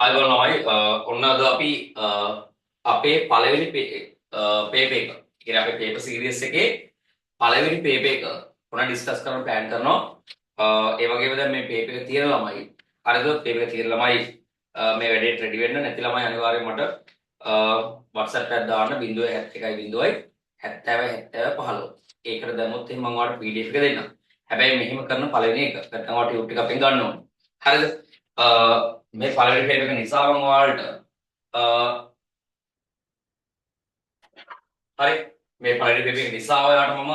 අයිබෝනමයි ඔන්න අද අපි අපේ පළවෙනි පේපර් එක. ඒ කියන්නේ අපේ පේපර් සීරීස් එකේ පළවෙනි පේපර් එක ඔන්න ඩිස්කස් කරන්න ප්ලෑන් කරනවා. ඒ වගේම දැන් මේ පේපර් එක තියෙන ළමයි හරිද? පේපර් එක තියෙන ළමයි මේ වැඩේට රෙඩි වෙන්න. නැති ළමයි අනිවාර්යයෙන් මට WhatsApp එකක් දාන්න 071 70 70 15. ඒකට දැම්මොත් එහෙනම් මම ඔයාලට PDF එක දෙන්නම්. හැබැයි මෙහෙම කරන පළවෙනි එක නැත්නම් ඔයාලට YouTube එක අපෙන් ගන්න ඕනේ. හරිද? මේ පළවෙනි පේපර් එක නිසා මම ඔයාලට හරි මේ පළවෙනි පේපර් එක නිසා ඔයාලට මම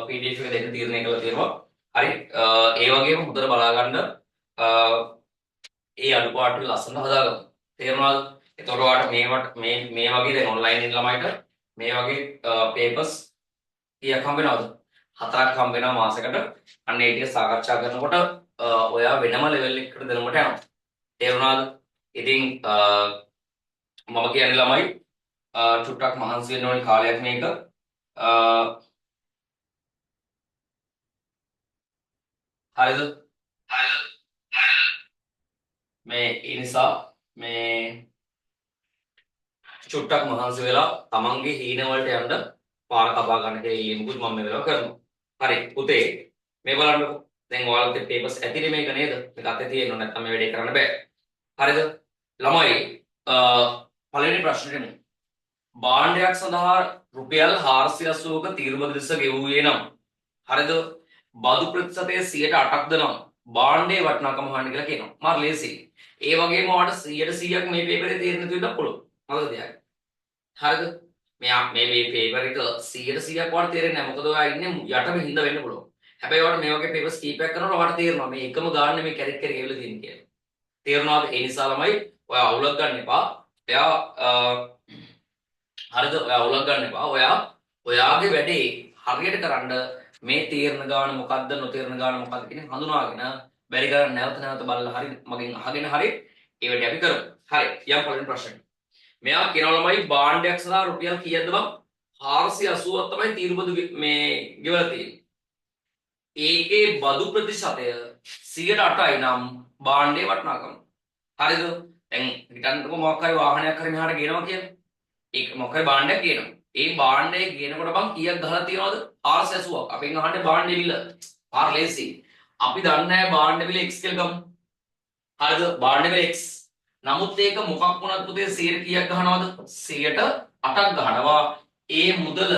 PDF එක දෙන්න තීරණය කළා තියෙනවා. හරි ඒ වගේම හොඳට බලා ගන්න ඒ අඩුපාඩු ලස්සන හදාගමු. තේරුණාද? එතකොට ඔයාලට මේ වගේ දැන් ඔන්ලයින් ඉන්න ළමයිට මේ වගේ පේපර්ස් කීයක් හම්බ වෙනවද? 4ක් හම්බ වෙනවා මාසෙකට. අන්න ඒ ටික සාකච්ඡා කරනකොට ඔයා වෙනම ලෙවල් එකකට දෙනකොට යනවා. තේරුණාද? ඉතින් මම කියන්නේ ළමයි චුට්ටක් මහන්සි වෙන්න ඕනේ කාලයක් මේක. හරිද? මේ ඒ නිසා මේ චුට්ටක් මහන්සි වෙලා තමන්ගේ හීන වලට යන්න පාර කපා ගන්න කියලා ඉල්ලීමකුත් මම මේ වෙලාව කරනවා. හරි පුතේ මේ බලන්නකෝ. දැන් ඔයාලගේ පේපර්ස් ඇතිනේ මේක නේද? මේක අතේ තියෙනව නැත්නම් මේ වැඩේ කරන්න බෑ. හරිද? ළමයි පළවෙනි ප්‍රශ්නෙට එමු. භාණ්ඩයක් සඳහා රුපියල් 480ක තීරුබද ලෙස ගෙවුවේ නම් හරිද? බදු ප්‍රතිශතය 8%ක්ද නම් භාණ්ඩයේ වටිනාකම හොයන්න කියලා කියනවා. මාර ලේසියි. ඒ වගේම ඔයාලට 100%ක් මේ පේපරේ තේරෙන්න තියෙන්න පුළුවන්. මොකද දෙයක්. හරිද? මේ පේපර් එක 100%ක් ඔයාලට තේරෙන්නේ නැහැ. මොකද ඔයා ඉන්නේ යටම හින්දා වෙන්න පුළුවන්. හැබැයි ඔයාලට මේ වගේ පේපර්ස් කීපයක් කරනකොට ඔයාලට තේරෙනවා මේ එකම ගාන මේ කැරක් කැරක් ගෙවිලා තියෙන්නේ කියලා. තේරුණාද? ඒ නිසා ළමයි ඔයා අවුලක් ගන්න එපා. එයා හරිද? ඔයා අවුලක් ගන්න එපා. ඔයාගේ වැඩේ හරියට කරන්න මේ තීරණ ගාන මොකද්ද නොතීරණ ගාන මොකද්ද කියන හඳුනාගෙන බැරි කරන් නැවත බලලා හරි මගෙන් අහගෙන හරි ඒ වැඩේ අපි කරමු. හරි. යම් පළවෙනි ප්‍රශ්නේ. මෙයා කියනවා ළමයි භාණ්ඩයක් සඳහා රුපියල් කීයද බං? 480ක් තමයි තීරුබදු මේ ගෙවලා තියෙන්නේ. ඒකේ බදු ප්‍රතිශතය 8%යි නම් භාණ්ඩේ වටිනාකම. හරිද? දැන් හිතන්නකෝ මොකක් හරි වාහනයක් හරි මෙහාට ගේනවා කියලා. ඒක මොකක් හරි භාණ්ඩයක් ගේනවා. ඒ භාණ්ඩය ගේනකොට බං කීයක් ගහලා තියනවද? 480ක්. අපෙන් අහන්නේ භාණ්ඩේ මිල. පාර ලේසි. අපි දන්නේ නැහැ භාණ්ඩේ මිල x කියලා ගමු. හරිද? භාණ්ඩේ මිල x. නමුත් ඒක මොකක් වුණත් පුතේ 100 කීයක් ගහනවද? 8ක් ගහනවා. ඒ මුදල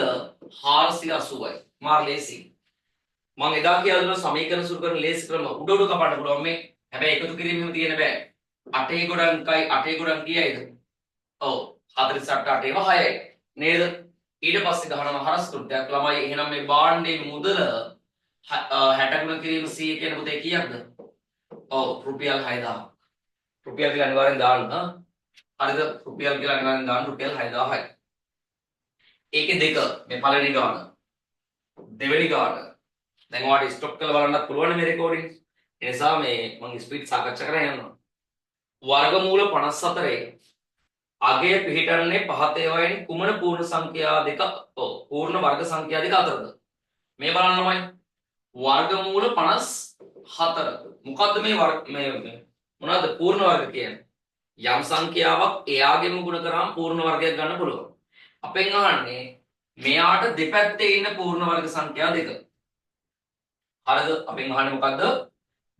480යි. මාර ලේසි. මම එදා කියලා දුන්න සමීකරණ සුරු කරන ලේසි ක්‍රම උඩ උඩ කපන්න පුළුවන් මේ. හැබැයි එකතු කිරීමෙම තියෙන බෑ. 8 ගොඩන්කයි 8 ගොඩන් කීයයිද? ඔව් 48 8 6යි නේද? ඊට පස්සේ ගහනවා හරස් කෘත්‍යයක් ළමයි. එහෙනම් මේ භාණ්ඩේ මුදල 60 ගුණ කිරීම 100 කියන පුතේ කීයක්ද? ඔව් රුපියල් 6000. රුපියල් කියලා අනිවාර්යෙන් දාන්න. හරිද? රුපියල් කියලා අනිවාර්යෙන් දාන්න රුපියල් 6000යි. ඒකේ දෙක මේ පළවෙනි ගාන. දෙවෙනි ගාන. දැන් ඔයාලට ස්ටොප් කරලා බලන්නත් පුළුවන් මේ රෙකෝඩින්. ඒ නිසා මේ මම ස්පීඩ් සාකච්ඡා කරගෙන යනවා. වර්ගමූල 54 අගය පිහිටන්නේ පහත ඒවායින් කුමන පූර්ණ සංඛ්‍යා දෙක පූර්ණ වර්ග සංඛ්‍යා දෙක අතරද? මේ බලන්නමයි. වර්ගමූල 54. මොකද්ද මේ මොනවාද පූර්ණ වර්ග කියන්නේ? යම් සංඛ්‍යාවක් එයාගෙම ගුණ කරාම පූර්ණ වර්ගයක් ගන්න පුළුවන්. අපෙන් අහන්නේ මෙයාට දෙපැත්තේ ඉන්න පූර්ණ වර්ග සංඛ්‍යා දෙක. හරිද? අපෙන් අහන්නේ මොකද්ද?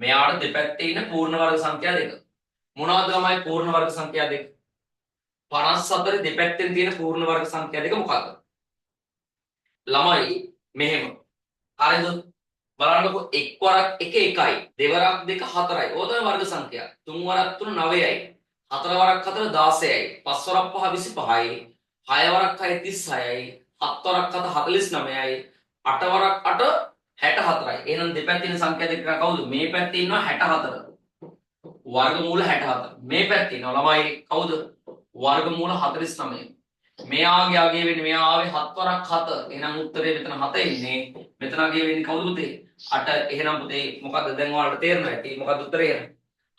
මෙයාට දෙපැත්තේ ඉන්න පූර්ණ වර්ග සංඛ්‍යා දෙක. මොනවද තමයි පූර්ණ වර්ග සංඛ්‍යා දෙක? 54 දෙපැත්තෙන් තියෙන පූර්ණ වර්ග සංඛ්‍යා දෙක මොකක්ද? ළමයි මෙහෙම. හරිද? බලන්නකො එක් වරක් 1 1යි, දෙවරක් 2 4යි. ඕක තමයි වර්ග සංඛ්‍යා. තුන් වරක් 3 9යි. හතර වරක් 4 16යි. පස් වරක් 5 25යි. හය වරක් 6 36යි. හත් වරක් 7 49යි. අට වරක් 8 64යි. එහෙනම් දෙපැත්තේ ඉන්න සංඛ්‍යා දෙක කවුද? මේ පැත්තේ ඉන්නවා 64. වර්ගමූල 64. මේ පැත්තේ ඉන්නවා ළමයි කවුද? වර්ගමූල 49. මෙයාගේ අගය වෙන්නේ මෙයා ආවේ 7 වරක් 7. එහෙනම් උත්තරේ මෙතන 7 ඉන්නේ. මෙතන අගය වෙන්නේ කවුද පුතේ? 8. එහෙනම් පුතේ මොකද්ද දැන් ඔයාලට තේරෙනවා ඇති. මොකද්ද උත්තරේ?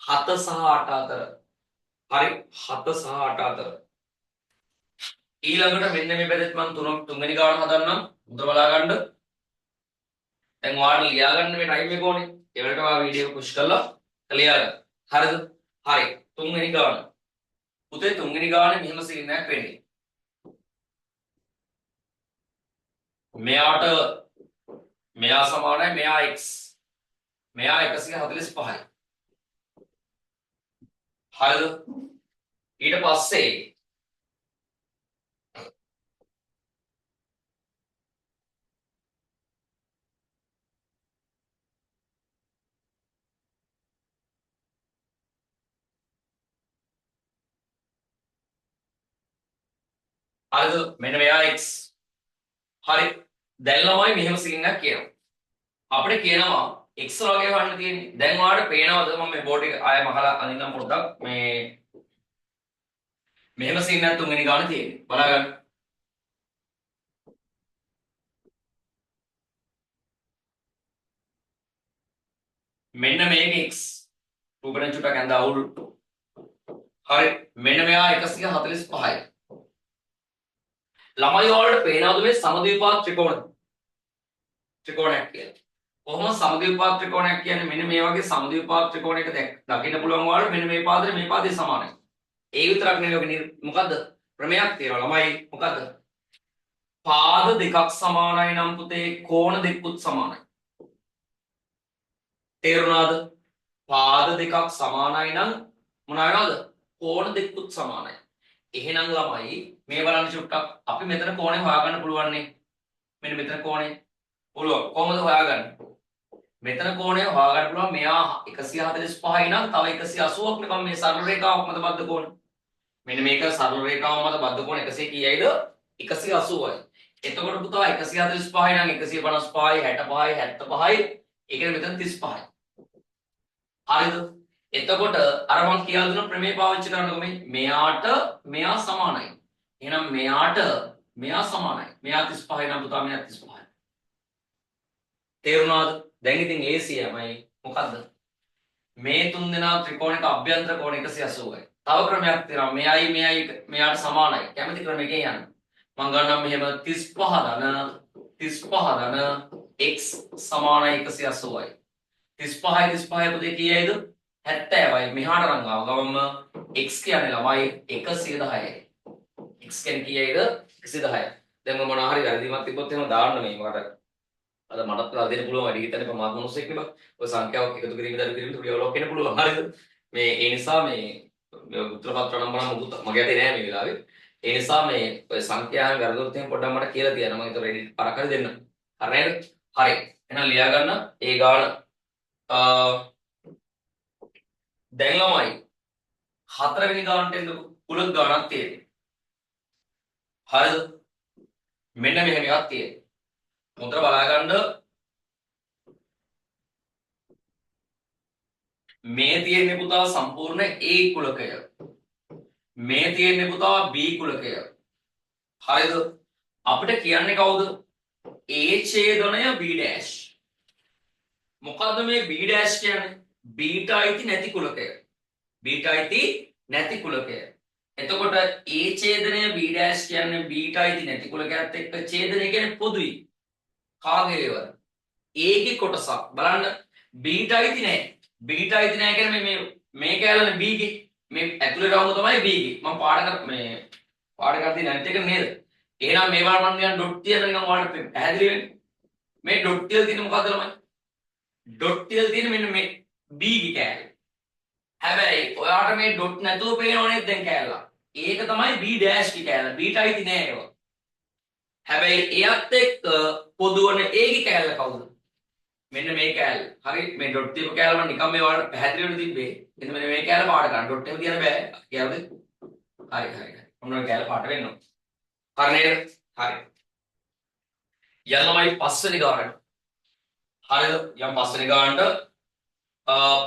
7 සහ 8 අතර. හරි 7 සහ 8 අතර. ඊළඟට මෙන්න මේ පැත්තේ මම තුන්වෙනි ගාන හදන්නම්. උතර බලා ගන්න. දැන් ඔයාලට ලියා ගන්න මේ ටයිම් එක ඕනේ. ඒ වලට ඔයා වීඩියෝ පුෂ් කරලා ලියා ගන්න. හරිද? හරි. තුන්වෙනි ගාන. පුතේ තුන්වෙනි ගානේ මෙහෙම සීනයක් වෙන්නේ. මෙයාට මෙයා සමානයි මෙයා x. මෙයා 145යි. හරිද? ඊට පස්සේ හරිද? මෙන්න මෙයා x. හරි. දැන් ළමයි මෙහෙම සීනයක් කියනවා. අපිට කියනවා x වගේ වන්න තියෙන්නේ. දැන් ඔයාලට පේනවද මම මේ බෝඩ් එක ආයෙ මහලා අනින්නම් පොඩ්ඩක් මේ මෙහෙම සීනයක් තුන්වෙනි ගානේ තියෙන්නේ. බලාගන්න. මෙන්න මේක x. රූපෙන් චුට්ටක් ඇඳ අවුල්. හරි. මෙන්න මෙයා 145යි. ළමයි වලට පේනවද මේ සමද්විපාත ත්‍රිකෝණයක් කියලා. කොහොමද සමද්විපාත ත්‍රිකෝණයක් කියන්නේ? මෙන්න මේ වගේ සමද්විපාත ත්‍රිකෝණයක දකින්න පුළුවන් වල මෙන්න මේ පාදේ මේ පාදේ සමානයි. ඒ විතරක් නෙවෙයි මොකද්ද? ක්‍රමයක් තියෙනවා ළමයි. මොකද්ද? පාද දෙකක් සමානයි නම් පුතේ කෝණ දෙකකුත් සමානයි. තේරුණාද? පාද දෙකක් සමානයි නම් මොනවා වෙනවද? කෝණ දෙකකුත් සමානයි. එහෙනම් ළමයි මේ බලන්න චුට්ටක් අපි මෙතන කෝණය හොයාගන්න පුළුවන් නේ. මෙන්න මෙතන කෝණය පුළුවන්. කොහොමද හොයාගන්නේ? මෙතන කෝණය හොයාගන්න පුළුවන් මෙයා 145යි නම් තව 180ක් නේ මේ සරල රේඛාවක් මත බද්ධ කෝණ. මෙන්න මේක සරල රේඛාව මත බද්ධ කෝණ 100 කීයයිද? 180යි. එතකොට පුතා 145යි නම් 155යි 65යි 75යි ඒ කියන්නේ මෙතන 35යි. හරිද? එතකොට අර මම කියලා දුන්න ප්‍රමේය පාවිච්චි කරනකොට මෙයාට මෙයා සමානයි. එහෙනම් මෙයාට මෙයා සමානයි. මෙයා 35 නම් පුතා මෙයා 35යි. තේරුණාද? දැන් ඉතින් ACMයි මොකද්ද? මේ තුන් දෙනා ත්‍රිකෝණයක අභ්‍යන්තර කෝණ 180යි. තව ක්‍රමයක් තියෙනවා. මෙයයි මෙයාට සමානයි. කැමති ක්‍රමයකින් යන්න. මම ගන්නම් මෙහෙම 35 ධන x සමානයි 180යි. 35 පුතේ කීයයිද? 70යි. මෙහාට රංගාව ගමම x කියන්නේ ළමයි 110යි. x කියන්නේ කීයයිද? 110යි. දැන් මම මොනවා හරි වැරදිමක් තිබ්බොත් එහෙම දාන්න මේ මට. අද මටත් දෙන්න පුළුවන් වැඩි හිතන්නේ ප්‍රමාද මොනසෙක් නේ බා. ඔය සංඛ්‍යාවක් එකතු කිරීම දරු කිරීම තුඩිය වලක් වෙන්න පුළුවන්. හරිද? මේ ඒ නිසා මේ උත්තර පත්‍ර නම්බර මොකුත් මගේ අතේ නෑ මේ වෙලාවේ. ඒ නිසා මේ ඔය සංඛ්‍යාවෙන් වැරදුනොත් එහෙම පොඩ්ඩක් මට කියලා තියන්න. මම ඒක රෙඩි පරක් කරලා දෙන්න. හරි නේද? හරි. එහෙනම් ලියා ගන්න ඒ ගාන දැන් ළමයි හතරවෙනි ගානට එන්න කුලක් ගානක් තියෙනවා. හරිද? මෙන්න මෙහෙම එකක් තියෙනවා. මුද්‍ර බලා ගන්න මේ තියෙන්නේ පුතා සම්පූර්ණ A කුලකය. මේ තියෙන්නේ පුතා B කුලකය. හරිද? අපිට කියන්නේ කවුද? A ඡේදනය B dash. මොකද්ද මේ B dash කියන්නේ? බීට අයිති නැති කුලකය. බීට අයිති නැති කුලකය. එතකොට A ඡේදනය B dash කියන්නේ බීට අයිති නැති කුලකයත් එක්ක ඡේදනය කියන්නේ පොදුයි. කාගේ ඒවද? A ගේ කොටසක්. බලන්න බීට අයිති නැහැ. බීට අයිති නැහැ කියන්නේ මේ කැලනේ B ගේ. මේ ඇතුලේ රවුම තමයි B ගේ. මම පාඩ කර තියෙන අනිත් එක නේද? එහෙනම් මේවා මම නිකන් ඩොට් තියලා නිකන් ඔයාලට පැහැදිලි වෙන්නේ. මේ ඩොට් තියලා තියෙන මොකද්ද ළමයි? ඩොට් තියලා තියෙන මෙන්න මේ B ගේ කැලේ. හැබැයි ඔයාට මේ ඩොට් නැතුව පේනව නේද දැන් කැලල? ඒක තමයි B dash ගේ කැලල. B ට අයිති නෑ ඒවා. හැබැයි එයත් එක්ක පොදුවන A ගේ කැලල කවුද? මෙන්න මේ කැලල. හරි මේ ඩොට් තියපු කැලල මම නිකන් මේ ඔයාලට පැහැදිලි වෙන්න තිබ්බේ. මෙන්න මේ කැලල පාඩ ගන්න. ඩොට් එක තියන්න බෑ. කියලාද? හරි. ඔන්න ඔය කැලල පාට වෙන්න ඕන. හරි නේද? හරි. යන්නමයි පස්වෙනි ගානට. හරිද? යම් පස්වෙනි ගානට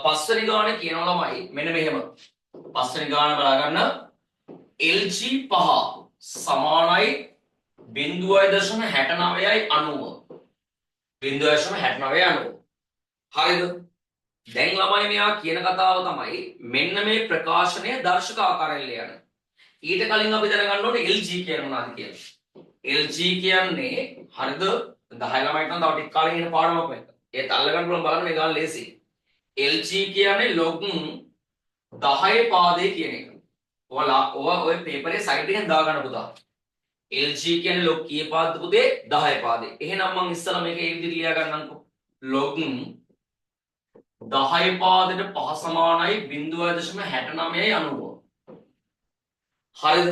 පස්වෙනි ගානේ කියනවා ළමයි මෙන්න මෙහෙම. පස්වෙනි ගාන බලා ගන්න LG 5 සමානයි 0.69යි 90. 0.69යි 90. හරිද? දැන් ළමයි මෙයා කියන කතාව තමයි මෙන්න මේ ප්‍රකාශනය දර්ශක ආකාරයෙන් ලියන්න. ඊට කලින් අපි දැනගන්න ඕනේ LG කියන්නේ මොනවද කියලා. LG කියන්නේ හරිද? 10 ළමයිට නම් තව ටික කාලෙකින් එන පාඩමක් මේක. ඒත් අල්ලගන්න පුළුවන් බලන්න මේ ගාන ලේසි. LG කියන්නේ log 10 පාදේ කියන එක. ඔය පේපරේ සයිඩ් එකෙන් දාගන්න පුතා. LG කියන්නේ log කීය පාදද පුතේ 10 පාදේ. එහෙනම් මම ඉස්සලා මේක ඒ විදිහට ලියා ගන්නම්කෝ. log 10 පාදෙට 5 සමානයි 0.6990. හරිද?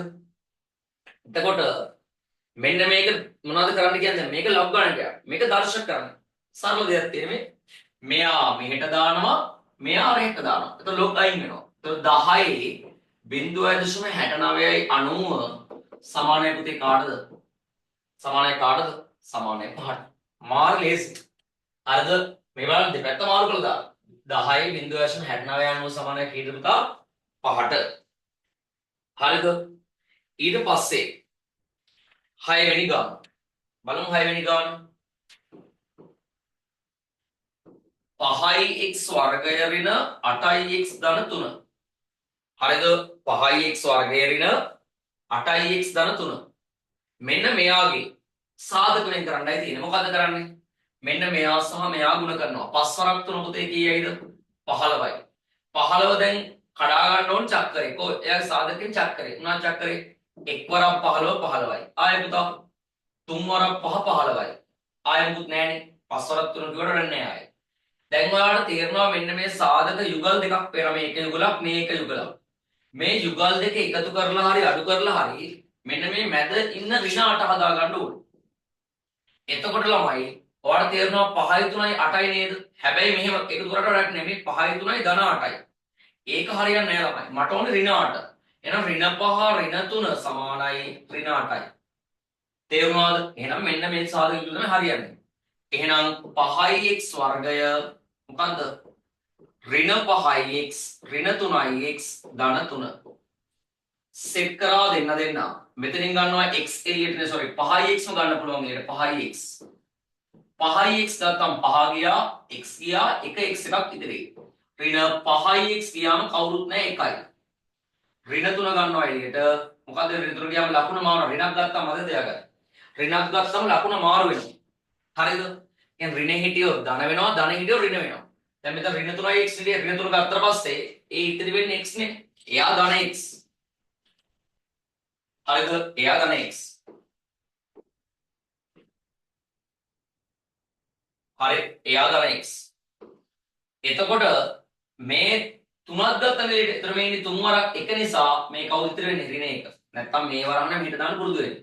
එතකොට මෙන්න මේක මොනවද කරන්න කියන්නේ? මේක log ගන්නට යා. මේක දර්ශක කරන්න. සරල දෙයක් තියෙන මේ. මෙයා මෙහෙට දානවා, මෙයා අරහෙට දානවා. එතකොට log අයින් වෙනවා. එතකොට 10 0.69යි 90 සමානයි පුතේ කාටද? සමානයි කාටද? සමානයි 5ට. මාර ලේසි. හරිද? මේ බලන්න දෙපැත්ත මාරු කළා දාලා 10 0.69 සමානයි කීයද පුතා? 5ට. හරිද? ඊට පස්සේ 6 වෙනි ගාන. බලමු 6 වෙනි ගාන. 5x වර්ගය ඍණ 8x ධන 3. හරිද? 5x වර්ගය ඍණ 8x ධන 3. මෙන්න මෙයාගේ සාධක වෙන් කරන්නයි තියෙන්නේ. මොකද්ද කරන්නේ? මෙන්න මෙයා සහ මෙයා ගුණ කරනවා. 5 වරක් 3 පුතේ කීයයිද? 15යි. 15 දැන් කඩා ගන්න ඕන චක්‍රේ. එයාගේ සාධකයෙන් චක්‍රේ. මොනවා චක්‍රේ? 1 වරක් 15 15යි. ආයෙ පුතා 3 වරක් 5 15යි. ආයෙ මුකුත් නැහැනේ. 5 වරක් 3 කිව්වට වැඩක් නැහැ ආයෙ. දැන් ඔයාලට තේරෙනවා මෙන්න මේ සාධක යුගල් දෙකක් පේනවා. මේක යුගලක් මේක යුගලක්. මේ යුගල් දෙක එකතු කරලා හරි අඩු කරලා හරි මෙන්න මේ මැද ඉන්න ඍණ 8 හදා ගන්න ඕනේ. එතකොට ළමයි ඔයාලට තේරෙනවා 5යි 3යි 8යි නේද? හැබැයි මෙහෙම එකතු කරලා වැඩක් නෙමෙයි 5යි 3යි ධන 8යි. ඒක හරියන්නේ නැහැ ළමයි. මට ඕනේ ඍණ 8. එහෙනම් ඍණ 5 ඍණ 3 සමානයි ඍණ 8යි. තේරුණාද? එහෙනම් මෙන්න මේ සාධක යුගල තමයි හරියන්නේ. එහෙනම් 5x වර්ගය මොකද්ද? ඍණ 5x ඍණ 3x ධන 3. සෙට් කරා දෙන්න. මෙතනින් ගන්නවා x එළියට නේ sorry 5x ම ගන්න පුළුවන් එළියට 5x. 5x ගත්තම 5 ගියා x ගියා 1x එකක් ඉතිරි. ඍණ 5x ගියාම කවුරුත් නැහැ 1යි. ඍණ 3 ගන්නවා එළියට. මොකද ඍණ 3 ගියාම ලකුණ මාරු ඍණක් ගත්තාම මතක තියාගන්න. ඍණක් ගත්තම ලකුණ මාරු වෙනවා. හරිද? එහෙනම් ඍණ හිටියොත් ධන වෙනවා ධන හිටියොත් ඍණ වෙනවා. දැන් මෙතන ඍණ 3යි x ඉතිරි ඍණ 3 ගත්තට පස්සේ ඒ ඉතිරි වෙන්නේ x නේ. එයා ධන x. හරිද? එයා ධන x. හරි එයා ධන x. එතකොට මේ තුනක් ගත්ත නේද? ඒතර මේ ඉන්නේ 3 වරක් 1 නිසා මේ කවුද ඉතිරි වෙන්නේ? ඍණ 1. නැත්තම් මේ වරක් නම් හිට දාන්න පුරුදු වෙන්න.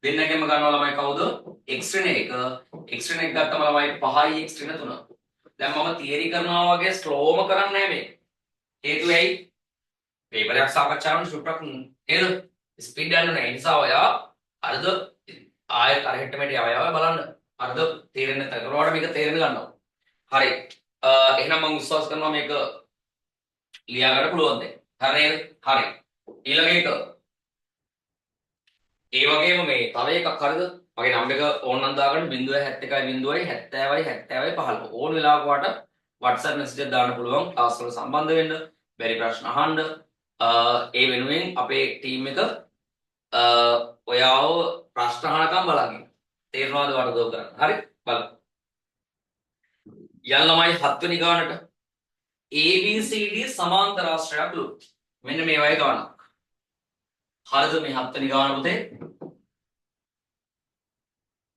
දෙන්නගෙම ගන්නවා ළමයි කවුද? x ඍණ 1. x ඍණ 1 ගත්තම ළමයි 5යි x ඍණ 3. දැන් මම තියරි කරනවා වගේ ස්ලෝම කරන්නේ නැහැ මේ. හේතුව ඇයි? පේපරයක් සාකච්ඡා කරන සුට්ටක් නේද? ස්පීඩ් යන්න නැහැ. ඒ නිසා ඔයා හරිද? ආයෙත් අර හෙට්ටමෙට යවයව බලන්න. හරිද? තේරෙන්නේ නැත්නම් කරවට මේක තේරෙන්න ගන්නවා. හරි. එහෙනම් මම විශ්වාස කරනවා මේක ලියා ගන්න පුළුවන් දැන්. හරි නේද? හරි. ඊළඟ එක. ඒ වගේම මේ තව එකක් හරිද? මගේ නම්බර් එක ඕනනම් දාගන්න 0.71.0.70.15 ඕන වෙලාවක වට WhatsApp message එකක් දාන්න පුළුවන්. ක්ලාස් වල සම්බන්ධ වෙන්න, බැරි ප්‍රශ්න අහන්න. ඒ වෙනුවෙන් අපේ ටීම් එක ඔයාව ප්‍රශ්න අහනකම් බලන්න. තේරෙනවද වරදෝ කරන්න? හරි? බලන්න. යන්න ළමයි 7 වෙනි ගානට ABCD සමාන්තර ආශ්‍රයයක් ලු. මෙන්න මේ වගේ ගානක්. හරිද මේ 7 වෙනි ගාන පුතේ?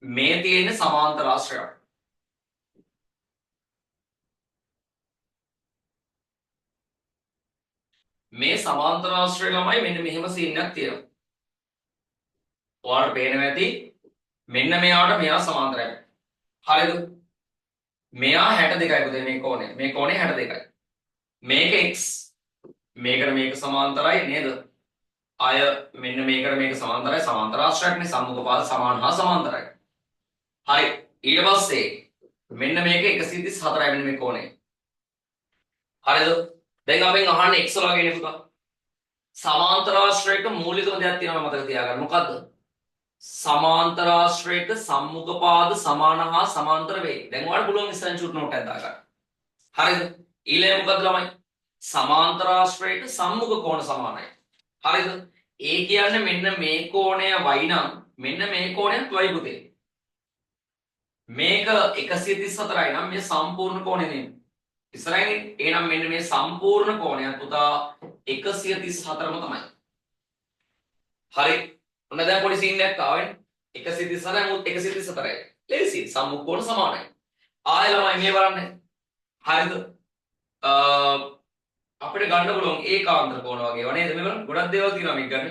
මේ තියෙන සමාන්තර ආශ්‍රයයක්. මේ සමාන්තර ආශ්‍රය ළමයි මෙන්න මෙහෙම සීන් එකක් තියෙනවා. ඔයාලට පේනවා ඇති මෙන්න මෙයාට මෙයා සමාන්තරයි. හරිද? මෙයා 62යි පුතේ මේ කෝණය. මේ කෝණය 62යි. මේක x. මේකට මේක සමාන්තරයි නේද? අය මෙන්න මේකට මේක සමාන්තරයි. සමාන්තර ආශ්‍රයක්නේ සම්මුඛ පාද සමාන හා සමාන්තරයි. හරි. ඊට පස්සේ මෙන්න මේක 134යි මෙන්න මේ කෝණය. හරිද? දැන් අපෙන් අහන්නේ x වගේ නේ පුතා. සමාන්තර ආශ්‍රයක මූලිකම දෙයක් තියෙනවා මතක තියාගන්න. මොකද්ද? සමාන්තර ආශ්‍රයක සම්මුඛ පාද සමාන හා සමාන්තර වේ. දැන් ඔයාලට පුළුවන් ඉස්සෙන් චුට් නෝට් එකක් දාගන්න. හරිද? ඊළඟ මොකද්ද ළමයි? සමාන්තර ආශ්‍රයක සම්මුඛ කෝණ සමානයි. හරිද? ඒ කියන්නේ මෙන්න මේ කෝණය y නම් මෙන්න මේ කෝණයත් y පුතේ. මේක 134යි නම් මේ සම්පූර්ණ කෝණය නෙමෙයි. ඉස්සරහින් එහෙනම් මෙන්න මේ සම්පූර්ණ කෝණය පුතා 134ම තමයි. හරි. ඔන්න දැන් පොඩි සීන් එකක් ආවනේ. 134යි මුත් 134යි. ලේසි. සම්මුඛ සමානයි. ආයෙ ළමයි මේ බලන්න. හරිද? අපිට ගන්න පුළුවන් ඒකාන්තර කෝණ වගේ වනේ නේද? මේ බලන්න ගොඩක් දේවල් තියෙනවා මේක ගන්න.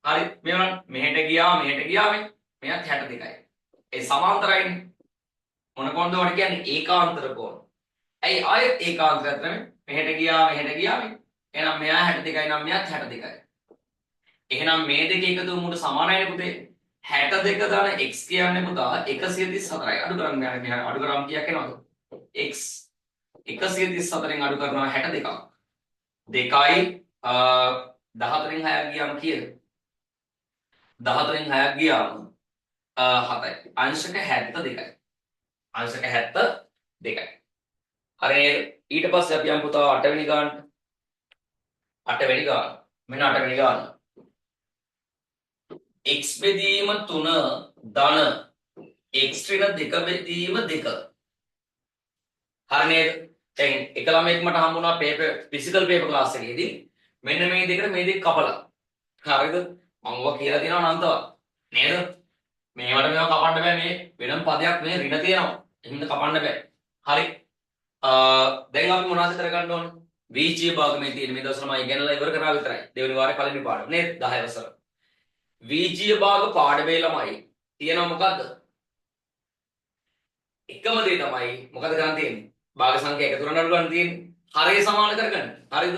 හරි. මේ බලන්න මෙහෙට ගියා මේ. මෙයත් 62යි. ඒ සමාන්තරයිනේ. මොන කොන්ද වලට කියන්නේ ඒකාන්තර කෝණ. ඇයි ආයෙත් ඒකාන්තරයක් තමයි මෙහෙට ගියා මේ. එහෙනම් මෙයා 62යි නම් මෙයාත් 62යි. එහෙනම් මේ දෙක එකතු වුමුට සමානයිනේ පුතේ. 62 දාන x කියන්නේ පුතා 134යි. අඩු කරන්න යන්නේ මෙහා අඩු කරාම කීයක් එනවද? x 134න් අඩු කරනවා 62ක්. 2යි 14න් 6ක් ගියාම කීයද? 14න් 6ක් ගියාම 7යි. අංශක 72යි. අංශක 72යි. හරි ඊට පස්සේ අපි යමු පුතා 8 වෙනි ගානට. 8 වෙනි ගාන. මෙන්න 8 වෙනි ගාන. x බෙදීම 3 ධන x ඍණ 2 බෙදීම 2. හරි නේද? දැන් එක ළමයෙක් මට හම්බුණා ෆිසිකල් පේපර් ක්ලාස් එකේදී මෙන්න මේ දෙකට මේ දෙක කපලා. හරිද? මම ඔවා කියලා තියෙනවා අනන්තවත්. නේද? මේවට මේවා කපන්න බෑ මේ වෙනම පදයක් මේ ඍණ තියෙනවා. එහෙනම් කපන්න බෑ. හරි. දැන් අපි මොනවද කරගන්න ඕනේ? වීජීය භාග මේ තියෙන මේ දවස්වල මම ඉගෙනලා ඉවර කරා විතරයි. දෙවෙනි වාරේ පළවෙනි පාඩම නේද? 10 වසර. වීජීය භාග පාඩමේ ළමයි තියෙනවා මොකද්ද? එකම දේ තමයි මොකද කරන් තියෙන්නේ? භාග සංඛ්‍යා එකතු කරන්න අඩු ගන්න තියෙන්නේ. හරය සමාන කරගන්න. හරිද?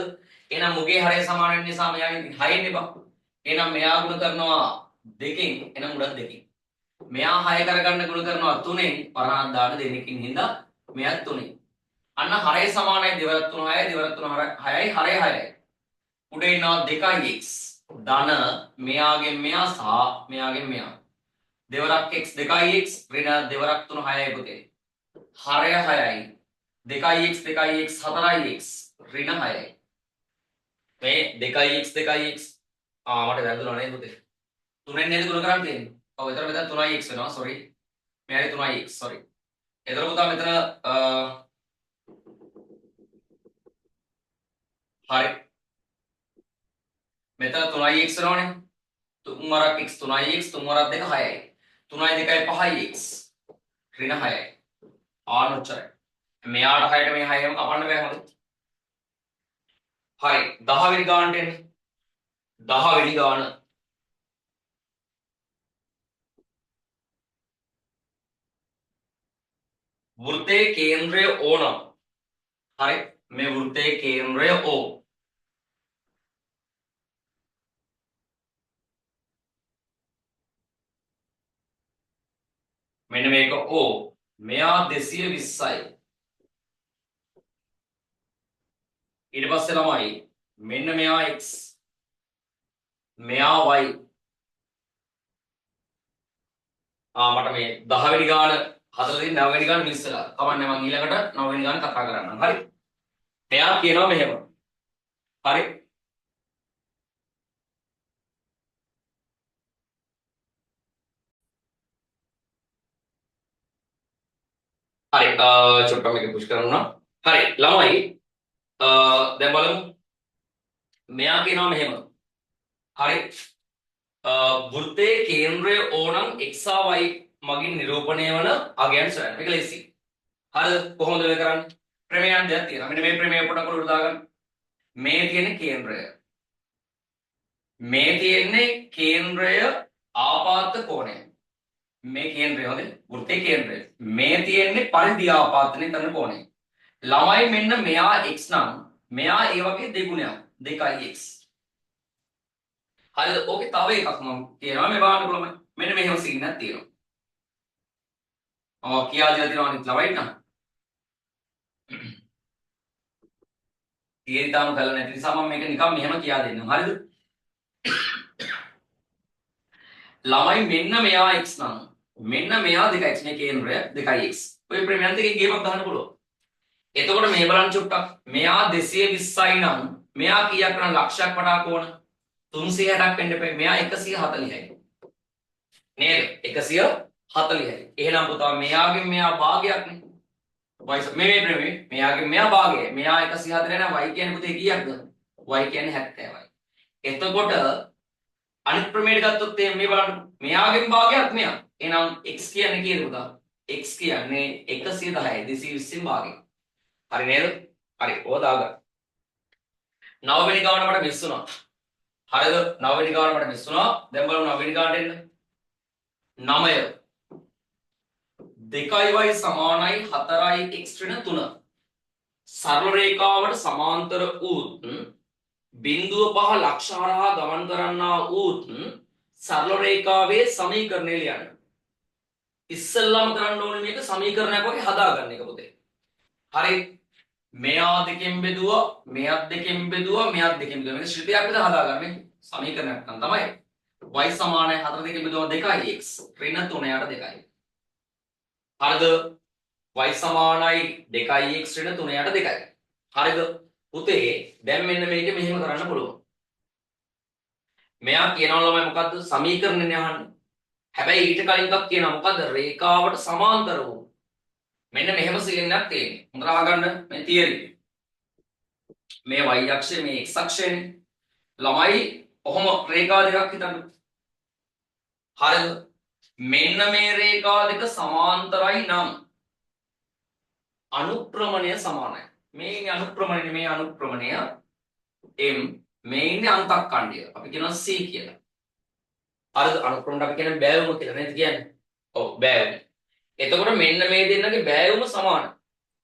එහෙනම් මුගේ හරය සමාන වෙන නිසා මෙයාගෙන් 6න් එපා. එහෙනම් මෙයා ගුණ කරනවා 2කින් එහෙනම් උඩත් 2කින්. මෙයා 6 කරගන්න ගුණ කරනවා 3න් පරහන් දාන දෙකකින් හින්දා මෙයාත් 3න්. අන්න හරය සමානයි දෙවරක් 3 6යි දෙවරක් 3 6යි හරය 6යි. උඩේ ඉන්නවා 2x ධන මෙයාගෙන් මෙයා සහ මෙයාගෙන් මෙයා. දෙවරක් x 2x ඍණ දෙවරක් 3 6යි පුතේ. හරය 6යි. 2x 4x ඍණ 6යි. මේ 2x මට වැරදුනා නේද පුතේ? 3ෙන් නේද ගුණ කරන් තියෙන්නේ. ඔව් එතන මෙතන 3x වෙනවා sorry. මෙයාගේ 3x sorry. එතන පුතා මෙතන හරි. මෙතන 3x වෙනවනේ. 3 වරක් x 3x 3 වරක් 2 6යි. 3යි 2යි 5යි x ඍණ 6යි. ආනොච්චරයි. මෙයාට 6ට මේ 6ම කපන්න බෑ හොඳ. හරි 10 වෙනි ගානට එන්න. 10 වෙනි ගාන. වෘත්තයේ කේන්ද්‍රය O නම්. හරි මේ වෘත්තයේ කේන්ද්‍රය O. මෙන්න මේක O. මෙයා 220යි. ඊට පස්සේ ළමයි මෙන්න මෙයා x මෙයා y. මට මේ 10 වෙනි ගාන හදලා දෙන්න 9 වෙනි ගාන මිස් වෙලා. කවන්නේ මම ඊළඟට 9 වෙනි ගාන කතා කරන්නම්. හරි. මෙයා කියනවා මෙහෙම. හරි. හරි. චුට්ටක් මේක පුෂ් කරනවා. හරි. ළමයි දැන් බලමු. මෙයා කියනවා මෙහෙම. හරි. වෘත්තයේ කේන්ද්‍රය O නම් x සහ y මගින් නිරූපණය වන අගයන් සොයන්න. මේක ලේසි. හරිද? කොහොමද මේ කරන්නේ? ප්‍රමේයයන් දෙකක් තියෙනවා. මෙන්න මේ ප්‍රමේය පොඩක් උඩට දාගන්න. මේ තියෙන්නේ කේන්ද්‍රය. මේ තියෙන්නේ කේන්ද්‍රය ආපාත කෝණය. මේ කේන්ද්‍රය හොඳේ. වෘත්තයේ කේන්ද්‍රය. මේ තියෙන්නේ පරිධි ආපාතනය කරන කෝණය. ළමයි මෙන්න මෙයා x නම් මෙයා ඒ වගේ දෙගුණයක් 2x. හරිද? ඕකේ තව එකක් මම කියනවා මේ බලන්න ළමයි. මෙන්න මෙහෙම සීන් එකක් තියෙනවා. කියලා දීලා තියෙනවා අනිත් ළමයිට නම්. තියෙන තාම කරලා නැති නිසා මම මේක නිකන් මෙහෙම කියා දෙන්නම්. හරිද? ළමයි මෙන්න මෙයා x නම් මෙන්න මෙයා 2x මේ කේන්ද්‍රය 2x. ඔය ප්‍රමේයන් දෙකේ ගේමක් ගන්න පුළුවන්. එතකොට මේ බලන්න චුට්ටක් මෙයා 220යි නම් මෙයා කීයක් නම් ලක්ෂයක් වටා කෝණ 360ක් වෙන්න එපා. මෙයා 140යි. නේද? 140යි. එහෙනම් පුතා මෙයාගෙන් මෙයා භාගයක් නේ. මේ ප්‍රමේය මෙයාගෙන් මෙයා භාගය. මෙයා 140 නම් y කියන්නේ පුතේ කීයක්ද? y කියන්නේ 70යි. එතකොට අනිත් ප්‍රමේයට ගත්තොත් මේ බලන්න මෙයාගෙන් භාගයක් මෙයා. එහෙනම් x කියන්නේ කීයද පුතා? x කියන්නේ 110යි 220න් භාගය. හරි නේද? හරි. ඕක දාගන්න. 9 වෙනි ගාන මට මිස් වුණා. හරිද? 9 වෙනි ගාන මට මිස් වුණා. දැන් බලමු 9 වෙනි ගානට එන්න. 9 2y සමානයි 4x ඍණ 3. සරල රේඛාවට සමාන්තර වූත් බිංදුව 5 ලක්ෂ හරහා ගමන් කරන්නා වූත් සරල රේඛාවේ සමීකරණය ලියන්න. ඉස්සෙල්ලාම කරන්න ඕනේ මේක සමීකරණයක් වගේ හදාගන්න එක පුතේ. හරි. මෙයා දෙකෙන් බෙදුවා, මෙයත් දෙකෙන් බෙදුවා, මෙයත් දෙකෙන් බෙදුවා. මේක ශ්‍රිතයක් විතර හදාගන්නේ සමීකරණයක් නම් තමයි. y සමානයි 4 දෙකෙන් බෙදුවා 2x ඍණ 3 යට 2යි. හරිද? y සමානයි 2x ඍණ 3 යට 2යි. හරිද? පුතේ දැන් මෙන්න මේක මෙහෙම කරන්න පුළුවන්. මෙයා කියනවා ළමයි මොකද්ද? සමීකරණනේ අහන්නේ. හැබැයි ඊට කලින් එකක් කියනවා මොකද්ද? රේඛාවට සමාන්තර වූ. මෙන්න මෙහෙම සිලින්ඩරයක් තියෙන්නේ. හොඳට අහගන්න මේ තියරි. මේ y අක්ෂය මේ x අක්ෂයනේ. ළමයි ඔහොම රේඛා දෙකක් හිතන්න. හරිද? මෙන්න මේ රේඛා දෙක සමාන්තරයි නම් අනුප්‍රමණය සමානයි. මේ ඉන්නේ අනුප්‍රමණය මේ අනුප්‍රමණය m මේ ඉන්නේ අන්තක්ඛණ්ඩය. අපි කියනවා c කියලා. හරිද? අනුප්‍රමණයට අපි කියන්නේ බෑවුම කියලා නේද කියන්නේ? ඔව් බෑවුම. එතකොට මෙන්න මේ දෙන්නගේ බෑවුම සමානයි.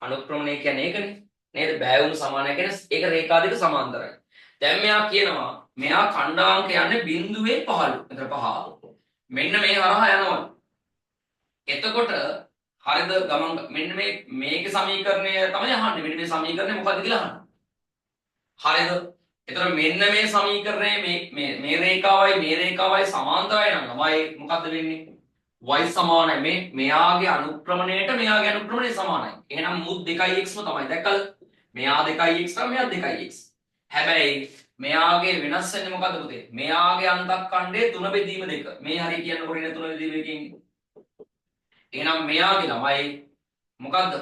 අනුප්‍රමණය කියන්නේ ඒකනේ. නේද? බෑවුම සමානයි කියන්නේ ඒක රේඛා දෙක සමාන්තරයි. දැන් මෙයා කියනවා මෙයා ඛණ්ඩාංක යන්නේ බිංදුවේ 15. එතන 5. මෙන්න මේ හරහා යනවා. එතකොට හරිද ගමන් මෙන්න මේකේ සමීකරණය තමයි අහන්නේ. මෙන්න මේ සමීකරණය මොකද්ද කියලා අහන්නේ. හරිද? එතකොට මෙන්න මේ සමීකරණය මේ රේඛාවයි සමාන්තරයි නම් ළමයි මොකද්ද වෙන්නේ? y සමානයි මෙයාගේ අනුප්‍රමණයට මෙයාගේ අනුප්‍රමණය සමානයි. එහෙනම් මුත් 2x ම තමයි. දැක්කද? මෙයා 2x නම් මෙයා 2x. හැබැයි මෙයාගේ වෙනස් වෙන්නේ මොකද්ද පුතේ? මෙයාගේ අන්තක්ඛණ්ඩයේ 3 බෙදීම 2. මේ හරිය කියනකොට ඉන්නේ 3 බෙදීම 2කින්. එහෙනම් මෙයාගේ ළමයි මොකද්ද?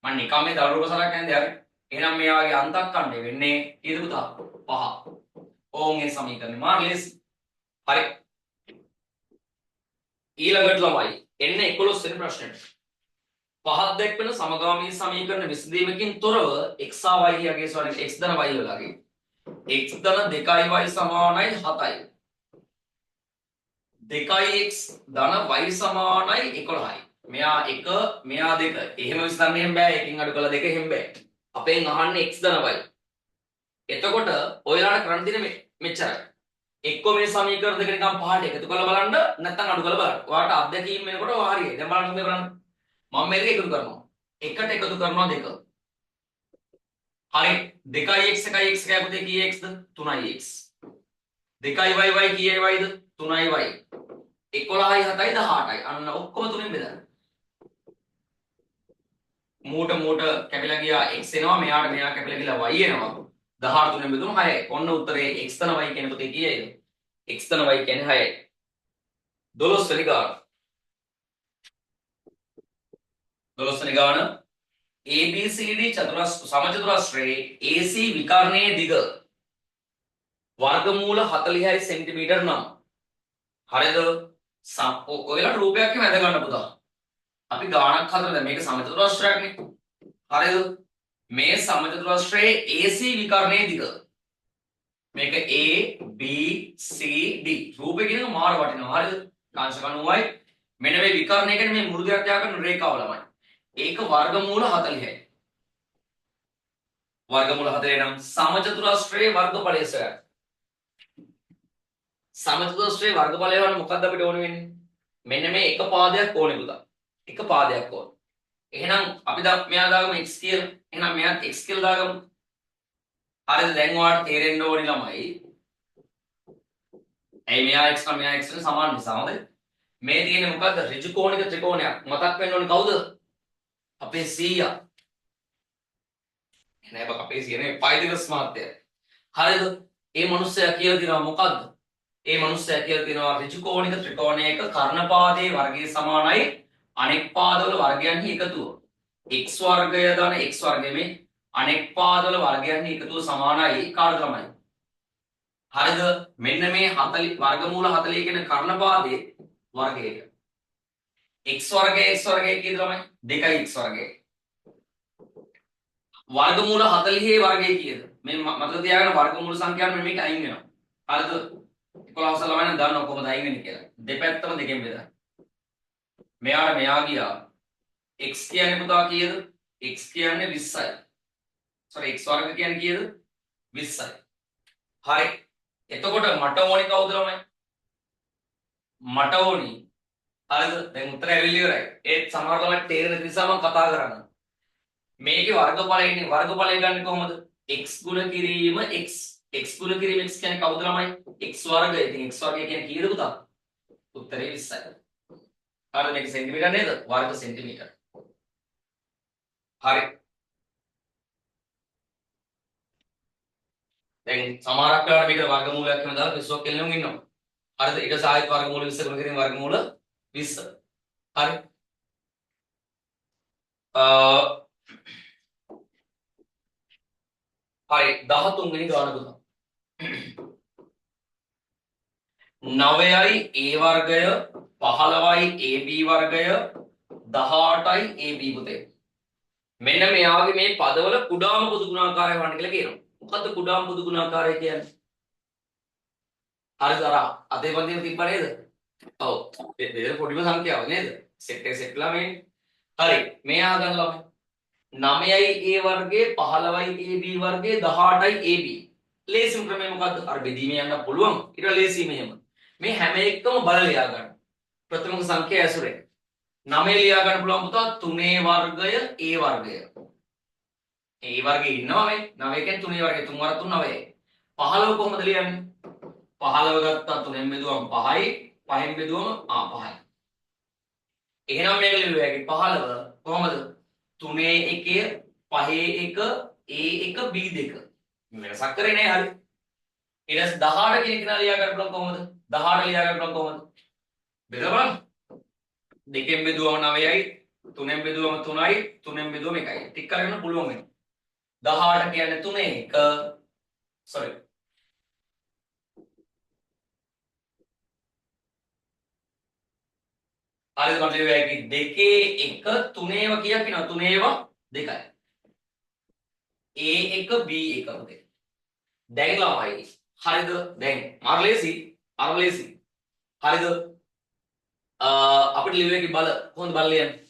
මම නිකම් මේ දරුවෝ සලක් කියන්නේ හරි. එහෙනම් මෙයාගේ අන්තක්ඛණ්ඩය වෙන්නේ කීයද පුතා? 5. ඕන් ඒ සමීකරණය මාර්ලස්. හරි. ඊළඟට ළමයි එන්නේ 11 වෙනි ප්‍රශ්නෙට. පහත් දැක්වෙන සමගාමී සමීකරණ විසඳීමකින් තොරව x y යගේ සෝරි x ධන y වලගේ x ධන 2y සමානයි 7යි. 2x ධන y සමානයි 11යි. මෙයා 1 මෙයා 2. එහෙම විස්තරන්න එහෙම බෑ. එකකින් අඩු කළා දෙක එහෙම බෑ. අපෙන් අහන්නේ x ධන y. එතකොට ඔයලාට කරන්න තියෙන්නේ මෙච්චරයි. එක්කෝ මේ සමීකරණ දෙක නිකන් පහට එකතු කරලා බලන්න නැත්නම් අඩු කරලා බලන්න. ඔයාලට අත්දැකීම් වෙනකොට ඔය හරියයි. දැන් බලන්න මේ බලන්න. මම මේක එකතු කරනවා. එකට එකතු කරනවා දෙක. හරි 2x 1x එකයි පුතේ කී xද 3x. 2y කී yද 3y. 11යි 7යි 18යි. අන්න ඔක්කොම තුනෙන් බෙදන්න. මූට කැපිලා ගියා x එනවා. මෙයා කැපිලා ගිහලා y එනවා. 18 තුනෙන් බෙදුණු 6යි. ඔන්න උත්තරේ x ධන y කියන පුතේ කීයද? x ධන y කියන්නේ 6යි. 12 වෙනි ගාන. 12 වෙනි ගාන ABCD සමචතුරස්‍රයේ AC විකර්ණයේ දිග වර්ගමූල 40යි සෙන්ටිමීටර් නම් හරිද? ඔයලාට රූපයක් එම ඇඳ ගන්න පුතා. අපි ගානක් හදලා මේක සමචතුරස්‍රයක්නේ. හරිද? මේ සමචතුරස්‍රයේ AC විකර්ණයේ දිග මේක A B C D රූපේ කියන මාර වටිනවා. හරිද? කාංශ 90යි. මෙන්න මේ විකර්ණය කියන්නේ මේ මෘදු ත්‍යාග කරන රේඛාව ළමයි. ඒක වර්ගමූල 40යි. වර්ගමූල 40 නම් සමචතුරස්‍රයේ වර්ගඵලය සොයන්න. සමචතුරස්‍රයේ වර්ගඵලය වල මොකක්ද අපිට ඕන වෙන්නේ? මෙන්න මේ එක පාදයක් ඕනේ පුතා. එක පාදයක් ඕන. එහෙනම් අපි මෙයා දාගමු x කියලා. එහෙනම් මෙයාත් x කියලා දාගමු. හරිද? දැන් ඔයාලට තේරෙන්න ඕනේ ළමයි. ඇයි මෙයා x නම් මෙයා x නේ සමාන නිසා හොඳයි. මේ තියෙන්නේ මොකද්ද? ඍජු කෝණික ත්‍රිකෝණයක්. මතක් වෙන්න ඕනේ කවුද? අපේ සීයා. නෑ බක අපේ සීයා නේ පයිදිගස් මාත්‍ය. හරිද? ඒ මිනිස්සයා කියලා දිනවා මොකද්ද? ඒ මිනිස්සයා කියලා දිනවා ඍජු කෝණික ත්‍රිකෝණයක කර්ණපාදයේ වර්ගය සමානයි අනෙක් පාදවල වර්ගයන්හි එකතුව. x වර්ගය ධන x වර්ගය මේ අනෙක් පාදවල වර්ගයන්හි එකතුව සමානයි කාට තමයි? හරිද? මෙන්න මේ 40 වර්ගමූල 40 කියන කර්ණපාදයේ වර්ගයට x වර්ගය කීයද ළමයි? 2x වර්ගය. වර්ගමූල 40 වර්ගය කීයද? මේ මතක තියාගන්න වර්ගමූල සංඛ්‍යාව මෙන්න මේක අයින් වෙනවා. හරිද? 11 ළමයි නම් දන්නවා කොහොමද අයින් වෙන්නේ කියලා. දෙපැත්තම දෙකෙන් බෙදන්න. මෙයාට මෙයා ගියා. x කියන්නේ පුතා කීයද? x කියන්නේ 20යි. sorry x වර්ග කියන්නේ කීයද? 20යි. හරි. එතකොට මට ඕනි කවුද ළමයි? මට ඕනි. හරිද? දැන් උත්තරය ඇවිල්ලා ඉවරයි. ඒත් සමහර ළමයි තේරෙන නිසා මම කතා කරන්නේ. මේකේ වර්ගඵලය ගන්න කොහොමද? x ගුණ කිරීම x. x ගුණ කිරීම x කියන්නේ කවුද ළමයි? x වර්ගය. ඉතින් x වර්ගය කියන්නේ කීයද පුතා? උත්තරේ 20යි. හරිද? මේක සෙන්ටිමීටර නේද? වර්ග සෙන්ටිමීටර. හරි. දැන් සමහරක් වෙලාවට මේක වර්ගමූලයක් වෙන දාලා පිස්සුවක් කෙල්ලෙමුන් ඉන්නවා. හරිද? ඊට සාහිත් වර්ගමූල 20 ගුණ කිරීම වර්ගමූල 20. හරි. හරි 13 වෙනි ගාන පුතා. 9යි a වර්ගය 15යි ab වර්ගය 18යි ab පුතේ. මෙන්න මෙයාගේ මේ පදවල කුඩාම පොදු ගුණාකාරය වань කියලා කියනවා. මොකද්ද කුඩාම පොදු ගුණාකාරය කියන්නේ? හරිද අර අතේ පන්තියේ තිබ්බ නේද? ඔව්. බෙදෙන පොඩිම සංඛ්‍යාව නේද? සෙට් එක සෙට් ලා මේ. හරි. මෙයා ගන්න ළමයි. 9යි a වර්ගයේ 15යි ab වර්ගයේ 18යි ab. ලේසිම ක්‍රමය මොකද්ද? අර බෙදීමේ යන්න පුළුවන්. ඊට ලේසි මෙහෙම. මේ හැම එකම බල ලියා ගන්න. ප්‍රථම සංඛ්‍යා ඇසුරෙන්. 9 ලියා ගන්න පුළුවන් පුතා 3 වර්ගය a වර්ගය. a වර්ගයේ ඉන්නවා මේ 9 කියන්නේ 3 වර්ගය 3 වරක් 3 9යි. 15 කොහොමද ලියන්නේ? 15 ගත්තා 3ෙන් බෙදුවම 5යි 5ෙන් බෙදුවම 5යි. එහෙනම් මේක ලියුවේ හැකි 15 කොහොමද? 3 1 5 1 a1 b2. වෙනසක් කරේ නෑ හරි. ඊට පස්සේ 18 කියන කෙනා ලියා ගන්න පුළුවන් කොහොමද? 18 ලියා ගන්න පුළුවන් කොහොමද? බෙදලා බලන්න. 2ෙන් බෙදුවම 9යි 3ෙන් බෙදුවම 3යි 3ෙන් බෙදුවම 1යි. ටික කරගෙන පුළුවන් වෙනවා. 18 කියන්නේ 3 1 sorry හරිද මට ලියුවේ හැකි 2 1 3 ඒවා කීයක් වෙනවද? 3 ඒවා 2යි. a1 b1 පුතේ. දැන් ළමයි හරිද? දැන් අර ලේසි හරිද? අපිට ලියුවේ හැකි බල කොහොමද බල ලියන්නේ?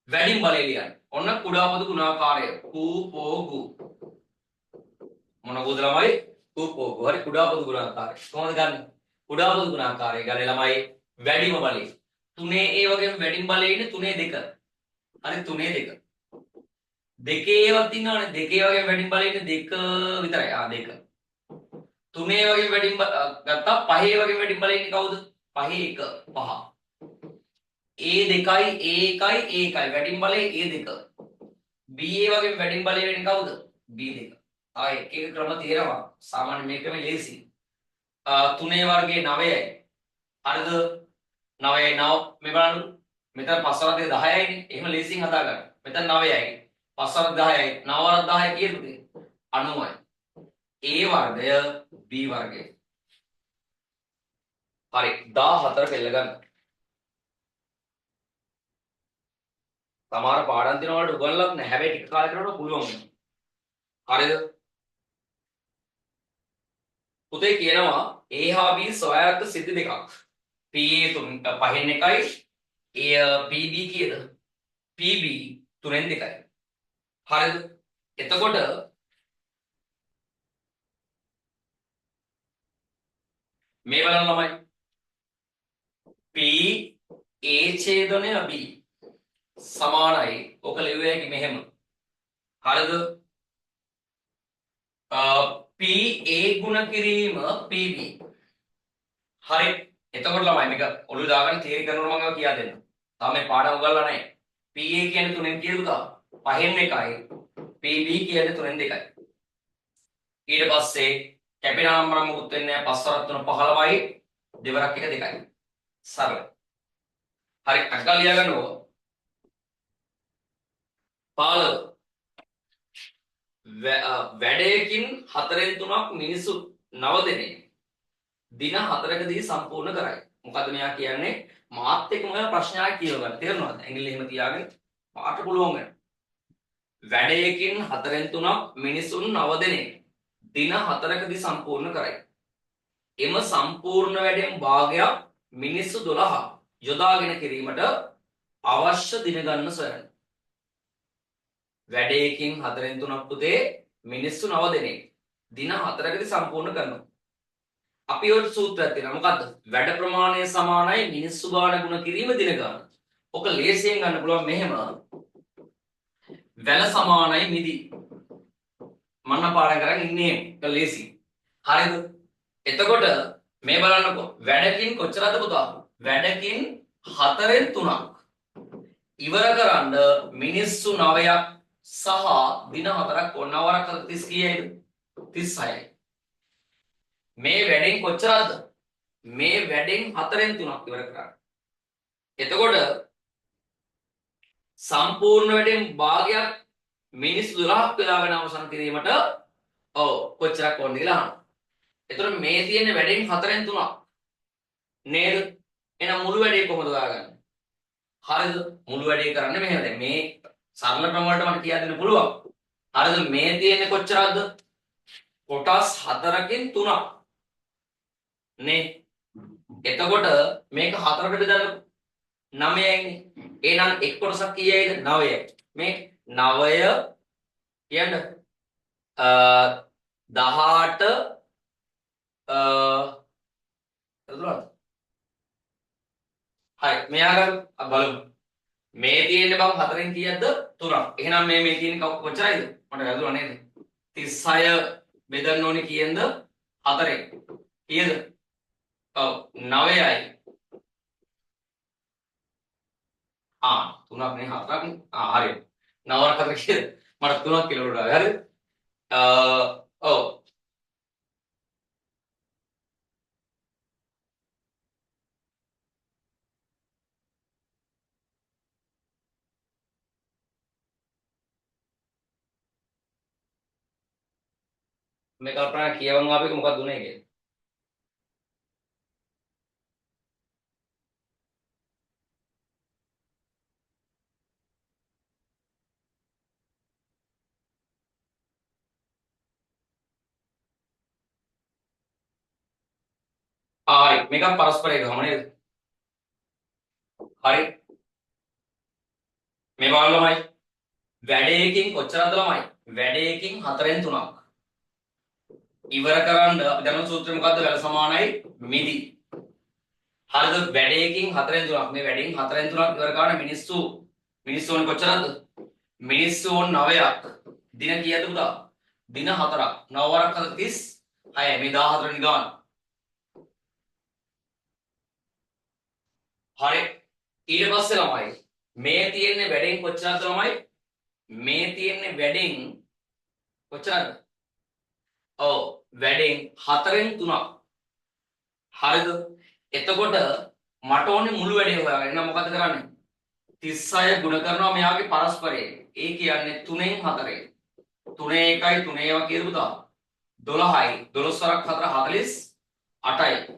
වැඩිම බලය ලියන්නේ. ඔන්න කුඩා පොදු ගුණාකාරය කූපෝගු. මොන පොද ළමයි? කූපෝගු. හරි කුඩා පොදු ගුණාකාරය. කොහොමද ගන්න? කුඩා පොදු ගුණාකාරය ගන්නේ ළමයි වැඩිම බලය. 3 ඒ වගේම වැඩිම බලය ඉන්නේ 3 2. හරි 3 2. දෙකේ ඒවත් ඉන්නවනේ. දෙකේ වගේම වැඩිම බලය ඉන්නේ 2 විතරයි. 2. 3 වගේම වැඩිම ගත්තා 5 වගේම වැඩිම බලය ඉන්නේ කවුද? 5 1 5. A2යි A1යි වැඩිම බලය A2. BA වගේ වැඩිම බලය වෙන්නේ කවුද? B2. ආ එක එක ක්‍රම තියෙනවා. සාමාන්‍ය මේකම ලේසි. 3 වර්ගයේ 9යි. හරිද? 9යි 9 මේ බලන්න. මෙතන 5 වර්ගයේ 10යිනේ. එහෙම ලේසියෙන් හදා ගන්න. මෙතන 9යි. 5 වර්ග 10යි. 9 වර්ග 10යි කීයද? 90යි. A වර්ගය B වර්ගය. හරි 14 පෙළ ගන්න. සමහර පාඩම් දින වලට උගන්ලක් නැහැ. හැබැයි ටික කාලයකට වඩා පුළුවන් වෙනවා. හරිද? පුතේ කියනවා A හා B සොයාගත් සිද්ධි දෙකක්. PA 5න් 1යි PB කීයද? PB 3න් 2යි. හරිද? එතකොට මේ බලන්න ළමයි. P A ඡේදනය B සමානයි. ඔක ලියුවේ හැකි මෙහෙම. හරිද? PA ගුණ කිරීම PB. හරි. එතකොට ළමයි මේක ඔළුවේ දාගන්න තියරි කරනවා මම කියා දෙන්න. තාම මේ පාඩම උගන්ලා නැහැ. PA කියන්නේ 3න් කීයද පුතා? 5න් 1යි. PB කියන්නේ 3න් 2යි. ඊට පස්සේ කැපෙන නම්බර මොකුත් වෙන්නේ නැහැ. 5 3 15යි. දෙවරක් එක 2යි. සරල. හරි අක්කා ලියා ගන්න ඕක. 15 වැඩයකින් 4න් 3ක් මිනිසු 9 දිනේ දින 4කදී සම්පූර්ණ කරයි. මොකද මෙයා කියන්නේ මාත් එක්ක මොකද ප්‍රශ්නයක් කියව ගන්න. තේරෙනවද? ඇඟිල්ල එහෙම තියාගෙන පාට පුළුවන් වෙන. වැඩයකින් 4න් 3ක් මිනිසුන් 9 දෙනෙක් දින 4කදී සම්පූර්ණ කරයි. එම සම්පූර්ණ වැඩෙන් භාගයක් මිනිස්සු 12 යොදාගෙන කිරීමට අවශ්‍ය දින ගන්න සොයන්න. වැඩයකින් 4න් 3ක් පුතේ මිනිස්සු 9 දෙනෙක් දින 4කදී සම්පූර්ණ කරනවා. අපි ඔය සූත්‍රයක් තියෙනවා මොකද්ද? වැඩ ප්‍රමාණය සමානයි මිනිස්සු ගාන ගුණ කිරීම දින ගාන. ඔක ලේසියෙන් ගන්න පුළුවන් මෙහෙම. වැල සමානයි මිදි. මන්න පාඩම් කරන් ඉන්නේ ඒක ලේසි. හරිද? එතකොට මේ බලන්නකෝ. වැඩකින් කොච්චරද පුතා? වැඩකින් 4න් 3ක් ඉවර කරන්න මිනිස්සු 9ක් සහ දින 4ක් ඕන. 9ක් 30 කීයද? 36යි. මේ වැඩෙන් කොච්චරද? මේ වැඩෙන් 4න් 3ක් ඉවර කරන්න. එතකොට සම්පූර්ණ වැඩෙන් භාගයක් මිනිස්සු 12ක් වෙලාගෙන අවසන් කිරීමට කොච්චරක් ඕනද කියලා අහනවා. එතකොට මේ තියෙන වැඩෙන් 4න් 3ක් නේද? එහෙනම් මුළු වැඩේ කොහොමද හොයාගන්නේ? හරිද? මුළු වැඩේ කරන්නේ මෙහෙම. දැන් මේ සරල ක්‍රම වලට මට කියා දෙන්න පුළුවන්. හරිද? මේ තියෙන්නේ කොච්චරද? කොටස් 4කින් 3ක් නේ. එතකොට මේක 4කට බෙදලා 9යිනේ. එහෙනම් එක් කොටසක් කීයයිද? 9යි. මේ 9 කියන්න 18 එතකොට හරි මෙයා බලමු. මේ තියෙන්නේ බං 4න් කීයක්ද? 3ක්. එහෙනම් මේ තියෙන්නේ කොච්චරයිද? මට වැරදුනා නේද? 36 බෙදන්න ඕනේ කීයෙන්ද? 4ෙන්. කීයද? ඔව් 9යි. 3ක් නේ 4ක් නේ. හරි. 9ක් 4 කීයද? මට 3ක් කියලා උඩ ආවේ. හරිද? ඔව් මේ කල්පනා කියවමු අපි මොකක්ද උනේ කියලා. හරි මේක පරස්පරය ගම නේද? හරි මේ බලන්න ළමයි වැඩේකින් කොච්චරද ළමයි? වැඩේකින් 4න් 3ක් ඉවර කරන්න අපි දන්න සූත්‍රය මොකද්ද? වැල සමානයි මිදි. හරිද? වැඩේකින් 4න් 3ක් මේ වැඩෙන් 4න් 3ක් ඉවර කරන මිනිස්සු ඕනේ කොච්චරද? මිනිස්සු ඕන 9ක් දින කීයද පුතා? දින 4ක් 9 වරක් 36 මේ 14 වෙනි ගාන. හරි ඊට පස්සේ ළමයි මේ තියෙන්නේ වැඩෙන් කොච්චරද ළමයි? මේ තියෙන්නේ වැඩෙන් කොච්චරද? ඔව් වැඩෙන් 4න් 3ක්. හරිද? එතකොට මට ඕනේ මුළු වැඩේ හොයාගන්න. එහෙනම් මොකද කරන්නේ? 36 ගුණ කරනවා මෙයාගේ පරස්පරයෙන්. ඒ කියන්නේ 3න් 4ෙන්. 3 1යි 3 ඒවා කියලා පුතා. 12යි. 12 වරක් 4 48යි.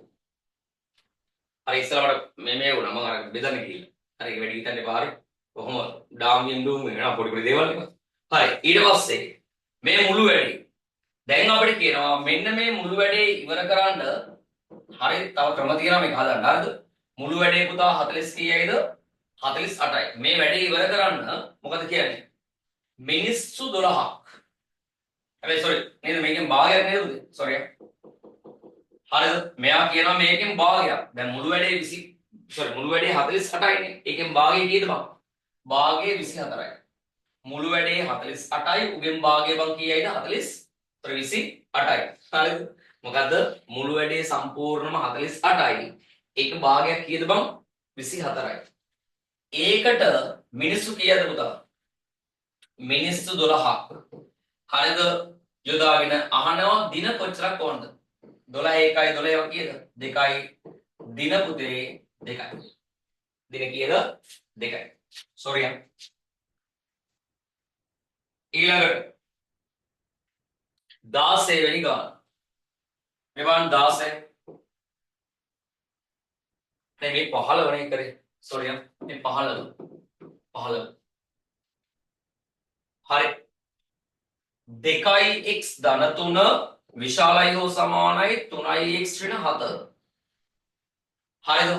හරි ඉස්සරහට මේ වුණා මම අර බෙදන්න ගිහිල්ලා. හරි ඒක වැඩි හිතන්න එපා හරි. කොහොම ඩාමියෙන් ඩූම් වෙනවා පොඩි පොඩි දේවල් එක. හරි ඊට පස්සේ මේ මුළු වැඩේ දැන් අපිට කියනවා මෙන්න මේ මුළු වැඩේ ඉවර කරන්න හරි තව ක්‍රම තියෙනවා මේක හදන්න හරිද? මුළු වැඩේ පුතා 40 කීයයිද? 48යි. මේ වැඩේ ඉවර කරන්න මොකද කියන්නේ? මිනිස්සු 12ක්. හැබැයි sorry නේද මේකෙන් භාගයක් නේද පුතේ? sorry. හරිද? මෙයා කියනවා මේකෙන් භාගයක්. දැන් මුළු වැඩේ 20 මුළු වැඩේ 48යිනේ. ඒකෙන් භාගය කීයද බං? භාගය 24යි. මුළු වැඩේ 48යි උගෙන් භාගය බං කීයයිද? 28යි. හරිද? මොකද්ද? මුළු වැඩේ සම්පූර්ණම 48යි. ඒක භාගයක් කීයද බං? 24යි. ඒකට මිනිස්සු කීයද පුතා? මිනිස්සු 12ක්. හරිද? යොදාගෙන අහනවා දින කොච්චරක් ඕනද? 12 1යි 12 කීයද? 2යි. දින පුතේ 2යි. දින කීයද? 2යි. sorry ඊළඟට 16 වෙනි ගාන. මේ බලන්න 16 දැන් මේ 15 නේ කරේ සෝරි මේ 15 හරි 2x ධන 3 විශාලයි හෝ සමානයි 3x ඍණ 7 හරිද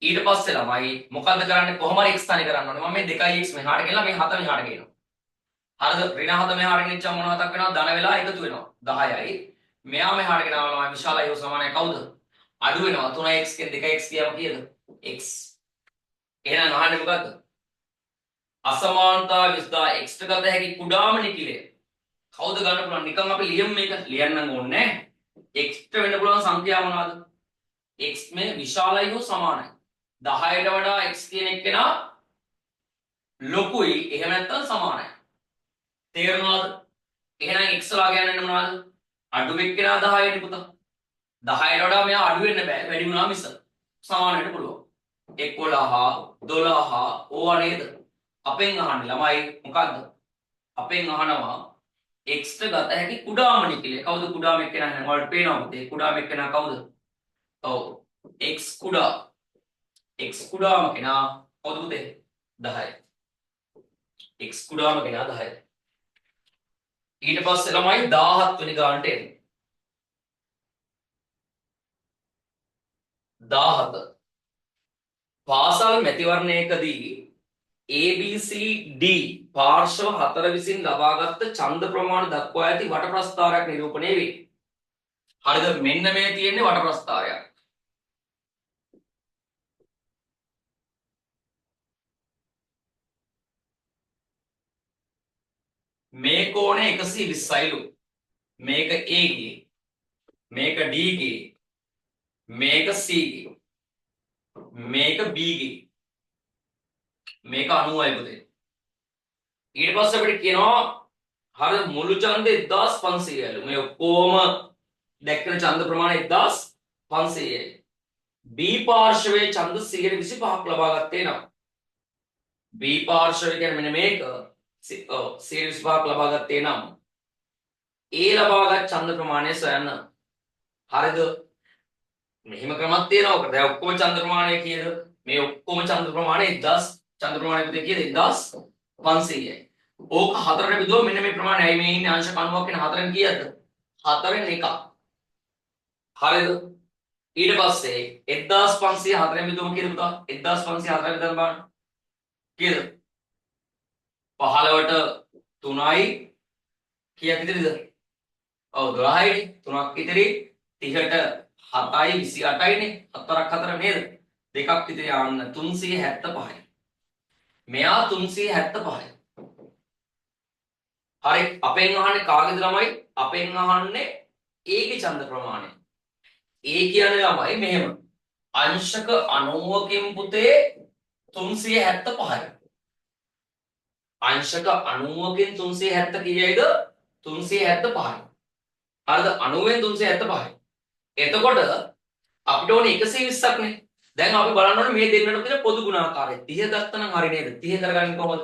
ඊට පස්සේ ළමයි මොකද්ද කරන්නේ කොහොම හරි x තනි කරන්න ඕනේ මම මේ 2x මෙහාට ගෙනලා මේ 7 මෙහාට ගේනවා හරිද ඍණ 7 මෙහාට ගෙනිච්චම මොනවද මතක් වෙනවද ධන වෙලා එකතු වෙනවා 10යි මෙයා මෙහාට ගෙනාවම විශාලයි හෝ සමානයි කවුද අඩු වෙනවා 3x කිය 2x කියම කීයද x එහෙනම් අහන්නේ මොකද්ද අසමානතා විස්දා x ට ගත හැකි කුඩාම නිකිලය කවුද ගන්න පුළුවන් නිකන් අපි ලියමු මේක ලියන්නම් ඕනේ x ට වෙන්න පුළුවන් සංඛ්‍යාව මොනවද x මේ විශාලයි හෝ සමානයි 10ට වඩා x කියන එක්කෙනා ලොකුයි එහෙම නැත්නම් සමානයි තේරෙනවද එහෙනම් x ලා කියන්නේ මොනවද අඩු එක්කෙනා 10 නේ පුතා 10ට වඩා මෙයා අඩු වෙන්න බෑ වැඩි වුණා මිස සමාන වෙන්න පුළුවන් 11 12 ඕවා නේද අපෙන් අහන්නේ ළමයි මොකද්ද අපෙන් අහනවා x ට ගත හැකි කුඩාම නිකිලය කවුද කුඩාම එක්කෙනා නම් ඔයාලට පේනවද ඒ කුඩාම එක්කෙනා කවුද ඔව් x කුඩාම කෙනා කවුද පුතේ 10 x කුඩාම කෙනා 10 ඊට පස්සේ ළමයි 17 වෙනි ගානට එන්නේ 17 පාසල් මැතිවරණයකදී ABCD පාර්ශ්ව 4 විසින් ලබාගත් ඡන්ද ප්‍රමාණ දක්වා ඇති වට ප්‍රස්ථාරයක් නිරූපණය වේ. හරිද? මෙන්න මේ තියෙන්නේ වට ප්‍රස්ථාරයක්. මේ කෝණය 120යිලු. මේක A ගේ. මේක D ගේ. මේක C ගේ. මේක B ගේ. මේක 90යි පුතේ. ඊට පස්සේ අපිට කියනවා හරිය මුළු ඡන්දේ 1500යිලු. මේ ඔක්කොම දැක්කන ඡන්ද ප්‍රමාණය 1500යි. B පාර්ශවයේ ඡන්ද 125ක් ලබා ගත්තේ නම් B පාර්ශවය කියන්නේ මෙන්න මේක 125ක් ලබා ගත්තේ නම් A ලබාගත් ඡන්ද ප්‍රමාණය සොයන්න. හරිද? මෙහිම ක්‍රමයක් තියෙනවා. දැන් ඔක්කොම ඡන්ද ප්‍රමාණය කීයද? මේ ඔක්කොම ඡන්ද ප්‍රමාණය 1000 ඡන්ද ප්‍රමාණය පුතේ කීයද? 1500යි. ඕක හතරට බෙදුවොත් මෙන්න මේ ප්‍රමාණයයි මේ ඉන්නේ අංශ 90ක් වෙන හතරෙන් කීයද? හතරෙන් එකක්. හරිද? ඊට පස්සේ 1500 හතරෙන් බෙදුවම කීයද පුතා? 1500 හතරෙන් බෙදන්න බලන්න. කීයද? 15ට 3යි කීයක් ඉතිරිද? ඔව් 12යි 3ක් ඉතිරි 30ට 7යි 28යි නේ 4ක් 4 නේද? දෙකක් ඉතිරි ආන්න 375යි. මෙයා 375යි. හරි අපෙන් අහන්නේ කාගේද ළමයි? අපෙන් අහන්නේ ඒකේ ඡන්ද ප්‍රමාණය. ඒ කියන්නේ ළමයි මෙහෙම. අංශක 90කින් පුතේ 375යි. අංශක 90කින් 370 කීයයිද? 375යි. හරිද? 90ෙන් 375යි. එතකොට අපිට ඕනේ 120ක් නේ. දැන් අපි බලන්න ඕනේ මේ දෙන්නට තියෙන පොදු ගුණාකාරය. 30 ගත්තා නම් හරි නේද? 30 කරගන්නේ කොහොමද?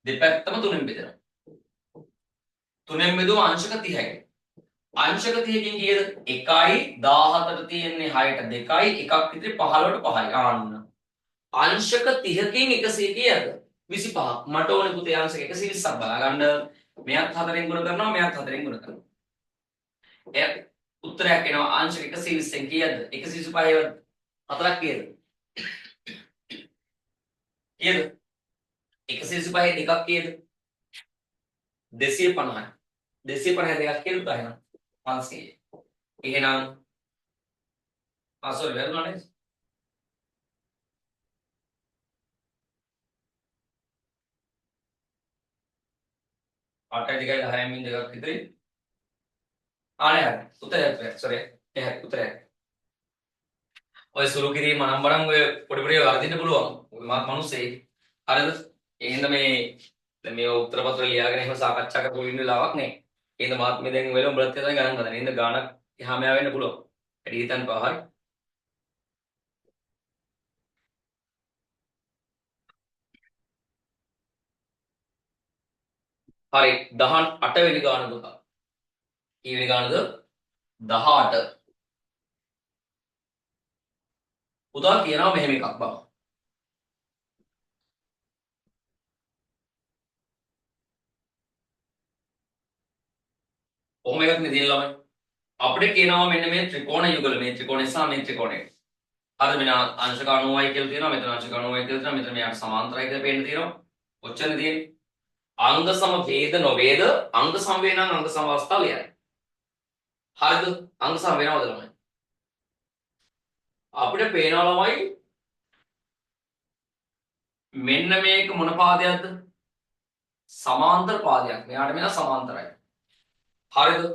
දෙපැත්තම 3ෙන් බෙදෙනවා. 3ෙන් බෙදුවම අංශක 30යි. අංශක 30කින් කීයද? 1යි 17ට තියෙන්නේ 6ට 2යි එකක් ඉතිරි 15ට 5යි. ආන්න. අංශක 30කින් 100 කීයද? 25ක්. මට ඕනේ පුතේ අංශක 120ක් බලා ගන්න. මෙයත් 4ෙන් ගුණ කරනවා මෙයත් 4ෙන් ගුණ කරනවා. එය උත්තරයක් එනවා අංශක 120ෙන් කීයද? 125 4ක් කීයද? කීයද? 125 දෙකක් කීයද? 250යි. 250 දෙකක් කීයද එහෙනම්? 500. එහෙනම් ආසොල් වෙනවනේ. අටයි දෙකයි 10න් මින් දෙකක් ඉතිරි. ආනේ හරි. උත්තරයක් සෝරි. ඒ හරි උත්තරයක්. ඔය සුළු කිරීම අනම්බරම් ඔය පොඩි පොඩි වර්ධින්න පුළුවන්. ඔය මාත් මිනිස්සේ. හරිද? ඒ හින්දා මේ දැන් මේ උත්තර පත්‍ර ලියාගෙන එහෙම සාකච්ඡා කරපු ඉන්න වෙලාවක් නේ. ඒ හින්දා මාත් මේ දැන් වෙල උඹලත් හිතන ගණන් ගන්න. ඒ හින්දා ගාණක් එහා මෙහා වෙන්න පුළුවන්. වැඩි හිතන්න පා හරි. හරි 18 වෙනි ගාන දුක. කී වෙනි ගානද? 18. පුතා කියනවා මෙහෙම එකක් බං. කොහොම එකක් නේ තියෙන ළමයි. අපිට කියනවා මෙන්න මේ ත්‍රිකෝණ යුගල මේ ත්‍රිකෝණය සහ මේ ත්‍රිකෝණය. අද මෙන්න අංශක 90යි කියලා තියෙනවා. මෙතන අංශක 90යි කියලා තියෙනවා. මෙතන මෙයාට සමාන්තරයි කියලා පේන්න තියෙනවා. ඔච්චරනේ තියෙන්නේ. අංග සම ભેද නොවේද අංග සම වේ නම් අංග සම අවස්ථාව ලියන්න. හරිද? අංග සම වෙනවද ළමයි? අපිට පේනවා ළමයි මෙන්න මේක මොන පාදයක්ද? සමාන්තර පාදයක්. මෙයාට මෙයා සමාන්තරයි. හරිද?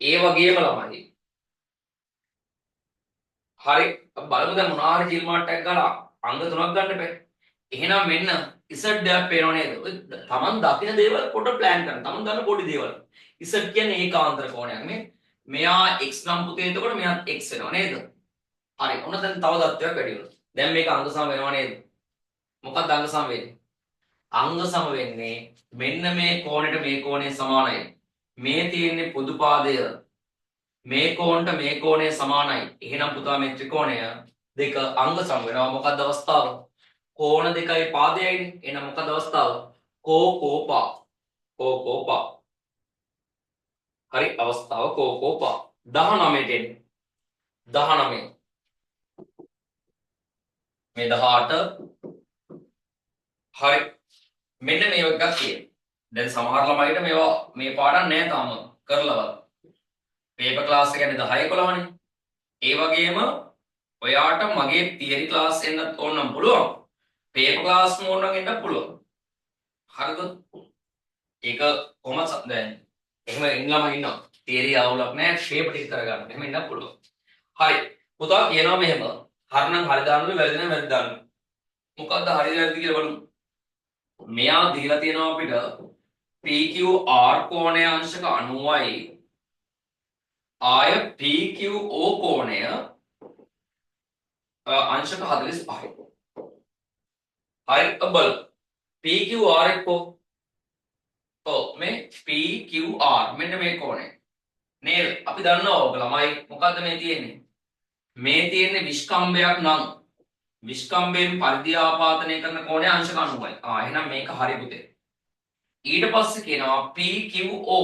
ඒ වගේම ළමයි. හරි බලමු දැන් මොනාරි ජිල් මාට්ටයක් ගාලා අංග තුනක් ගන්න බෑ. එහෙනම් මෙන්න Z එකක් පේනව නේද? ඔය තමන් දකින දේවල් පොඩ ප්ලෑන් කරන්න. තමන් දන්න පොඩි දේවල්. Z කියන්නේ ඒකාන්තර කෝණයක් නේ. මෙයා x නම් පුතේ එතකොට මෙයාත් x වෙනව නේද? හරි. ඔන්න දැන් තව දත්තයක් වැඩි වෙනවා. දැන් මේක අංග සම වෙනව නේද? මොකක්ද අංග සම වෙන්නේ? අංග සම වෙන්නේ මෙන්න මේ කෝණයට මේ කෝණය සමානයි. මේ තියෙන්නේ පොදු පාදය. මේ කෝණයට මේ කෝණය සමානයි. එහෙනම් පුතා මේ ත්‍රිකෝණය දෙක අංග සම වෙනවා. මොකක්ද අවස්ථාව? කෝණ දෙකයි පාදයයිනේ. එහෙනම් මොකක්ද අවස්ථාව? කෝකෝපා. කෝකෝපා. හරි අවස්ථාව කෝකෝපා. 19 ට 19 මේ 18 හරි මෙන්න මේ එකක් තියෙනවා. දැන් සමහර ළමයිට මේවා මේ පාඩම් නෑ තාම කරලවත්. පේපර් ක්ලාස් එක කියන්නේ 10 11නේ. ඒ වගේම ඔයාට මගේ තියරි ක්ලාස් එන්නත් ඕන නම් පුළුවන්. පේපර් ක්ලාස් ඕන නම් එන්නත් පුළුවන්. හරිද? ඒක කොහොමද දැන් එහෙම ඉන්නම ඉන්නවා. තියරි අවුලක් නෑ ෂේප් ටික කරගන්න. එහෙම ඉන්නත් පුළුවන්. හරි. පුතා කියනවා මෙහෙම. හරි නම් හරි දාන්න වැරදි නම් වැරදි දාන්න. මොකද්ද හරි වැරදි කියලා බලමු. මෙයා දීලා තියෙනවා අපිට PQR කෝණය අංශක 90යි ආය PQO කෝණය अंश का 45 हर बल पी क्यू आर को तो में पी क्यू आर මෙන්න මේ කෝණය නේද අපි දන්නවා ඔක ළමයි මොකද්ද මේ තියෙන්නේ මේ තියෙන්නේ විස්කම්භයක් නම් විස්කම්භයෙන් පරිධිය ආපාතනය කරන කෝණය අංශක 90යි එහෙනම් මේක හරි පුතේ ඊට පස්සේ කියනවා PQO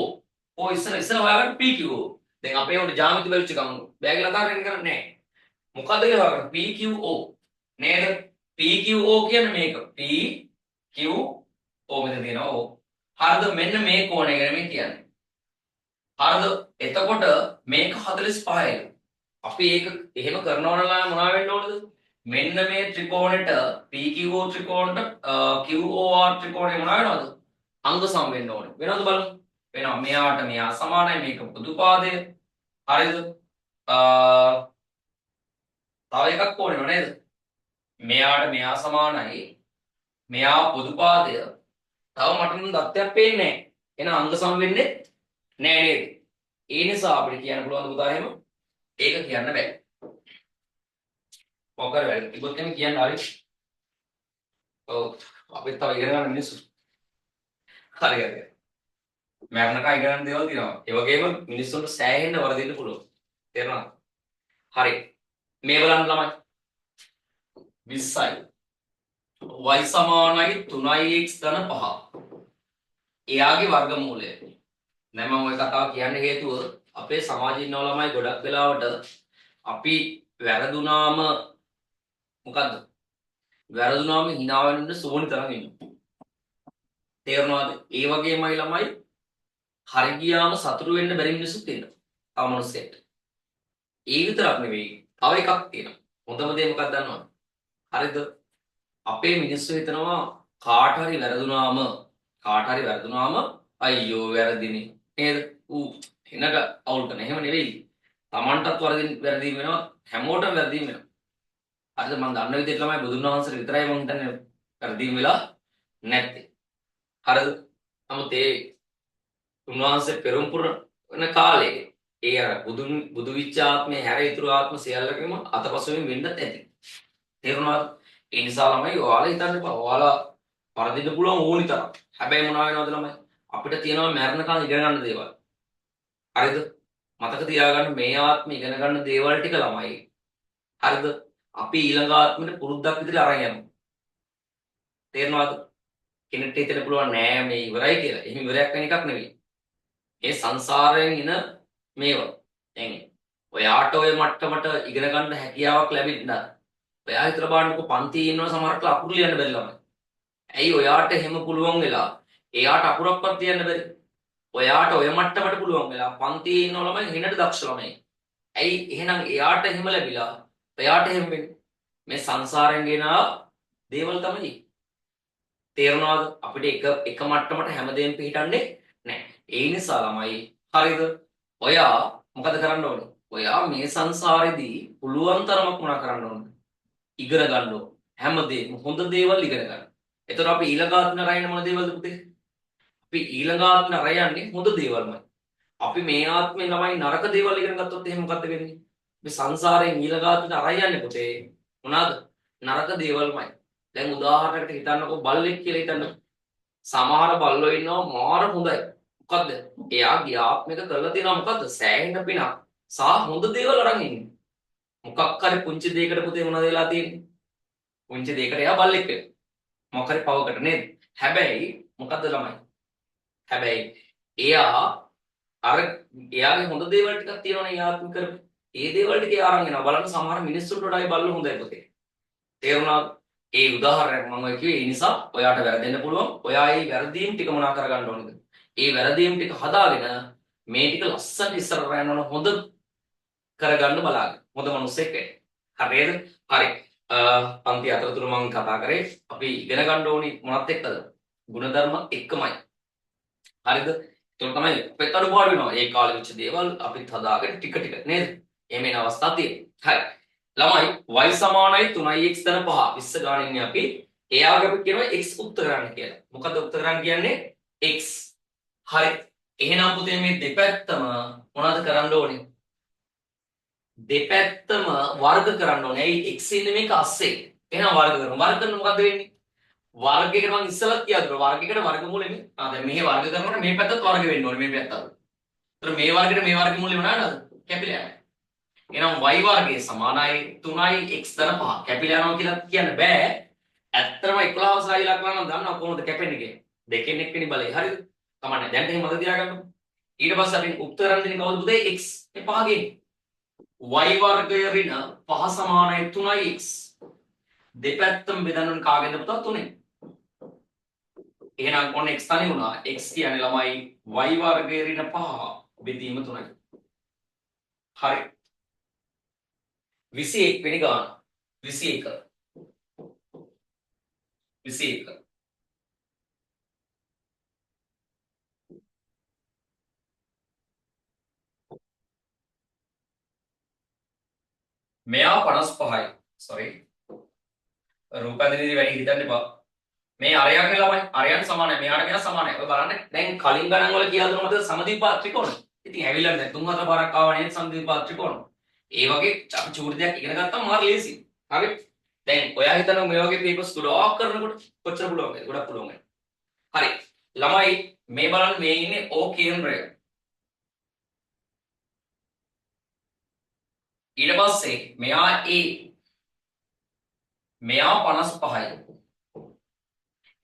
ඔය ඉස්සර හොයාගන්න PQO දැන් අපේ උඩ ජ්‍යාමිති බැලුච්ච ගමන් බෑග් ලතා වෙන කරන්නේ නැහැ මොකද්ද කියලා හොයාගන්න PQO නේද PQO කියන්නේ මේක PQO මෙතන තියෙනවා O හරිද මෙන්න මේ කෝණය ගැන මේ කියන්නේ හරිද එතකොට මේක 45යි අපි ඒක එහෙම කරනවා නම් මොනවා වෙන්න ඕනද මෙන්න මේ ත්‍රිකෝණෙට PQO ත්‍රිකෝණයට QOR ත්‍රිකෝණය මොනවා වෙනවද අංග සම වෙන්න ඕනේ වෙනවද බලමු වෙනවා මෙයාට මෙයා සමානයි මේක පොදු පාදය හරිද තව එකක් ඕනේ නේද මෙයාට මෙයා සමානයි මෙයා පොදු පාදය තව මට නම් දත්තයක් පේන්නේ නැහැ එහෙනම් අංග සම වෙන්නේ නැහැ නේද ඒ නිසා අපිට කියන්න පුළුවන් පුතා එහෙම ඒක කියන්න බෑ මොකද වෙන්නේ ඉබොත් එමේ කියන්න හරි ඔව් අපිත් තව ඉගෙන ගන්න මිනිස්සු හරි හරි මරණකයි ඉගෙන ගන්න දේවල් තියෙනවා ඒ වගේම මිනිස්සුන්ට සෑහෙන්න වරදින්න පුළුවන් තේරෙනවද හරි මේ බලන්න ළමයි 20යි y සමානයි 3x ධන 5 එයාගේ වර්ගමූලය දැන් මම ওই කතාව කියන්න හේතුව අපේ සමාජයේ ඉන්න ළමයි ගොඩක් වෙලාවට අපි වැරදුනාම මොකද්ද වැරදුනාම hina වෙන්න සෝනි තරම් ඉන්නවා තේරෙනවද ඒ වගේමයි ළමයි හරි ගියාම සතුටු වෙන්න බැරි මිනිස්සුත් ඉන්නවා තව මිනිස්සෙක්ට ඒ විතරක් නෙවෙයි තව එකක් තියෙනවා හොඳම දේ මොකක්ද දන්නවද හරිද අපේ මිනිස්සු හිතනවා කාට හරි වැරදුනාම අයියෝ වැරදිනේ නේද ඌ එනක අවුල් කරන එහෙම නෙවෙයි Tamanටත් වැරදීම් වෙනවා හැමෝටම වැරදීම් වෙනවා හරිද මම දන්න විදිහට තමයි බුදුන් වහන්සේට විතරයි මම හිතන්නේ වැරදීම් වෙලා නැත්තේ හරිද නමුත් ඒ උන්වහන්සේ පෙරම් පුරන කාලේ ඒ අර බුදු විච්ඡාත්මේ හැර ඉතුරු ආත්ම සියල්ලකම අතපසුවෙන් වෙන්නත් ඇති තේරුණාද ඒ නිසා ළමයි ඔයාලා හිතන්න එපා ඔයාලා පරදින්න පුළුවන් ඕනි තරම් හැබැයි මොනවා වෙනවද ළමයි අපිට තියෙනවා මරණකම් ඉගෙන ගන්න දේවල් හරිද මතක තියාගන්න මේ ආත්මේ ඉගෙන ගන්න දේවල් ටික ළමයි හරිද අපි ඊළඟ ආත්මෙට පුරුද්දක් විදිහට අරන් යනවා. තේරෙනවද? කෙනෙක්ට හිතෙන්න පුළුවන් නෑ මේ ඉවරයි කියලා. එහෙම ඉවරයක් වෙන එකක් නෙවෙයි. ඒ සංසාරයෙන් එන මේවා. දැන් ඔයාට ඔය මට්ටමට ඉගෙන ගන්න හැකියාවක් ලැබෙන්න ඔයා හිතලා බලන්නකො පන්තියේ ඉන්නව සමහරට අකුරු ලියන්න බැරි ළමයි. ඇයි ඔයාට එහෙම පුළුවන් වෙලා එයාට අකුරක්වත් ලියන්න බැරි? ඔයාට ඔය මට්ටමට පුළුවන් වෙලා පන්තියේ ඉන්න ළමයි වෙනට දක්ෂ ළමයි. ඇයි එහෙනම් එයාට එහෙම ලැබිලා එයාට එහෙම වෙන්නේ? මේ සංසාරයෙන් ගෙන දේවල් තමයි. තේරෙනවද? අපිට එක මට්ටමට හැමදේම පිටින්නේ නැහැ. ඒ නිසා ළමයි හරිද? ඔයා මොකද කරන්න ඕනේ? ඔයා මේ සංසාරේදී පුළුවන් තරමක් මොනා කරන්න ඕනේ? ඉගෙන ගන්න ඕනේ. හැමදේම හොඳ දේවල් ඉගෙන ගන්න. එතකොට අපි ඊළඟ ආත්ම රැයන මොන දේවල්ද පුතේ? අපි ඊළඟ ආත්ම රැයන්නේ හොඳ දේවල්මයි. අපි මේ ආත්මේ ළමයි නරක දේවල් ඉගෙන ගත්තොත් එහෙනම් මොකද්ද වෙන්නේ? මේ සංසාරයෙන් ඊළඟ ආත්මට අරයන්නේ පුතේ මොනවාද? නරක දේවල්මයි. දැන් උදාහරණයකට හිතන්නකෝ බල්ලෙක් කියලා හිතන්නකෝ. සමහර බල්ලෝ ඉන්නවා මාර හොඳයි. මොකද්ද? එයා ගිය ආත්මික කරලා තියෙනවා මොකද්ද? සෑහෙන පිනක්. සහ හොඳ දේවල් අරන් ඉන්නේ. මොකක් හරි පුංචි දෙයකට පුතේ මොනවද වෙලා තියෙන්නේ? පුංචි දෙයකට එයා බල්ලෙක් වෙනවා. මොකක් හරි පවකට නේද? හැබැයි මොකද්ද ළමයි? හැබැයි එයා අර එයාගේ හොඳ දේවල් ටිකක් තියෙනවනේ යාත්ම කරපු. ඒ දේවල් ටික එයා අරන් එනවා. බලන්න සමහර මිනිස්සුන්ට වඩා බල්ලෝ හොඳයි පුතේ. තේරුණාද? ඒ උදාහරණයක් මම ඔය කිව්වේ ඒ නිසා ඔයාට වැරදෙන්න පුළුවන්. ඔයා ඒ වැරදීම් ටික මොනා කරගන්න ඕනද? ඒ වැරදීම් ටික හදාගෙන මේ ටික ලස්සනට ඉස්සරහට යනවන හොඳ කරගන්න බලාගන්න. හොඳ මිනිස්සෙක් වෙන්න. හරිද? හරි. පන්ති අතරතුර මම කතා කරේ අපි ඉගෙන ගන්න ඕනි මොනත් එක්කද? ಗುಣධර්ම එක්කමයි. හරිද? ඒක තමයි අපිට අඩුපාඩු වෙනවා. ඒ කාලේ වෙච්ච දේවල් අපිත් හදාගෙන ටික ටික නේද? එහෙම එන අවස්ථා තියෙනවා. හරි. ළමයි y සමානයි 3x ධන 5 20 ගාන ඉන්නේ අපි. එයාගේ අපි කියනවා x උත්තර කරන්න කියලා. මොකද උත්තර කරන්න කියන්නේ x. හරි. එහෙනම් පුතේ මේ දෙපැත්තම මොනවද කරන්න ඕනේ? දෙපැත්තම වර්ග කරන්න ඕනේ. ඇයි x ඉන්නේ මේක අස්සේ. එහෙනම් වර්ග කරමු. වර්ග කරන මොකද වෙන්නේ? වර්ගයකට මම ඉස්සෙල්ලත් කියා දුන්නා. වර්ගයකට වර්ගමූලෙ නේ. දැන් මෙහි වර්ග කරනකොට මේ පැත්තත් වර්ග වෙන්න ඕනේ මේ පැත්තත්. ඒතර මේ වර්ගෙට මේ වර්ගමූලෙ මොනවාද? කැපිලා යනවා. එහෙනම් y වර්ගය සමානයි 3x ධන 5. කැපිලා යනවා කියලා කියන්න බෑ. ඇත්තටම 11 සහ ඉලක්කම නම් දන්නවා කොහොමද කැපෙන්නේ කියලා. දෙකෙන් එක්කෙනි බලයි. හරිද? කමන්නේ. දැන් එහෙම මතක තියාගන්න. ඊට පස්සේ අපි උත්තර කරන් දෙන්නේ කවුද පුතේ? x. මේ 5 ගේන්නේ. y වර්ගය ඍණ 5 සමානයි 3x. දෙපැත්තම බෙදන්න ඕනේ කාගෙන්ද පුතා? 3ෙන්. එහෙනම් ඔන්න x තනි වුණා. x කියන්නේ ළමයි y වර්ගය ඍණ 5 බෙදීම 3යි. හරි. 21 වෙනි ගාන. 21. 21. මෙයා 55යි. sorry. රූපන්දනේදී වැඩි හිතන්න එපා. මේ අරයන්ගේ ළමයි අරයන් සමානයි. මෙයාට මෙයා සමානයි. ඔය බලන්න දැන් කලින් ගණන් වල කියලා දුන්නොත් සමදීප ත්‍රිකෝණ. ඉතින් ඇවිල්ලා දැන් 3-4 පාරක් ආවා නේද සමදීප ත්‍රිකෝණ. ඒ වගේ අපි චූටි දෙයක් ඉගෙන ගත්තාම මාර ලේසි. හරි. දැන් ඔයා හිතනවා මේ වගේ පේපර්ස් ගොඩාක් කරනකොට කොච්චර පුළුවන් වේද? ගොඩක් පුළුවන් වෙනවා. හරි. ළමයි මේ බලන්න මේ ඉන්නේ O කේන්ද්‍රය. ඊට පස්සේ මෙයා A. මෙයා 55යි.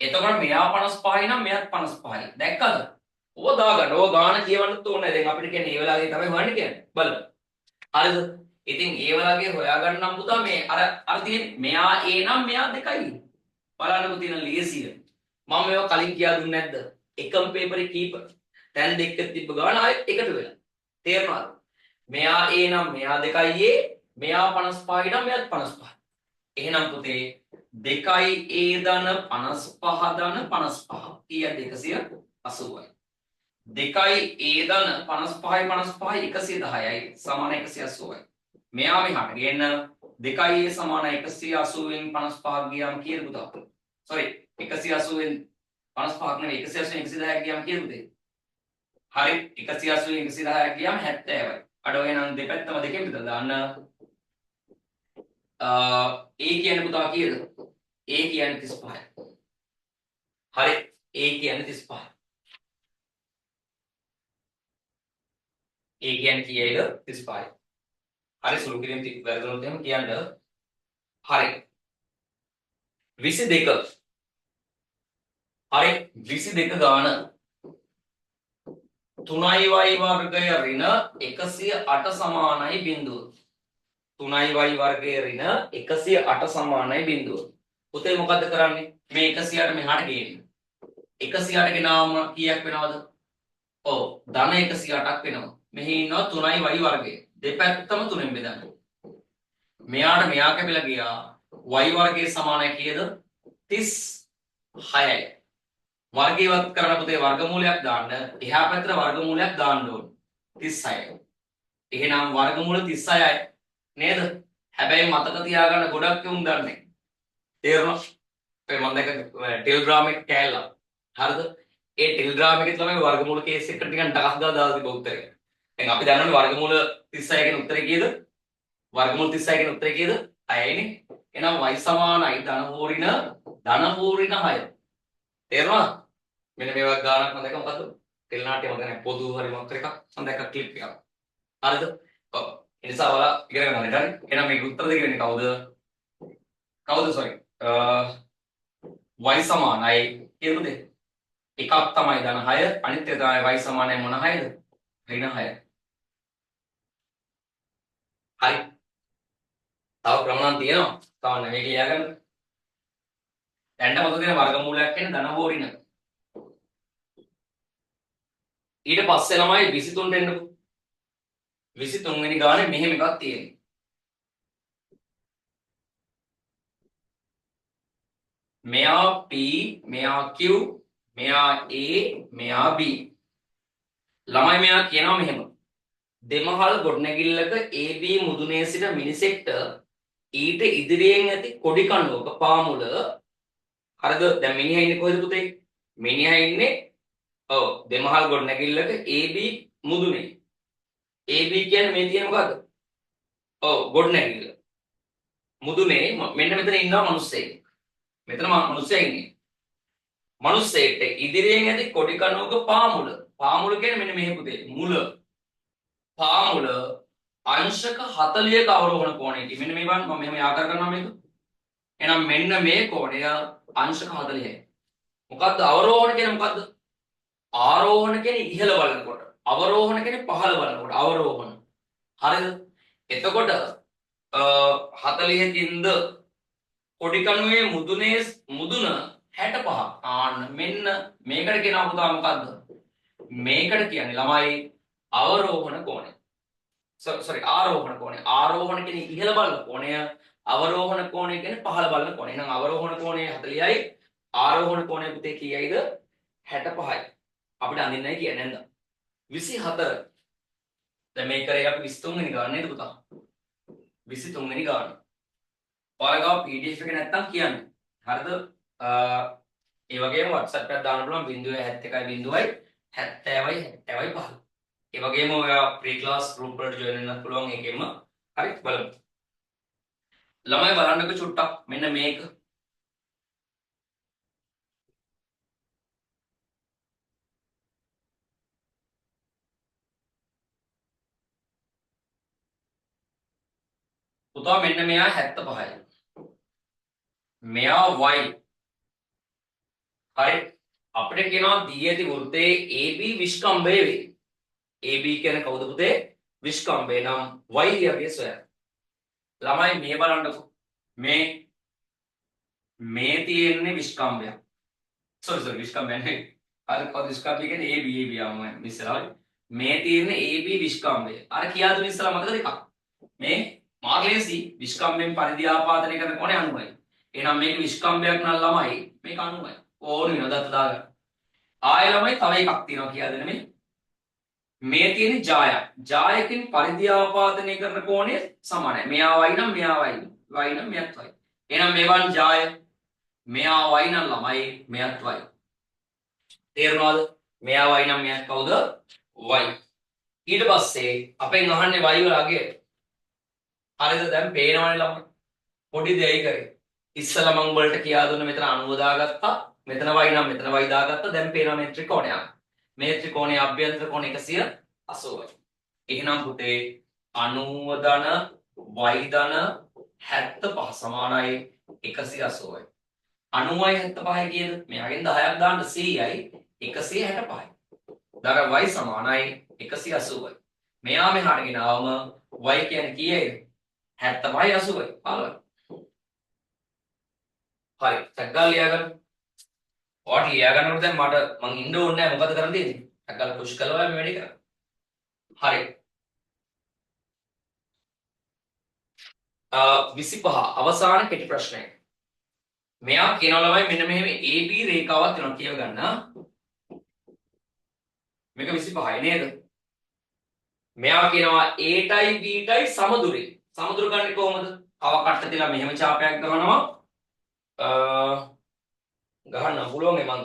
එතකොට මෙයා 55යි නම් මෙයාත් 55යි. දැක්කද? ඕව දාගන්න. ඕව ගාන කියවන්නත් ඕනේ. දැන් අපිට කියන්නේ ඒ වෙලාවේ තමයි හොයන්න කියන්නේ. බලන්න. හරිද? ඉතින් ඒ වෙලාවේ හොයාගන්න නම් පුතා මේ අර තියෙන මෙයා A නම් මෙයා 2යි. බලන්නකො තියෙන ලේසිය. මම මේවා කලින් කියා දුන්නේ නැද්ද? එකම පේපරේ කීප තැන් දෙකක තිබ්බ ගාන ආයෙත් එකතු වෙලා. තේරුණාද? මෙයා A නම් මෙයා 2යි A. මෙයා 55යි නම් මෙයාත් 55යි. එහෙනම් පුතේ 2යි A ධන 55 ධන 55 කීයද 180යි. 2යි A ධන 55යි 55යි 110යි සමාන 180යි. මෙයා මෙහාට ගේන්න 2යි A සමාන 180 න් 55ක් ගියාම කීයද පුතා? sorry 180 න් 55ක් නෙවෙයි 180 න් 110ක් ගියාම කීයද පුතේ? හරි 180 න් 110ක් ගියාම 70යි. අඩ එහෙනම් දෙපැත්තම දෙකෙන් විතර දාන්න A කියන්නේ පුතා කීයද? A කියන්නේ 35යි. හරි A කියන්නේ 35යි. A කියන්නේ කීයද? 35යි. හරි සුළු කිරීම වැරදුනොත් එහෙම කියන්න හරි 22 හරි 22 ගාන 3y වර්ගය ඍණ 108 සමානයි බිඳුව 3y වර්ගය ඍණ 108 සමානයි බිඳුව පුතේ මොකද්ද කරන්නේ මේ 108 මෙහාට ගේන්න 108 ගෙනාවම කීයක් වෙනවද ඔව් ධන 108ක් වෙනවා මෙහි ඉන්නවා 3y වර්ගය දෙපැත්තම 3ෙන් බෙදන්න මෙයාට මෙයා කැපිලා ගියා y වර්ගයේ සමානයි කීයද 36යි වර්ගීයවත් කරන පුතේ වර්ගමූලයක් දාන්න එහා පැත්තට වර්ගමූලයක් දාන්න ඕන 36යි එහෙනම් වර්ගමූල 36යි නේද හැබැයි මතක තියාගන්න ගොඩක් උන් දන්නේ තේරුණා ඒ මම දැක ටෙලිග්‍රෑම් එක කෑල්ලා හරිද ඒ ටෙලිග්‍රෑම් එකේ තමයි වර්ගමූල කේස් එකට ටිකක් ඩකස් දාලා තිබ්බ උත්තරේ දැන් අපි දන්නවනේ වර්ගමූල 36 කියන උත්තරේ කීයද වර්ගමූල 36 කියන උත්තරේ කීයද 6යිනේ එහෙනම් y සමානයි ධන පූර්ණ 6 තේරුණා මෙන්න මේ වගේ ගානක් මම දැක්ක මොකද්ද තෙල් නාට්‍ය මම දැන් පොදු හරි මොකක් එකක් මම දැක්ක ක්ලිප් එකක් හරිද ඔව් ඒ නිසා ඔයාලා ඉගෙන ගන්න හරිද එහෙනම් මේක උත්තර දෙක වෙන්නේ කවුද සෝරි y සමානයි කියමුද එකක් තමයි ධන 6 අනිත් එක තමයි y සමානයි මොන 6ද ඍණ 6 හරි තව ක්‍රම නම් තියෙනවා තවන්න මේක ලියාගන්න දැන්ට මොකද තියෙන වර්ගමූලයක් කියන්නේ ධන හෝ ඍණ ඊට පස්සේ ළමයි 23ට එන්නකො 23 වෙනි ගානේ මෙහෙම එකක් තියෙනවා මෙයා p මෙයා q මෙයා a මෙයා b ළමයි මෙයා කියනවා මෙහෙම දෙමහල් ගොඩනැගිල්ලක AB මුදුනේ සිට මිනිසෙක්ට ඊට ඉදිරියෙන් ඇති කොඩි කණුවක පාමුල හරිද දැන් මිනිහා ඉන්නේ කොහෙද පුතේ මිනිහා ඉන්නේ ඔව් දෙමහල් ගොඩනැගිල්ලක AB මුදුනේ AB කියන්නේ මේ තියෙන මොකද්ද ඔව් ගොඩනැගිල්ල මුදුනේ මෙන්න මෙතන ඉන්නවා මිනිස්සෙක් මෙතන මිනිස්සයා ඉන්නේ මිනිස්සෙක්ට ඉදිරියෙන් ඇති කොඩි කණුවක පාමුල කියන්නේ මෙන්න මේ පුතේ මුල පාමුල අංශක 40ක අවරෝහණ කෝණයකින් මෙන්න මේ බලන්න මම මෙහෙම ආකාර කරනවා මේක එහෙනම් මෙන්න මේ කෝණය අංශක 40යි මොකද්ද අවරෝහණ කියන්නේ මොකද්ද ආරෝහණ කියන්නේ ඉහළ බලනකොට අවරෝහණ කියන්නේ පහළ බලනකොට අවරෝහණ හරිද එතකොට 40කින්ද කොඩි කණුවේ මුදුන 65 ආන්න මෙන්න මේකට කියනවා පුතා මොකද්ද මේකට කියන්නේ ළමයි අවරෝහණ කෝණය sorry ආරෝහණ කෝණය ආරෝහණ කියන්නේ ඉහළ බලන කෝණය අවරෝහණ කෝණය කියන්නේ පහළ බලන කෝණය එහෙනම් අවරෝහණ කෝණය 40යි ආරෝහණ කෝණය පුතේ කීයයිද 65යි අපිට අඳින්නයි කියන්නේ නේද 24 දැන් මේ කරේ අපි 23 වෙනි ගාන නේද පුතා 23 වෙනි ගාන ඔයාලා ගාව PDF එක නැත්තම් කියන්න හරිද ඒ වගේම WhatsApp එකක් දාන්න පුළුවන් 071 70යි 5 ඒ වගේම ඔයා ප්‍රී ක්ලාස් ගෲප් වලට ජොයින් වෙන්න පුළුවන් ඒකෙම හරි බලමු ළමයි බලන්නකො චුට්ටක් මෙන්න මේක පුතා මෙන්න මෙයා 75යි මෙයා y හරි අපිට කියනවා දී ඇති වෘත්තයේ AB විස්කම්භය වේ AB කියන්නේ කවුද පුතේ විස්කම්භය නම් y යගේ සොයන්න ළමයි මේ බලන්නකො මේ තියෙන්නේ විස්කම්භය sorry විස්කම්භය නෙවෙයි අර කවුද විස්කම්භය කියන්නේ AB ආවම මිස්සරයි මේ තියෙන්නේ AB විස්කම්භය අර කියා දුන්න ඉස්සලා මතකද එකක් මේ මාග්ලේසි විස්කම්භයෙන් පරිදි ආපාදනය කරන කොනේ 90යි එහෙනම් මේක විස්කම්භයක් නම් ළමයි මේක 90යි ඕන වෙනවද අත දාගන්න ආයෙ ළමයි තව එකක් තියෙනවා කියලා දෙන්න මේ තියෙන ජායකින් පරිදි ආපාදනය කරන කෝණය සමානයි මෙයා y නම් මෙයා y නම් මෙයාත් y එහෙනම් මේවන් ජාය මෙයා y නම් ළමයි මෙයාත් y තේරුණාද මෙයා y නම් මෙයාත් කවුද y ඊට පස්සේ අපෙන් අහන්නේ y වල අගය හරිද දැන් පේනවනේ ළමයි පොඩි දෙයයි කරේ ඉස්සලා මම උඹලට කියා දුන්න මෙතන 90 දාගත්තා මෙතන y නම් මෙතන y දාගත්තා දැන් පේනවා මේ ත්‍රිකෝණයක් මේ ත්‍රිකෝණයේ අභ්‍යන්තර කොණ 180යි එහෙනම් පුතේ 90 ධන y ධන 75 සමානයි 180යි. 90යි 75යි කියද? මෙයාගෙන් 10ක් දාන්න 100යි 165යි. දර y සමානයි 180යි. මෙයා මෙහාට ගෙනාවම y කියන්නේ කීයද? 75යි 80යි. බලන්න. හරි. සැකගල් ලියා ගන්න. ඔයාට ලියා ගන්නකොට දැන් මට මං ඉන්න ඕනේ නැහැ. මොකද කරන්න තියෙන්නේ? සැකගල් පුෂ් කළා මේ වැඩේ කරා. හරි. 25 අවසාන කෙටි ප්‍රශ්නය. මෙයා කියනවා ළමයි මෙන්න මෙහෙම AB රේඛාවක් තියෙනවා කියව ගන්න. මේක 25යි නේද? මෙයා කියනවා A ටයි B ටයි සමදුරේ. සමදුර ගන්නේ කොහොමද? කව කට්ට තියලා මෙහෙම ඡාපයක් ගහනවා. ගහන්න පුළුවන් මං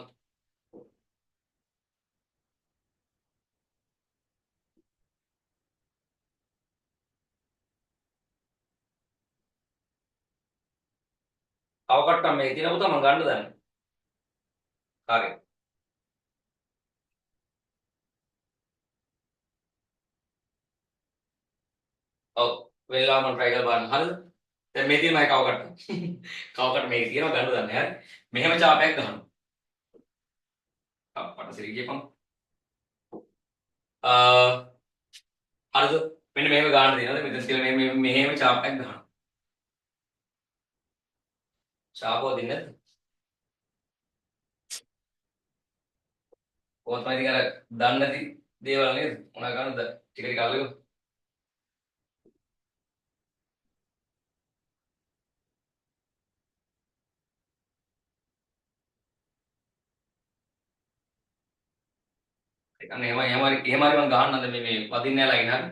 කව කට්ට මේ තියෙන පුතා මං ගන්න දන්නේ. හරි. ඔව් වෙලාව මම try කරලා බලන්න. හරිද? දැන් මේ තියෙන මගේ කව කට්ට. කව කට්ට මේක තියෙනවා ගන්න දන්නේ. හරි. මෙහෙම ඡාපයක් ගහනවා. අප්පට සිරි ගියපන්. හරිද? මෙන්න මෙහෙම ගන්න දෙනවද? මෙතන කියලා මෙහෙම ඡාපයක් ගහනවා. ඡාපව දෙන්නේ නැද්ද? කොහොමද ඉතින් අර දන්නේ නැති දේවල් නේද? මොනවා ගන්නද? ටික ටික අල්ලගමු. අන්න එහෙම හරි මම ගහන්නද මේ වදින්නේ නැහැ ලයින් හරි.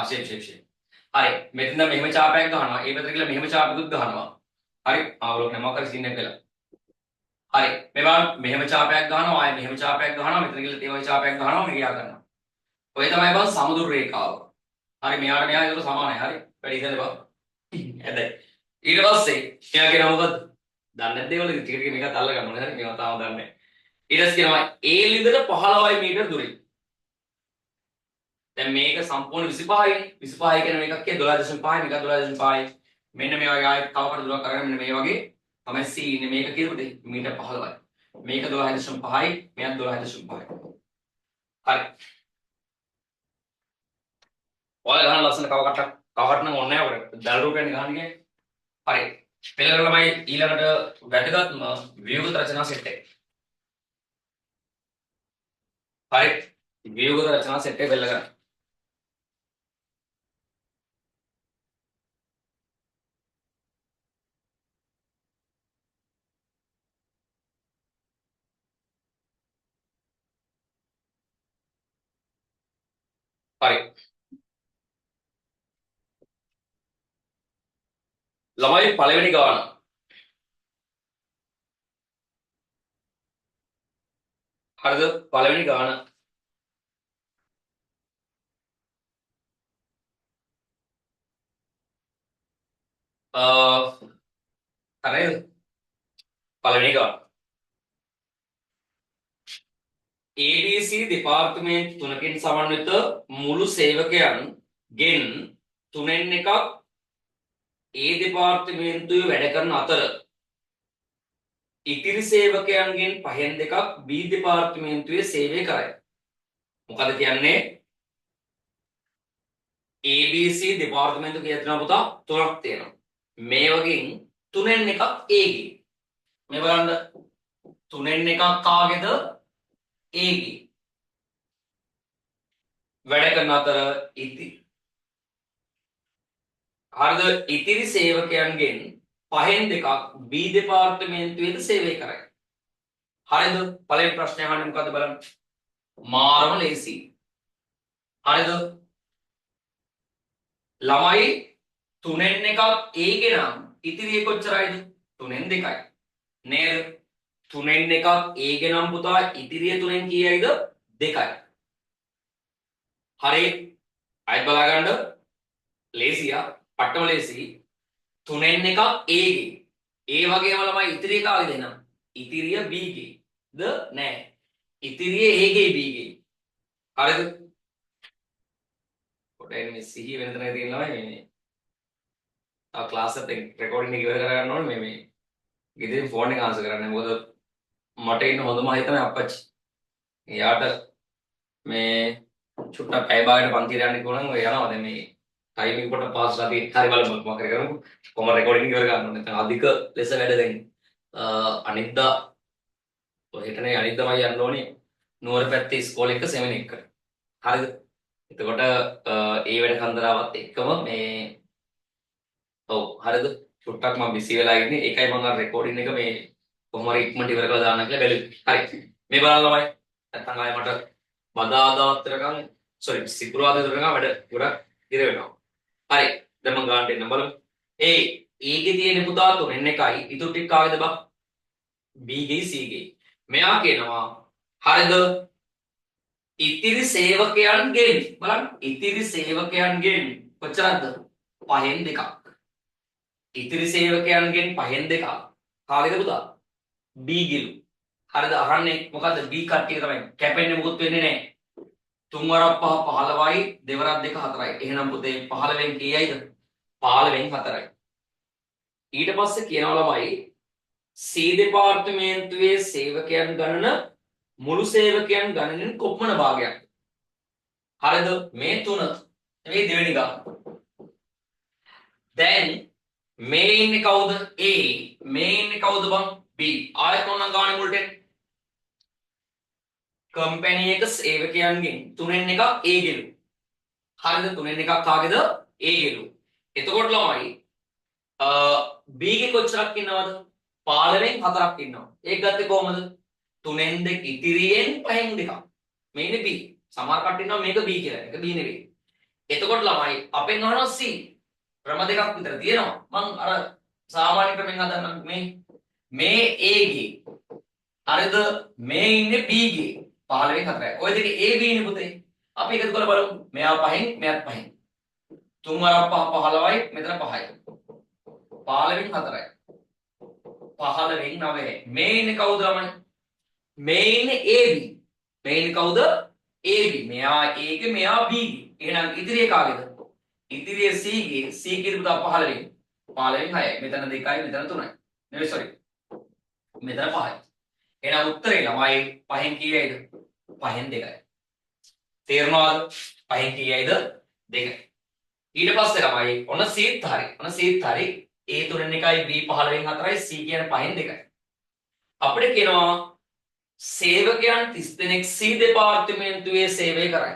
ෂේප්. හරි. මෙතන මෙහෙම ඡාපයක් ගහනවා. ඒ පැත්තට කියලා මෙහෙම ඡාපකුත් ගහනවා. හරි. ආවලෝක නම කර සීන් එක කියලා. හරි. මේ බලන්න මෙහෙම ඡාපයක් ගහනවා. ආයෙ මෙහෙම ඡාපයක් ගහනවා. මෙතන කියලා තේ වගේ ඡාපයක් ගහනවා. මේ ගියා කරනවා. ඔය තමයි බං සමුදුර රේඛාව. හරි. මෙයාට මෙයා ඒක සමානයි. හරි. වැඩි ඉතින්ද බං. ඇදයි. ඊට පස්සේ එයා කියනවා මොකද්ද? දන්නේ නැද්ද ඒවල ටික ටික මේකත් අල්ල ගන්න ඕනේ. හරි. මේවා තාම දන්නේ නැහැ. ඊට පස්සේ කියනවා A ලිඳට 15 මීටර දුරින්. දැන් මේක සම්පූර්ණ 25යි 25 කියන මේකක් කිය 12.5 මේක 12.5 මෙන්න මේ වගේ ආයෙත් තව කට දුරක් අරගෙන මෙන්න මේ වගේ තමයි C ඉන්නේ මේක කියනකොට මීටර් 15යි මේක 12.5යි මෙයක් 12.5යි හරි ඔයාලා ගහන ලස්සන කව කට්ට නම් ඕනේ නැහැ අපිට දල රූපයෙන් ගහන්නේ හරි පෙළගල ළමයි ඊළඟට වැදගත්ම ව්‍යුහගත රචනා සෙට් එක හරි ව්‍යුහගත රචනා සෙට් එක පෙළගන්න හරි ළමයි පළවෙනි ගාන හරිද පළවෙනි ගාන හරිද පළවෙනි ගාන ABC දෙපාර්තමේන්තු තුනකින් සමන්විත මුළු සේවකයන් ගෙන් තුනෙන් එකක් A දෙපාර්තමේන්තුවේ වැඩ කරන අතර ඉතිරි සේවකයන්ගෙන් පහෙන් දෙකක් B දෙපාර්තමේන්තුවේ සේවය කරයි. මොකද කියන්නේ ABC දෙපාර්තමේන්තු කියලා තියෙනවා පුතා තුනක් තියෙනවා. මේ වගේ තුනෙන් එකක් A ගේ. මේ බලන්න තුනෙන් එකක් කාගේද A ගේ. වැඩ කරන අතර ඉතිරි සේවකයන්ගෙන් පහෙන් දෙකක් B දෙපාර්තමේන්තුවේද සේවය කරයි. හරිද? පළවෙනි ප්‍රශ්නය අහන්නේ මොකද්ද බලන්න. මාරම ලේසි. හරිද? ළමයි තුනෙන් එකක් A ගේ නම් ඉතිරිය කොච්චරයිද? තුනෙන් දෙකයි. නේද? තුනෙන් එකක් A ගේ නම් පුතා ඉතිරිය තුනෙන් කීයයිද? දෙකයි. හරි. අයිත් බලා ගන්න. ලේසියා. පට්ටම ලේසි. තුනෙන් එකක් A ගේ. ඒ වගේම ළමයි ඉතිරිය කාගේද එහෙනම්? ඉතිරිය B ගේ. ද නෑ. ඉතිරිය A ගේ B ගේ. හරිද? පොඩ්ඩක් මේ සිහිය වෙන තැනක තියෙන ළමයි මේ. තව ක්ලාස් එකත් රෙකෝඩින් එක ඉවර කරගන්න ඕනේ මේ ඉතින් ෆෝන් එක ආන්සර් කරන්න. මොකද මට ඉන්න හොඳම අය තමයි අප්පච්චි. එයාට මේ චුට්ටක් පැය භාගයකට පන්තියට යන්න කිව්වනම් ඔය යනවා. දැන් මේ ටයිමින් කොට පාස්ලා තියෙන හරි බලමු මොකක් හරි කරමු. කොහොම රෙකෝඩින් ඉවර ගන්න ඕනේ. නැත්නම් අධික ලෙස වැඩ දැන් අනිද්දා ඔය හෙටනේ අනිද්දාමයි යන්න ඕනේ. නුවර පැත්තේ ඉස්කෝලේ එක සෙමින එක. හරිද? එතකොට ඒ වැඩ කන්දරාවත් එක්කම මේ ඔව් හරිද? චුට්ටක් මම බිසි වෙලා ඉන්නේ. ඒකයි මම අර රෙකෝඩින් එක මේ කොහොම හරි ඉක්මනට ඉවර කරලා දාන්න කියලා බැලුවේ. හරි. මේ බලන්න ළමයි. නැත්නම් ආයේ මට බදාදාවත් වෙනකන් සෝරි සිකුරාදා වෙනකන් වැඩ ගොඩක් ඉර වෙනවා. හරි. දැන් මම ගන්නට එන්න බලමු. ඒකේ තියෙන පුතා තුනෙන් එකයි. ඉතුරු ටික කාගේද බා? B ගේ C ගේ. මෙයා කියනවා හරිද? ඉතිරි සේවකයන්ගෙන් බලන්න ඉතිරි සේවකයන්ගෙන් කොච්චරද? 5න් 2ක්. ඉතිරි සේවකයන්ගෙන් 5න් 2ක්. කාගේද පුතා? B ගිලු. හරිද? අහන්නේ මොකද්ද? B කට්ටිය තමයි. කැපෙන්නේ මොකුත් වෙන්නේ නැහැ. 3 වරක් 5 15යි, 2 වරක් 2 4යි. එහෙනම් පුතේ 15න් කීයයිද? 15න් 4යි. ඊට පස්සේ කියනවා ළමයි C දෙපාර්තමේන්තුවේ සේවකයන් ගණන මුළු සේවකයන් ගණනෙන් කොපමණ භාගයක්? හරිද? මේ තුන මේ දෙවෙනි ගාන. දැන් මේ ඉන්නේ කවුද? A. මේ ඉන්නේ කවුද බං? B. ආයෙත් මොනනම් ගානේ මුලට එන්නේ? කම්පැනි එක සේවකයන්ගෙන් 3න් එකක් A ගෙලු. හරිද? 3න් එකක් කාගේද? A ගෙලු. එතකොට ළමයි B ගේ කොච්චරක් ඉන්නවද? 15න් 4ක් ඉන්නවා. ඒක ගත්තේ කොහමද? 3න් 2 ඉතිරියෙන් 5න් 2ක්. මේ ඉන්නේ B. සමහර කට්ටිය ඉන්නවා මේක B කියලා. ඒක B නෙවෙයි. එතකොට ළමයි අපෙන් අහනවා C. ක්‍රම දෙකක් විතර තියෙනවා. මම අර සාමාන්‍ය ක්‍රමෙන් හදන්නම් මේ A ගේ. හරිද? මේ ඉන්නේ B ගේ. 15න් 4යි. ඔය දෙකේ A B නේ පුතේ. අපි එකතු කරලා බලමු. මෙයා 5න් මෙයාත් 5න්. 3 වරක් 5 15යි මෙතන 5යි. 15න් 4යි. 15න් 9යි. මේ ඉන්නේ කවුද ළමයි? මේ ඉන්නේ AB. මේ ඉන්නේ කවුද? AB. මෙයා A ගේ මෙයා B ගේ. එහෙනම් ඉදිරියේ කාගේද? ඉදිරියේ C ගේ. C ගේ පුතා 15න්. 15න් 6යි. මෙතන 2යි මෙතන 3යි. නෙවෙයි සෝරි. මෙතන 5යි. එහෙනම් උත්තරේ ළමයි 5න් කීයයිද? 5න් 2යි. තේරෙනවද? 5න් කීයයිද? 2යි. ඊට පස්සේ ළමයි ඔන්න Cත් හරි. ඔන්න Cත් හරි. A 3න් 1යි B 15න් 4යි C කියන්නේ 5න් 2යි. අපිට කියනවා සේවකයන් 30 දෙනෙක් C දෙපාර්තමේන්තුවේ සේවය කරයි.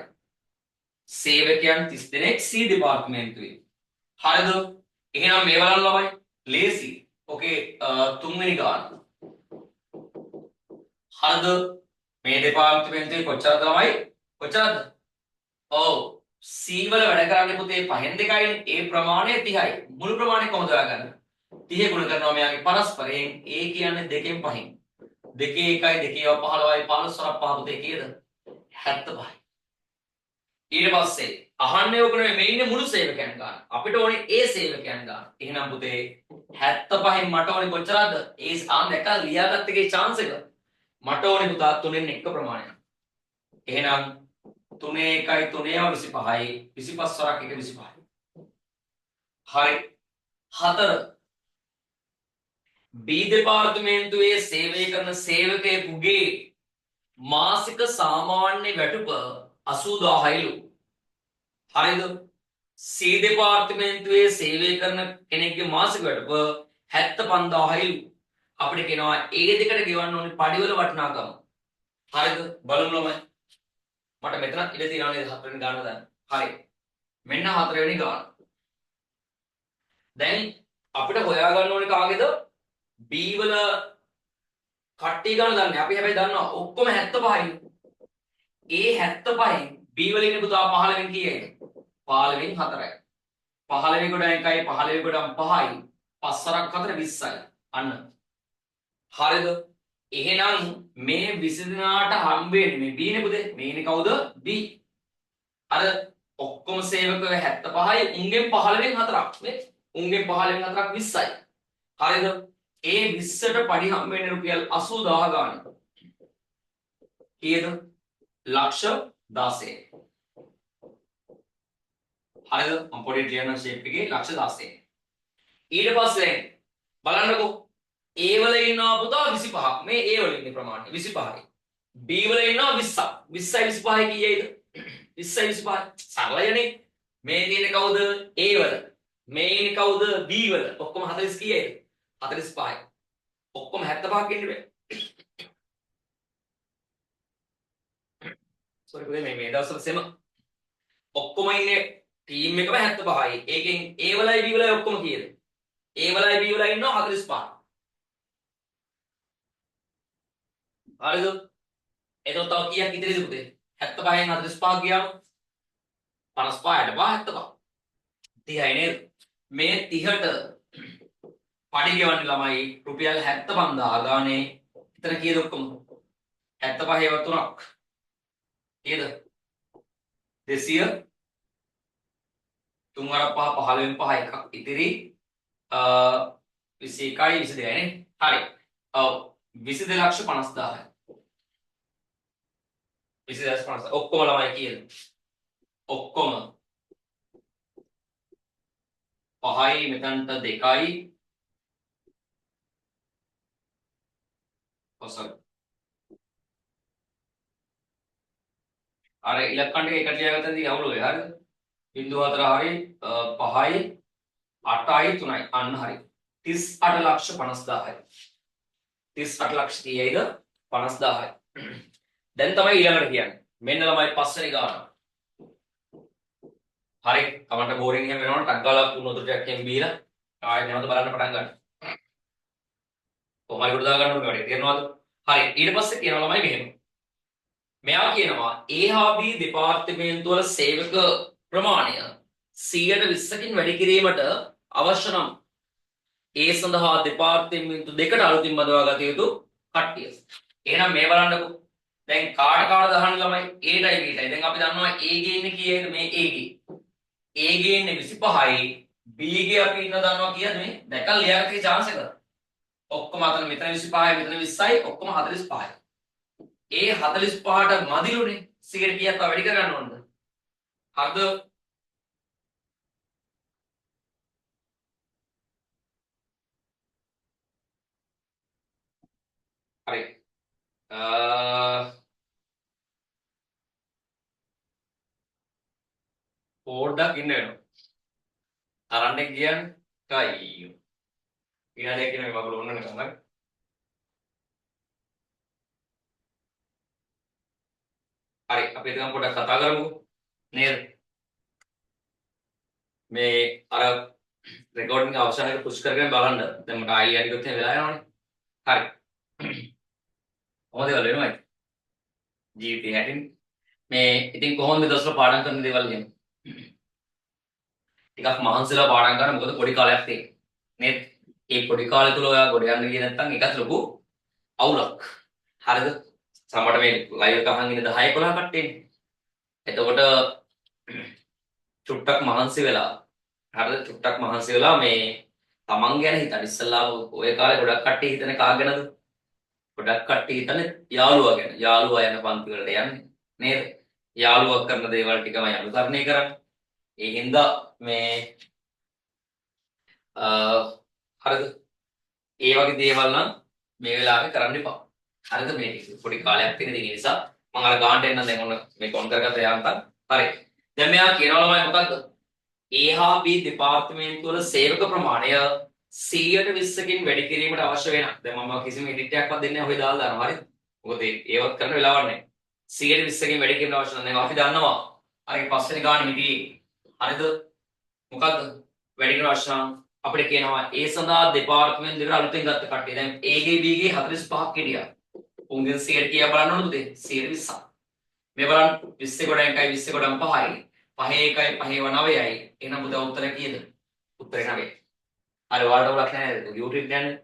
සේවකයන් 30 දෙනෙක් C දෙපාර්තමේන්තුවේ. හරිද? එහෙනම් මේ බලන්න ළමයි. ලේසි. ඕකේ තුන්වෙනි ගාන. හරිද? මේ දෙපාර්තමේන්තුවේ කොච්චරද ළමයි? කොච්චරද? ඔව්. C වල වැඩ කරන්නේ පුතේ 5න් 2යිනේ. ඒ ප්‍රමාණය 30යි. මුළු ප්‍රමාණය කොහොමද හොයාගන්නේ? 30 ගුණ කරනවා මෙයාගේ පරස්පරයෙන් A කියන්නේ 2කින් 5න්. 2 1යි 2 15යි 15 වරක් 5 පුතේ කීයද? 75යි. ඊට පස්සේ අහන්නේ ඔක නෙමෙයි මේ ඉන්නේ මුළු සේවකයන් ගන්න. අපිට ඕනේ A සේවකයන් ගන්න. එහෙනම් පුතේ 75න් මට ඕනේ කොච්චරද? ඒ ආන් දැක්කා ලියාගත්ත එකේ chance එක. මට ඕනේ පුතා 3න් 1 ප්‍රමාණයක්. එහෙනම් 3 1යි 3 25යි 25 වරක් 1 25යි. හරි. 4 B දෙපාර්තමේන්තුවේ සේවය කරන සේවකයෙකුගේ මාසික සාමාන්‍ය වැටුප 80000යිලු. හරිද? C දෙපාර්තමේන්තුවේ සේවය කරන කෙනෙක්ගේ මාසික වැටුප 75000යිලු. අපිට කියනවා A දෙකට ගෙවන්න ඕනේ පඩිවල වටිනාකම. හරිද? බලමු ළමයි. මට මෙතනත් ඉඳ තියනවා නේද 4 වෙනි ගාන දාන්න. හරි. මෙන්න 4 වෙනි ගාන. දැන් අපිට හොයාගන්න ඕනේ කාගේද? B වල කට්ටිය ගන්න දන්නේ. අපි හැබැයි දන්නවා ඔක්කොම 75යි. A 75න් B වල ඉන්නේ පුතා 15න් කීයද? 15න් 4යි. 15 ගොඩ 1යි 15 ගොඩ 5යි. 5 වරක් 4 20යි. අන්න. හරිද? එහෙනම් මේ 20 දිනාට හම්බෙන්නේ මේ B නේ පුතේ. මේ ඉන්නේ කවුද? B. අර ඔක්කොම සේවකයෝ 75යි. උන්ගෙන් 15න් 4ක් නේ. උන්ගෙන් 15න් 4ක් 20යි. හරිද? ඒ 20ට පඩි හම්බ වෙන්නේ රුපියල් 80000 ගාන. කීයද? ලක්ෂ 16. හරිද? මම පොඩි ලියන ෂේප් එකේ ලක්ෂ 16. ඊට පස්සේ බලන්නකෝ A වල ඉන්නවා පුතා 25ක්. මේ A වල ඉන්න ප්‍රමාණය 25යි. B වල ඉන්නවා 20ක්. 20යි 25යි කීයයිද? 20යි 25යි. සරලයනේ. මේ තියෙන්නේ කවුද? A වල. මේ ඉන්නේ කවුද? B වල. ඔක්කොම 40 කීයයිද? 45යි. ඔක්කොම 75ක් ඉන්නේ බෑ. සෝරි පුතේ මේ දවස්වල සෙම ඔක්කොම ඉන්නේ ටීම් එකම 75යි. ඒකෙන් A වලයි B වලයි ඔක්කොම කීයද? A වලයි B වලයි ඉන්නවා 45. හරිද? එතකොට තව කීයක් ඉතිරිද පුතේ? 75න් 45 ගියාම 55ට 75. 30යි නේද? මේ 30ට පඩි ගෙවන්න ළමයි රුපියල් 75000 ගානේ. එතන කීයද ඔක්කොම? 75 ඒවා 3ක්. කීයද? 200 3 වරක් 5 15න් 5 එකක් ඉතිරි 21යි 22යි නේ. හරි. ඔව් 22,50,000යි. 22,50,000 ඔක්කොම ළමයි කීයද? ඔක්කොම 5යි මෙතනට 2යි ඔසල්. අර ඉලක්කම් ටික එකට ලියාගත්තදී අවුල වෙයි හරිද? 0.4 හරි 5යි 8යි 3යි අන්න හරි 38,50,000යි. 38 ලක්ෂ කීයයිද? 50,000යි. දැන් තමයි ඊළඟට කියන්නේ. මෙන්න ළමයි පස්වෙනි ගාන. හරි. තමන්ට බෝරින් එහෙම වෙනවනම් ටක් ගාලා කුණු වතුර ටිකක් එහෙම බීලා ආයෙත් නැවත බලන්න පටන් ගන්න. කොහොමයි කොට දා ගන්න ඕනේ වැඩේ. තේරෙනවද? හරි. ඊට පස්සේ කියනවා ළමයි මෙහෙම. මෙයා කියනවා A හා B දෙපාර්තමේන්තු වල සේවක ප්‍රමාණය 120කින් වැඩි කිරීමට අවශ්‍ය නම් ඒ සඳහා දෙපාර්තමේන්තු දෙකට අලුතින් බඳවා ගත යුතු කට්ටිය. එහෙනම් මේ බලන්නකෝ. දැන් කාට දහන්න ළමයි A ටයි B ටයි. දැන් අපි දන්නවා A ගේ ඉන්නේ කීයද මේ A ගේ. A ගේ ඉන්නේ 25යි. B ගේ අපි ඉන්න දන්නවා කීයද මේ? දැකලා ලියාගත්තේ chance එක. ඔක්කොම අතන මෙතන 25යි මෙතන 20යි ඔක්කොම 45යි. ඒ 45ට මදිලුනේ 100ට කීයක් තව වැඩි කරගන්න ඕනද? හරිද? හරි. පොඩ්ඩක් ඉන්න වෙනවා. තරන්න කියන්නේ කයි. ඊළඟට කියන මේ බබල ඕන නේද? හරි අපි එතන පොඩ්ඩක් කතා කරමුකෝ නේද? මේ අර රෙකෝඩින් අවසානයේ පුෂ් කරගෙන බලන්න. දැන් මට ආයෙ යටිගොත් එහෙම වෙලා යනවනේ. හරි. කොහොමද ඒවල් වෙනවයි? ජීවිතේ හැටින් මේ ඉතින් කොහොමද මේ දවස්වල පාඩම් කරන දේවල් කියන්නේ? ටිකක් මහන්සිලා පාඩම් කරන්න මොකද පොඩි කාලයක් තියෙන්නේ. නේද? ඒ පොඩි කාලය තුල ඔයා ගොඩ යන්න ගියේ නැත්නම් ඒකත් ලොකු අවුලක්. හරිද? සමහරට මේ ලයිව් එක අහන් ඉන්න 10 11 කට්ටියනේ. එතකොට චුට්ටක් මහන්සි වෙලා හරිද? චුට්ටක් මහන්සි වෙලා මේ තමන් ගැන හිතන්න. ඉස්සල්ලාම ඔය කාලේ ගොඩක් කට්ටිය හිතන්නේ කා ගැනද? ගොඩක් කට්ටිය හිතන්නේ යාළුවා ගැන. යාළුවා යන පන්ති වලට යන්නේ නේද? යාළුවා කරන දේවල් ටිකම අනුකරණය කරන්නේ. ඒ හින්දා මේ හරිද? ඒ වගේ දේවල් නම් මේ වෙලාවේ කරන්න එපා. හරිද? මේ පොඩි කාලයක් තියෙන දේ නිසා මම අර ගානට එන්න දැන් ඔන්න මේක ඔන් කරගත්ත යාන්තම්. හරි. දැන් මෙයා කියනවා ළමයි මොකද්ද? A හා B දෙපාර්තමේන්තු වල සේවක ප්‍රමාණය 120කින් වැඩි කිරීමට අවශ්‍ය වෙනවා. දැන් මම කිසිම එඩිට් එකක්වත් දෙන්නේ නැහැ. ඔය දාලා දානවා. හරිද? මොකද ඒවත් කරන්න වෙලාවක් නැහැ. 120කින් වැඩි කිරීමට අවශ්‍ය නැහැ. දැන් අපි දන්නවා. අර පස්වෙනි ගානේ හිටියේ. හරිද? මොකද්ද? වැඩි කිරීමට අවශ්‍ය නම් අපිට කියනවා ඒ සඳහා දෙපාර්තමේන්තු දෙකට අලුතෙන් ගත්ත කට්ටිය. දැන් A ගේ B ගේ 45ක් හිටියා. උන්ගෙන් 100ට කීයක් බලන්න ඕනද පුතේ? 120ක්. මේ බලන්න 20 ගොඩ 1යි 20 ගොඩ 5යි. 5 1යි 5 9යි. එහෙනම් පුතා උත්තරය කීයද? උත්තරේ 9. හරි ඔයාලට උලක් නැහැ නේද? YouTube යන්නේ.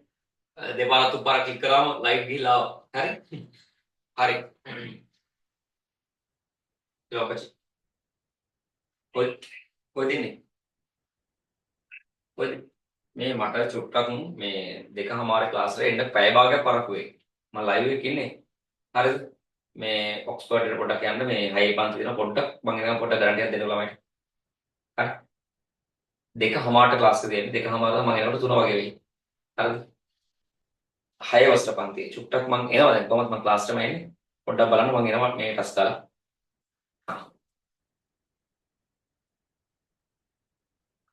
දෙපාරක් තුන්පාරක් ක්ලික් කරාම ලයිව් ගිහිල්ලා ආවා. හරි? හරි. ඊළඟට කොහෙද ඉන්නේ? කොහෙද? මේ මට චුට්ටක් මේ දෙකමාරේ ක්ලාස් එකේ එන්න පැය භාගයක් පරක්කු වෙයි. මම ලයිව් එකේ ඉන්නේ. හරිද? මේ ඔක්ස්ෆර්ඩ් එකට පොඩ්ඩක් යන්න මේ හයි පන්ති දෙන පොඩ්ඩක් මම එනවා පොඩ්ඩක් ගරන්ටි එකක් දෙන්න ළමයි. හරි. 2:00ට ක්ලාස් එක දෙන්නේ. 2:00ට මම එනකොට 3 වගේ වෙයි. හරිද? 6 වසර පන්තියේ. චුට්ටක් මම එනවා දැන්. කොහොමද මම ක්ලාස් එකටම එන්නේ. පොඩ්ඩක් බලන්න මම එනවා මේ ටස් දාලා.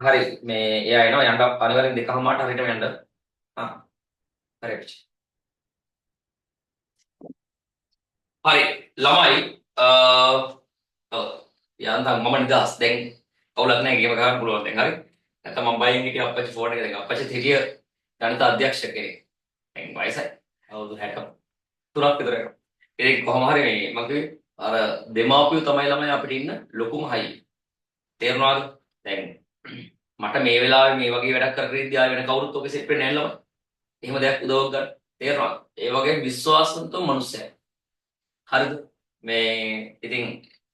හරි මේ එයා එනවා යන්න අනිවාර්යෙන් 2:00ට හරියටම යන්න. ආ හරි අපිච්චි. හරි ළමයි ඔව් යන්තම් මම නිදහස් දැන් කවුලක් නැහැ ගේම ගන්න පුළුවන් දැන් හරි නැත්නම් මම බයින් හිටිය අප්පච්චි ෆෝන් එක දැන් අප්පච්චි හිටිය ගණිත අධ්‍යක්ෂක කෙනෙක් දැන් වයසයි අවුරුදු 63ක් විතර යනවා ඉතින් කොහොම හරි මේ මම කිව්වේ අර දෙමාපියෝ තමයි ළමයි අපිට ඉන්න ලොකුම හයි තේරුණාද දැන් මට මේ වෙලාවේ මේ වගේ වැඩක් කර කර ඉඳි ආයෙ වෙන කවුරුත් ඔක සෙට් වෙන්නේ නැහැ ළමයි එහෙම දෙයක් උදව්වක් ගන්න තේරුණාද ඒ වගේ විශ්වාසන්ත මිනිස්සයා හරිද මේ ඉතින්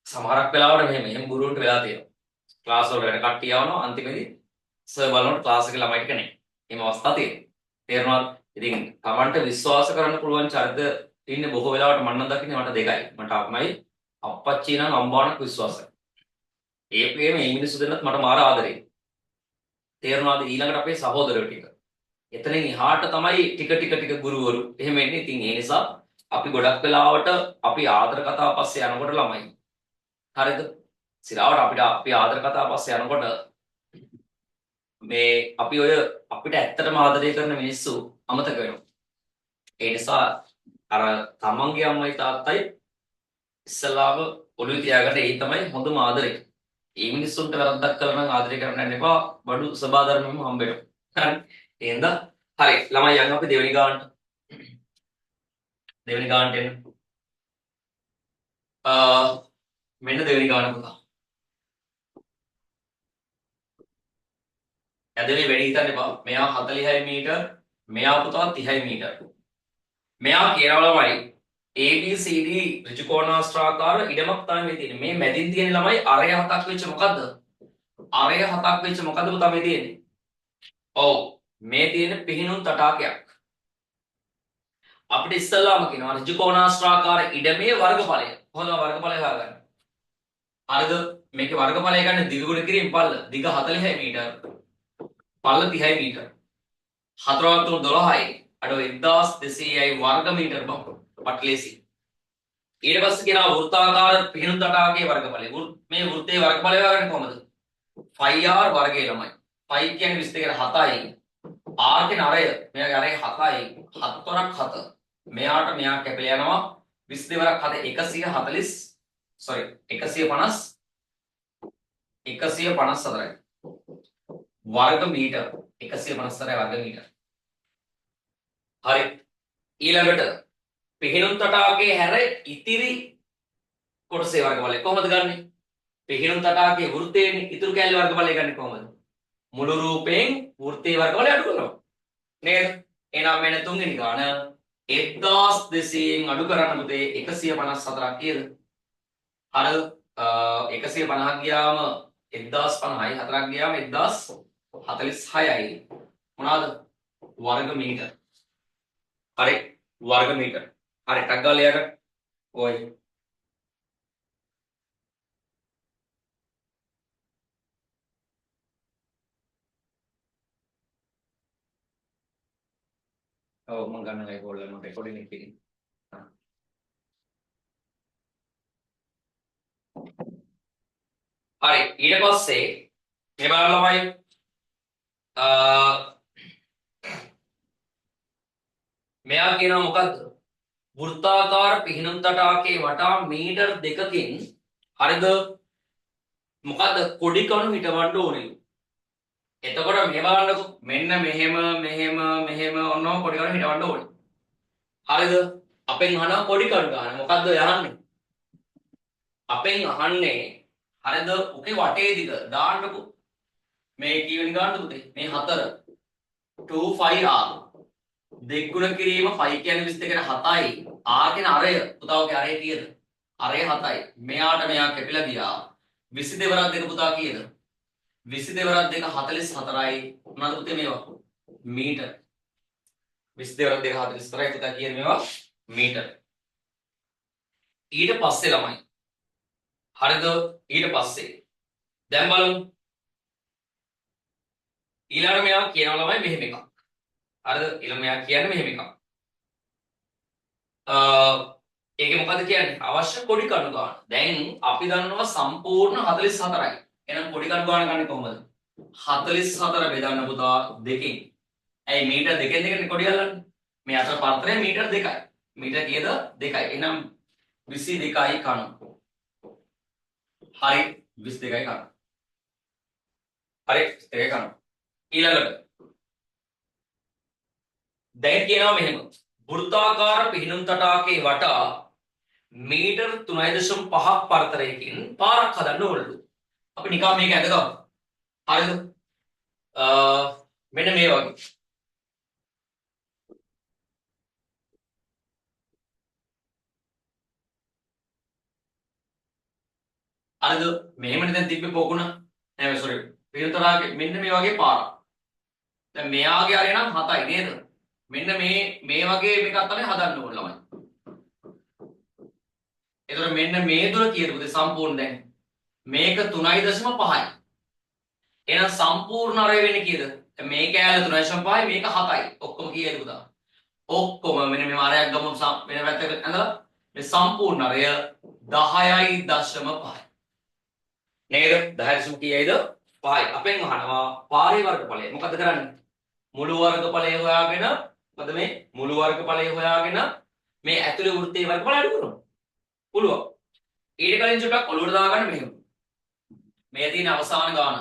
සමහරක් වෙලාවට මෙහෙම ගුරුවරුන්ට වෙලා තියෙනවා ක්ලාස් වල වැඩ කට්ටිය යවනවා අන්තිමේදී සර් බලනකොට ක්ලාස් එකේ ළමයි ටික නැහැ එහෙම අවස්ථා තියෙනවා තේරුණාද ඉතින් Tamanට විශ්වාස කරන්න පුළුවන් චරිත ඉන්නේ බොහෝ වෙලාවට මම නම් දකින්නේ මට දෙකයි මට අම්මයි අප්පච්චි නම් අම්බානක් විශ්වාසයි ඒ වගේම මේ මිනිස්සු දෙන්නත් මට මාර ආදරේ තේරුණාද ඊළඟට අපේ සහෝදරයෝ ටික එතනින් එහාට තමයි ටික ගුරුවරු එහෙම එන්නේ ඉතින් ඒ නිසා අපි ගොඩක් වෙලාවට අපි ආදර කතා පස්සේ යනකොට ළමයි හරිද සිරාවට අපි ආදර කතා පස්සේ යනකොට මේ අපි ඔය අපිට ඇත්තටම ආදරය කරන මිනිස්සු අමතක වෙනවා ඒ නිසා අර තමන්ගේ අම්මයි තාත්තයි ඉස්සලාම ඔළුවේ තියාගන්න ඒ තමයි හොඳම ආදරේ ඒ මිනිස්සුන්ට වැරද්දක් කළා නම් ආදරය කරන්න යන්න එපා බඩු සබාධර්මෙම හම්බ වෙනවා හරි එහෙනම් හරි ළමයි යන් අපි දෙවෙනි ගානට දෙවෙනි ගානට එන්න මෙන්න දෙවෙනි ගාන පුතා. ඇදලේ වැඩි හිතන්න එපා. මෙයා 46 මීටර්, මෙයා පුතා 30 මීටර්. මෙයා කියනවා ළමයි ABCD ඍජුකෝණාස්ත්‍රාකාර ඉඩමක් තමයි මේ තියෙන්නේ. මේ මැදින් තියෙන ළමයි අරය හතක් වෙච්ච මොකද්ද? අරය හතක් වෙච්ච මොකද්ද පුතා මේ තියෙන්නේ? ඔව්. මේ තියෙන පිහිනුම් තටාකයක්. අපිට ඉස්සල්ලාම කියනවා ඍජුකෝණාස්ත්‍රාකාර ඉඩමේ වර්ගඵලය. කොහොමද වර්ගඵලය හොයාගන්නේ? හරිද? මේකේ වර්ගඵලය ගන්න දිග ගුණ කිරීම පල්ල. දිග 46 මීටර. පල්ල 30 මීටර. 4 × 12යි. අඩෝ 1200යි වර්ග මීටර බම්. පට්ලේසි. ඊට පස්සේ කියනවා වෘත්තාකාර පිහිනුම් තටාකයේ වර්ගඵලය. මේ වෘත්තයේ වර්ගඵලය හොයාගන්නේ කොහමද? 5r වර්ගය ළමයි. 5 කියන්නේ 22 7යි. r කියන අරය. මෙයාගේ අරය 7යි. 7 වරක් 7. මෙයාට මෙයා කැපිලා යනවා 22 වරක් 7 140 sorry 154යි. වර්ග මීටර 154 වර්ග මීටර. හරි. ඊළඟට පිහිනුම් තටාකයේ හැර ඉතිරි කොටසේ වර්ගඵලය කොහොමද ගන්නෙ? පිහිනුම් තටාකයේ වෘත්තයෙන් ඉතුරු කැලේ වර්ගඵලය ගන්නෙ කොහොමද? මුළු රූපයෙන් වෘත්තයේ වර්ගඵලය අඩු කරනවා. නේද? එහෙනම් මෙන්න තුන්වෙනි ගාන 1200න් අඩු කරන්න පුතේ 154ක් කීයද? අර 150ක් ගියාම 1050යි 4ක් ගියාම 1046යි මොනවාද වර්ග මීටර හරි වර්ග මීටර හරි ටක් ගාලා යට ඔය ඔව් මම ගන්න ගයි කෝල් එක මම රෙකෝඩින් එක පිටින් හරි ඊට පස්සේ මේ බලන්න ළමයි මෙයා කියනවා මොකද්ද වෘත්තාකාර පිහිනුම් තටාකයේ වටා මීටර් 2කින් හරිද මොකද්ද කොඩි කණු හිටවන්න ඕනේ එතකොට මේ බලන්නකො මෙන්න මෙහෙම ඔන්නෝ කොඩි කණු හිටවන්න ඕනේ හරිද අපෙන් අහනවා කොඩි කණු ගන්න මොකද්ද යහන්නේ අපෙන් අහන්නේ හරිද උකේ වටේ දිග දාන්නකො මේ කීවෙනි ගානද පුතේ මේ 4 25r දෙගුණ කිරීම 5 කියන්නේ 22කට 7යි r කියන අරය පුතා ඔගේ අරය කීයද අරය 7යි මෙයාට මෙයා කැපිලා ගියා 22 වරක් දෙක පුතා කීයද 22 වරක් දෙක 44යි මොනවද පුතේ මේවා මීටර 22 වරක් දෙක 44යි පුතා කීයද මේවා මීටර ඊට පස්සේ ළමයි හරිද ඊට පස්සේ දැන් බලමු ඊළඟට මෙයා කියනවා ළමයි මෙහෙම එකක්. හරිද? ඊළඟ මෙයා කියන්නේ මෙහෙම එකක්. ඒකේ මොකද කියන්නේ? අවශ්‍ය කොඩි කණු ගන්න. දැන් අපි දන්නවා සම්පූර්ණ 44යි. එහෙනම් කොඩි කණු ගන්න ගන්නේ කොහොමද? 44 බෙදන්න පුතා දෙකෙන්. ඇයි මීටර දෙකෙන් දෙකනේ කොඩි ගන්නන්නේ? මේ අතර පරතරය මීටර 2යි. මීටර කීයද? 2යි. එහෙනම් 22යි කණු. හරි 22යි කණු. හරි 22යි කණු. ඊළඟට දැන් කියනවා මෙහෙම. වෘත්තාකාර පිහිනුම් තටාකේ වටා මීටර් 3.5ක් පරතරයකින් පාරක් හදන්න ඕනලු. අපි නිකන් මේක ඇදගමු. හරිද? මෙන්න මේ වගේ. හරිද? මෙහෙමනේ දැන් තිබ්බේ පොකුණ. නෑ සෝරි. පිහිනුම් තටාකේ මෙන්න මේ වගේ පාරක්. දැන් මෙයාගේ අරේ නම් 7යි නේද? මෙන්න මේ වගේ එකක් තමයි හදන්න ඕන ළමයි. එතකොට මෙන්න මේ දුර කීයද සම්පූර්ණ දැන්? මේක 3.5යි. එහෙනම් සම්පූර්ණ අරය වෙන්නේ කීයද? මේ කෑල්ල 3.5යි මේක 7යි. ඔක්කොම කීයද පුතා? ඔක්කොම මෙන්න මේ මාරයක් ගමු වෙන පැත්තකට ඇඳලා මේ සම්පූර්ණ අරය 10.5යි. නේද? 10 කීයද? 5යි. අපෙන් අහනවා පාරේ වර්ගඵලය. මොකද කරන්නේ? මුළු වර්ගඵලය හොයාගෙන මොකද මේ මුළු වර්ගඵලය හොයාගෙන මේ ඇතුලේ වෘත්තයේ වර්ගඵලය අඩු කරනවා. පුළුවන්. ඊට කලින් චුට්ටක් ඔලුවට දාගන්න මෙහෙම. මේ තියෙන අවසාන ගාන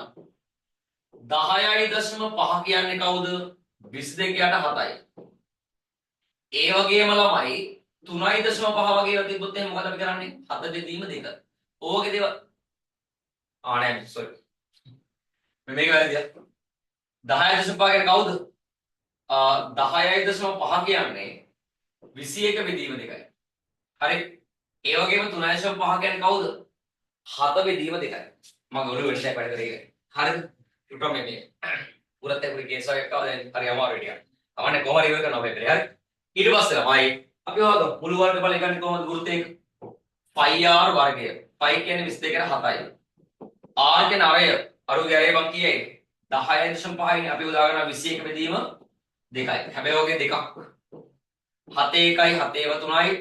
10.5 කියන්නේ කවුද? 22 යට 7යි. ඒ වගේම ළමයි 3.5 වගේ තිබ්බොත් එහෙනම් මොකද අපි කරන්නේ? 7 බෙදීම 2. ඕකේ දේවල් නෑ සෝරි. මේක වැරදියක්. 10.5 කියන්නේ කවුද? 10.5 කියන්නේ 21 බෙදීම 2යි. හරි. ඒ වගේම 3.5 කියන්නේ කවුද? 7 බෙදීම 2යි. මම ඔළුව වෙනසක් වැඩ කරේ. හරිද? ඊට මේ පුරත් ඇපුරේ කේස් එකක් ආවා දැන් හරි අමාරු වෙනවා. අවන්නේ කොහොමද ඉවර කරනවා පෙපරේ. හරි. ඊට පස්සේ ළමයි අපි හොයගමු මුළු වර්ගඵලය ගන්නේ කොහොමද වෘත්තයක? πr වර්ගය. π කියන්නේ 22කට 7යි. r කියන්නේ අරය. අරුගේ අරය මං කියයි 10.5යි අපි උදාගන්න 21 බෙදීම 2යි. හැබැයි ඔගේ දෙකක්. 7 1යි 7 ඒව 3යි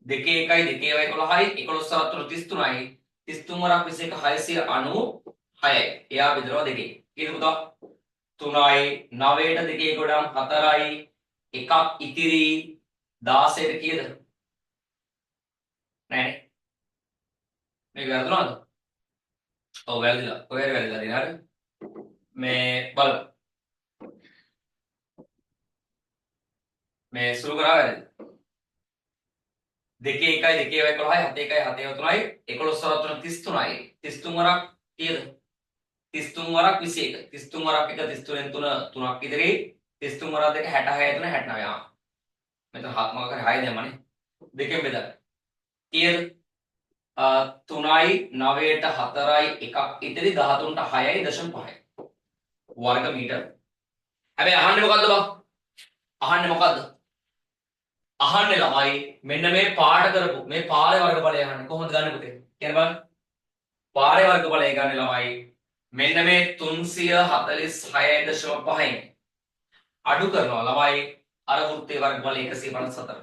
2 1යි 2 ඒව 11යි 11 33යි 33 වරක් 21 696යි. එයා බෙදනවා දෙකේ. කීයද පුතා? 3යි 9ට 2 ගොඩම් 4යි එකක් ඉතිරි 16ට කීයද? නෑනේ. මේක වැරදුනද? ඔව් වැරදිලා. ඔය වැරදිලා දින හරි. මේ බලන්න. මේ සුළු කරා වැරදි. 2 1යි 2 ඒවා 11යි 7 1යි 7 ඒවා 3යි 11 වරක් 33යි 33 වරක් කීයද? 33 වරක් 21 33 වරක් 1 33න් 3 3ක් ඉදිරි 33 වරක් 2 66 3 69 ආ මෙතන මොකක් හරි 6 දැම්මනේ දෙකෙන් බෙදන්න කීයද? 3යි 9ට 4යි එකක් ඉතිරි 13ට 6යි 0.5යි වර්ග මීටර. හැබැයි අහන්නේ මොකද්ද බං? අහන්නේ මොකද්ද? අහන්නේ ළමයි මෙන්න මේ පාඩ කරපු මේ පාරේ වර්ගඵලය අහන්නේ කොහොමද ගන්න පුතේ? කියන්න බලන්න. පාරේ වර්ගඵලය ගන්න ළමයි මෙන්න මේ 346.5න් අඩු කරනවා ළමයි අර වෘත්තයේ වර්ගඵලය 154.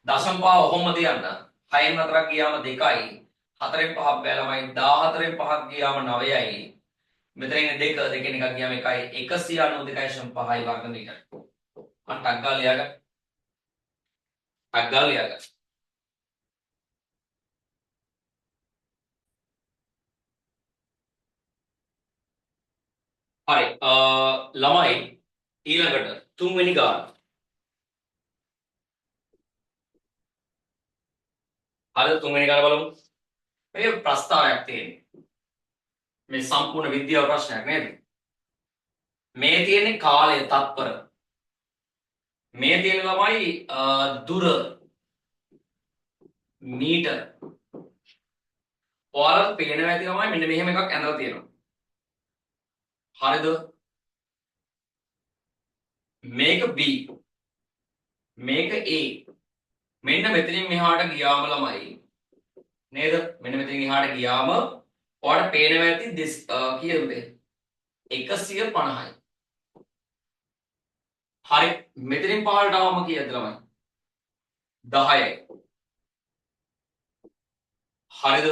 දශම පහ ඔහොම තියන්න. 6න් 4ක් ගියාම 2යි. 4න් 5ක් බෑ ළමයි 14න් 5ක් ගියාම 9යි. මෙතන ඉන්නේ 2 දෙකෙන් එකක් ගියාම 1යි 192.5යි වර්ග මීටර. මම ටක් ගාලා ලියාගන්න. ටක් ගාලා ලියාගන්න. හරි ළමයි ඊළඟට තුන්වෙනි ගාන. හරිද තුන්වෙනි ගාන බලමු. මේ ප්‍රස්තාවයක් තියෙන්නේ. මේ සම්පූර්ණ විද්‍යාව ප්‍රශ්නයක් නේද? මේ තියෙන්නේ කාලය තත්පර. මේ තියෙන ළමයි දුර මීටර. ඔයාලට පේනවා ඇති ළමයි මෙන්න මෙහෙම එකක් ඇඳලා තියෙනවා. හරිද? මේක B මේක A මෙන්න මෙතනින් මෙහාට ගියාම ළමයි නේද? මෙන්න මෙතනින් එහාට ගියාම ඔයාලට පේනවා ඇති කීයද? 150යි. හරි. මෙතනින් පහළට ආවම කීයද ළමයි? 10යි. හරිද?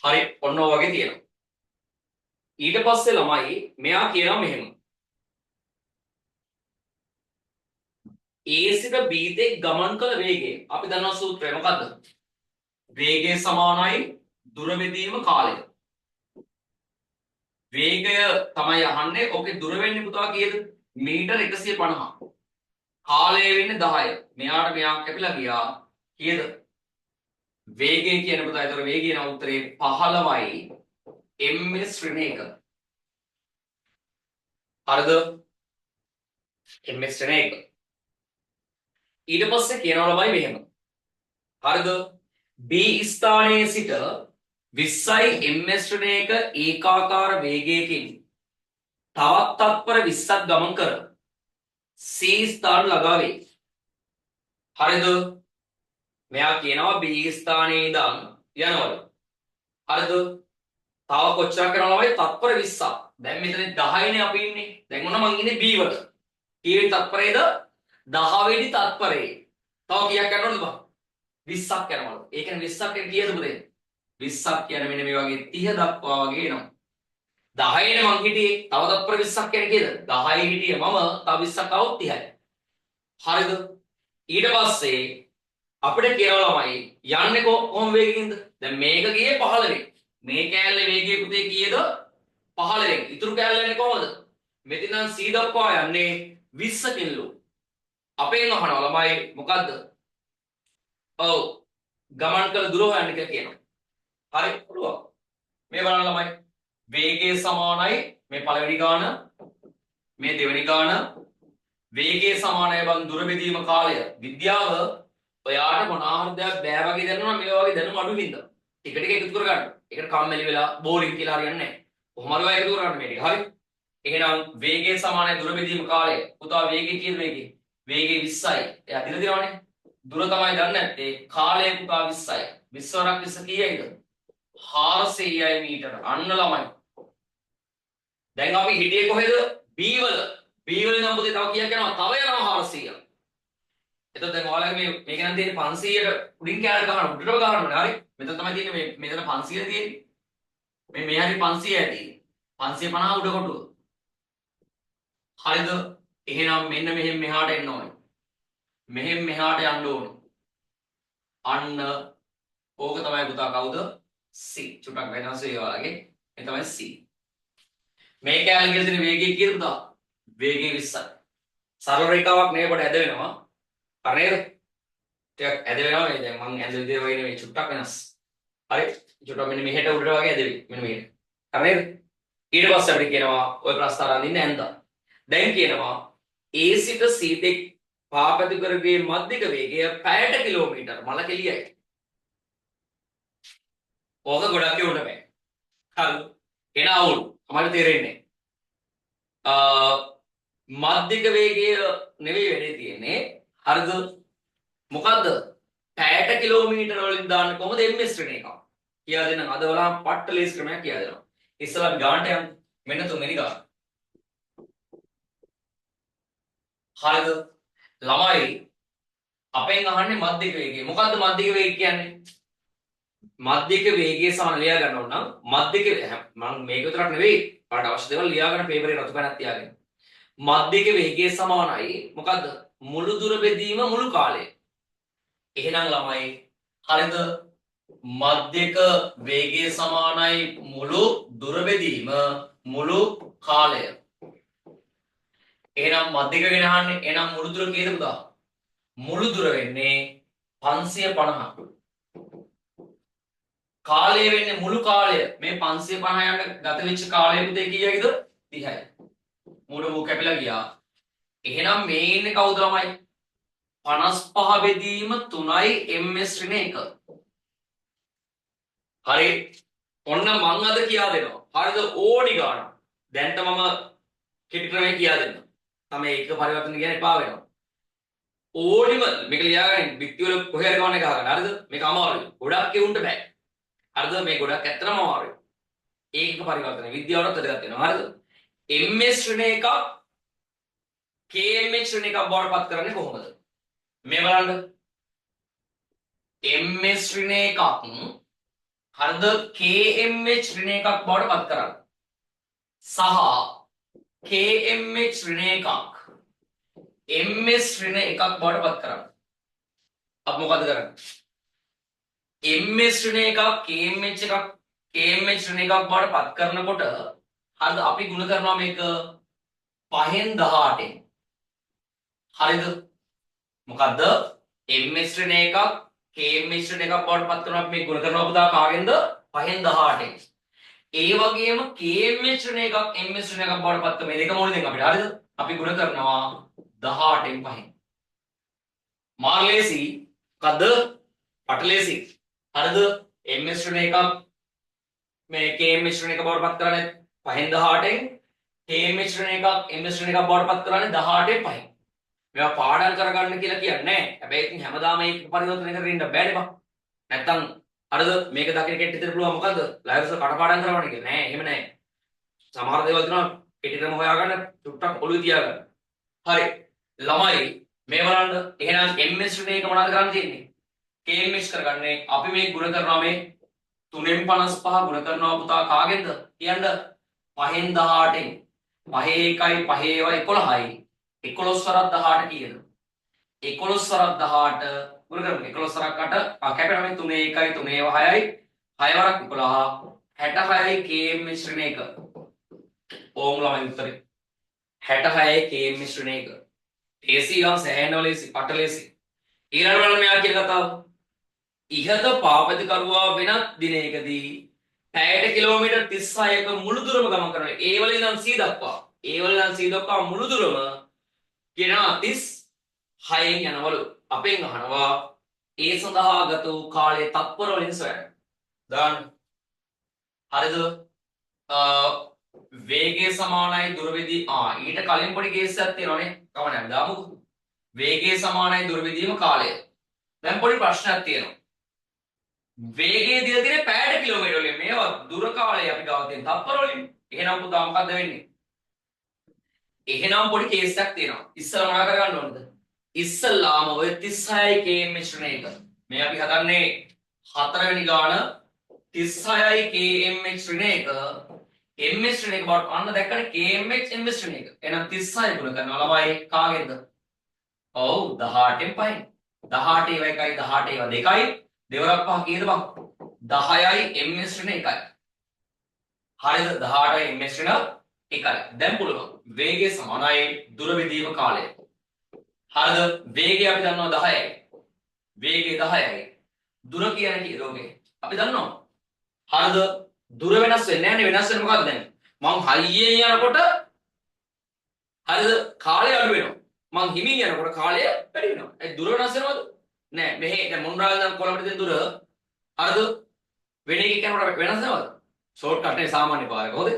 හරි. ඔන්න ඔය වගේ තියෙනවා. ඊට පස්සේ ළමයි මෙයා කියනවා මෙහෙම. A සිට B තෙක් ගමන් කළ වේගය. අපි දන්නා සූත්‍රය මොකද්ද? වේගය සමානයි දුර බෙදීම කාලය. වේගය තමයි අහන්නේ. ඕකේ දුර වෙන්නේ පුතා කීයද? මීටර 150. කාලය වෙන්නේ 10. මෙයාට මෙයා කැපිලා ගියා. කීයද? වේගය කියන පුතා. ඒතර වේගය නම් උත්තරේ 15යි ms ඍණ 1. හරිද? ms ඍණ 1. ඊට පස්සේ කියනවා ළමයි මෙහෙම. හරිද? B ස්ථානයේ සිට 20යි ms ඍණ 1 ඒකාකාර වේගයකින් තවත් තත්පර 20ක් ගමන් කර C ස්ථාන ළඟා වේ. හරිද? මෙයා කියනවා B ස්ථානයේ ඉඳන් යනවලු. හරිද? තව කොච්චරක් යනවද ළමයි? තත්පර 20ක්. දැන් මෙතන 10නේ අපි ඉන්නේ. දැන් මොන මං ඉන්නේ B වල. කීවේ තත්පරේද? 10 වෙනි තත්පරේ. තව කීයක් යනවද බං? 20ක් යනවලු. ඒ කියන්නේ 20ක් කියන්නේ කීයද පුතේ? 20ක් කියන්නේ මෙන්න මේ වගේ 30 දක්වා වගේ එනවා. 10නේ මං හිටියේ. තව තත්පර 20ක් කියන්නේ කීයද? 10යි හිටියේ මම. තව 20ක් આવොත් 30යි. හරිද? ඊට පස්සේ අපිට කියනවා ළමයි යන්නේ කොහොම වේගකින්ද? දැන් මේක ගියේ 15 වෙනි. මේ කෑල්ලේ වේගය පුතේ කීයද? 15 වෙනි. ඉතුරු කෑල්ල යන්නේ කොහොමද? මෙතන නම් C දක්වා යන්නේ 20 කිලෝ. අපෙන් අහනවා ළමයි මොකද්ද? ඔව්. ගමන් කළ දුර හොයන්න කියලා කියනවා. හරි පුළුවන්. මේ බලන්න ළමයි. වේගය සමානයි මේ පළවෙනි ගාන මේ දෙවෙනි ගාන වේගය සමානයි බං දුර බෙදීම කාලය. විද්‍යාව ඔයාට මොනවා හරි දෙයක් බෑ වගේ දැනනවා මේ වගේ දැනුම අඩු වින්ද. ටික ටික එකතු කර ගන්න. ඒකට කම්මැලි වෙලා බෝරින් කියලා හරියන්නේ නැහැ. කොහොම හරි ඔයා එකතු කරගන්න මේ ටික. හරි. එහෙනම් වේගය සමානයි දුර බෙදීම කාලය. පුතා වේගය කීයද මේකේ? වේගය 20යි. එයා දින දිනවනේ. දුර තමයි දන්නේ නැත්තේ. කාලය පුතා 20යි. 20 වරක් 20 කීයයිද? 400යි මීටර. අන්න ළමයි. දැන් අපි හිටියේ කොහෙද? B වල. B වල නම් පුතේ තව කීයක් යනවා? තව යනවා 400ක්. එතකොට දැන් ඔයාලගේ මේක නම් තියෙන්නේ 500ට උඩින් කැලට ගහන්න උඩටම ගහන්න ඕනේ. හරි. මෙතන තමයි තියෙන්නේ මෙතන 500 තියෙන්නේ. මේ හරි 500යි තියෙන්නේ. 550 උඩ කොටුව. හරිද? එහෙනම් මෙන්න මෙහෙන් මෙහාට එන්න ඕනේ. මෙහෙන් මෙහාට යන්න ඕනේ. අන්න ඕක තමයි පුතා කවුද? C. චුට්ටක් වෙනස් වෙයි ඔයාලගේ. මේ තමයි C. මේ කැලේ කියලා තියෙන වේගය කීයද පුතා? වේගය 20යි. සරල රේඛාවක් නේ කොට ඇද වෙනවා. හරිද? ටිකක් ඇද වෙනවා මේ දැන් මම ඇද විදිය වගේ නෙමෙයි චුට්ටක් වෙනස්. හරි? චුට්ටක් මෙන්න මෙහෙට උඩට වගේ ඇද වෙයි. මෙන්න මෙහෙට. හරිද? ඊට පස්සේ අපිට කියනවා ওই ප්‍රස්තාර අඳින්න ඇඳා. දැන් කියනවා A සිට C තෙක් පාපැති කරගේ මධ්‍යක වේගය පැයට කිලෝමීටර් මල කෙලියයි. ඕක ගොඩක් කියන්න බෑ. හරි. එන අවුල්. අපිට තේරෙන්නේ. මධ්‍යක වේගය නෙවෙයි වෙන්නේ තියෙන්නේ. හරිද? මොකද්ද? පැයට කිලෝමීටර වලින් දාන්න කොහොමද ms ශ්‍රේණ එක? කියා දෙන්නම්. අද වලම පට්ට ලේස් ක්‍රමයක් කියා දෙනවා. ඉස්සලා අපි ගානට යමු. මෙන්න තුන්වෙනි ගාන. හරිද? ළමයි අපෙන් අහන්නේ මධ්‍යක වේගය. මොකද්ද මධ්‍යක වේගය කියන්නේ? මධ්‍යක වේගය සමාන ලියා ගන්න ඕන නම් මධ්‍යක මම මේක විතරක් නෙවෙයි පාඩ අවශ්‍ය දේවල් ලියා ගන්න පේපරේ රතු පැනක් තියාගෙන. මධ්‍යක වේගය සමානයි මොකද්ද? මුළු දුර බෙදීම මුළු කාලය. එහෙනම් ළමයි හරිද? මධ්‍යක වේගය සමානයි මුළු දුර බෙදීම මුළු කාලය. එහෙනම් මධ්‍යක ගැන අහන්නේ. එහෙනම් මුළු දුර කීයද පුතා? මුළු දුර වෙන්නේ 550. කාලය වෙන්නේ මුළු කාලය. මේ 550 යන ගත වෙච්ච කාලය පුතේ කීයයිද? 30යි. මුළු මු කැපිලා ගියා. එහෙනම් මේ ඉන්නේ කවුද ළමයි? 55 බෙදීම 3යි ms ඍණ 1. හරි. ඔන්න මං අද කියා දෙනවා. හරිද? ඕනි ගාන. දැන්ට මම කෙටි ක්‍රමයෙන් කියා දෙන්නම්. තමයි එක පරිවර්තන කියන්නේ එපා වෙනවා. ඕනිම මේක ලියාගන්න බිත්ති වල කොහේ හරි ගමන එක ගන්න. හරිද? මේක අමාරුයි. ගොඩක් කියුන්ට බෑ. හරිද? මේ ගොඩක් ඇත්තටම අමාරුයි. ඒකක පරිවර්තන විද්‍යාවට වැදගත් වෙනවා. හරිද? ms ශ්‍රේණි එකක් kmh ශ්‍රේණි එකක් බවට පත් කරන්නේ කොහොමද? මේ බලන්න. ms ශ්‍රේණි එකක් හරිද? kmh ශ්‍රේණි එකක් බවට පත් කරන්නේ. සහ kmh ශ්‍රේණි එකක් ms ශ්‍රේණි එකක් බවට පත් කරන්නේ. අපි මොකද කරන්නේ? ms ශ්‍රේණි එකක් kmh එකක් kmh ශ්‍රේණි එකක් බවට පත් කරනකොට හරිද? අපි ගුණ කරනවා මේක 5න් 18න්. හරිද? මොකද්ද? ms ශ්‍රේණි එකක් kmh ශ්‍රේණි එකක් බවට පත් කරනවා අපි මේ ගුණ කරනවා පුතා කාගෙන්ද? 5න් 18න්. ඒ වගේම kmh ශ්‍රේණි එකක් ms ශ්‍රේණි එකක් බවට පත් කරන මේ දෙකම ඕනේ දැන් අපිට. හරිද? අපි ගුණ කරනවා 18න් 5න්. මාර්ලේසි මොකද්ද? පටලේසි. හරිද? ms ශ්‍රේණි එකක් මේ kmh ශ්‍රේණි එක බවට පත් කරන්නේ 5න් 18න්. kmh ශ්‍රේණි එකක් ms ශ්‍රේණි එකක් බවට පත් කරන්නේ 18න් 5න්. මේවා පාඩම් කරගන්න කියලා කියන්නේ නැහැ. හැබැයි ඉතින් හැමදාම මේක පරිවර්තනය කරගෙන ඉන්න බෑනේ බං. නැත්තම් හරිද? මේක දකින්න කෙටි දෙන්න පුළුවන් මොකද්ද? ලයිව්ස් කටපාඩම් කරවන්න කියලා. නෑ, එහෙම නෑ. සමහර දේවල් තියෙනවා කෙටි ක්‍රම හොයාගන්න චුට්ටක් ඔළුවේ තියාගන්න. හරි. ළමයි මේ බලන්න. එහෙනම් ms ශ්‍රේණි එක මොනවද කරන්න තියෙන්නේ? kmh කරගන්නේ. අපි මේ ගුණ කරනවා මේ 3න් 55 ගුණ කරනවා පුතා කාගෙන්ද? කියන්න 5න් 18න්. 5 1යි 5 ඒවා 11යි. 11 වරක් 18 කීයද? 11 වරක් 18 ගුණ කරමු. 11 වරක් 8 කැපෙනවා මේ 3 1යි 3 ඒවා 6යි. 6 වරක් 11 66යි kmh ශ්‍රේණි එක. ඕම් ළමයි උත්තරේ 66යි kmh ශ්‍රේණි එක. AC ගාන සෑහෙනවලේසි පටලේසි. ඊළඟ බලන්න මෙයා කියන කතාව. ඉහත පාපතිකරුවා වෙනත් දිනයකදී පැයට කිලෝමීටර් 36ක මුළු දුරම ගමන් කරනවා. ඒ වල ඉඳන් C දක්වා. ඒ වල ඉඳන් C දක්වා මුළු දුරම කියනවා 36න් යනවලු. අපෙන් අහනවා ඒ සඳහා ගත වූ කාලය තත්පර වලින් සොයන්න. දාන්න. හරිද? වේගය සමානයි දුරවිදි ඊට කලින් පොඩි කේස් එකක් තියෙනවානේ. කවදාවත් දාමුකෝ. වේගය සමානයි දුරවිදීම කාලය. දැන් පොඩි ප්‍රශ්නයක් තියෙනවා. වේගය දීලා තියෙන්නේ පැයට කිලෝමීටර වලින්. මේවා දුර කාලය අපි ගාව තියෙන තත්පර වලින්. එහෙනම් පුතා මොකද්ද වෙන්නේ? එහෙනම් පොඩි කේස් එකක් තියෙනවා. ඉස්සර මොනා කරගන්න ඕනද? ඉස්සල්ලාම ඔය 36යි kmh ශ්‍රේණි එක. මේ අපි හදන්නේ 4 වෙනි ගාන 36යි kmh ශ්‍රේණි එක. ms ශ්‍රේණි එක බවට අන්න දැක්කනේ kmh ms ශ්‍රේණි එක. එහෙනම් 36 ගුණ කරනවා ළමයි කාගෙන්ද? ඔව් 18න් 5න්. 18 ඒවා 1යි 18 ඒවා 2යි. දෙවරක් පහ කීයද බං? 10යි ms ශ්‍රේණි එකයි. හරිද? 18යි ms ශ්‍රේණි එකයි. දැන් පුළුවන්. වේගය සමානයි දුර විදීම කාලය. හරිද? වේගය අපි දන්නවා 10යි. වේගය 10යි. දුර කියන්නේ කීයද? අපි දන්නවා. හරිද? දුර වෙනස් වෙන්නේ නැහැ නේ. වෙනස් වෙන්නේ මොකක්ද දැන්? මං හයියෙන් යනකොට හරිද? කාලය අඩු වෙනවා. මං හිමින් යනකොට කාලය වැඩි වෙනවා. ඒ දුර වෙනස් වෙනවද? නෑ. මෙහෙ දැන් මොණරාගල ඉඳන් කොළඹට දෙන දුර හරිද? වෙන එකක් යනකොට වෙනස් වෙනවද? ෂෝට් කට් නේ සාමාන්‍ය පාරක. හොඳ?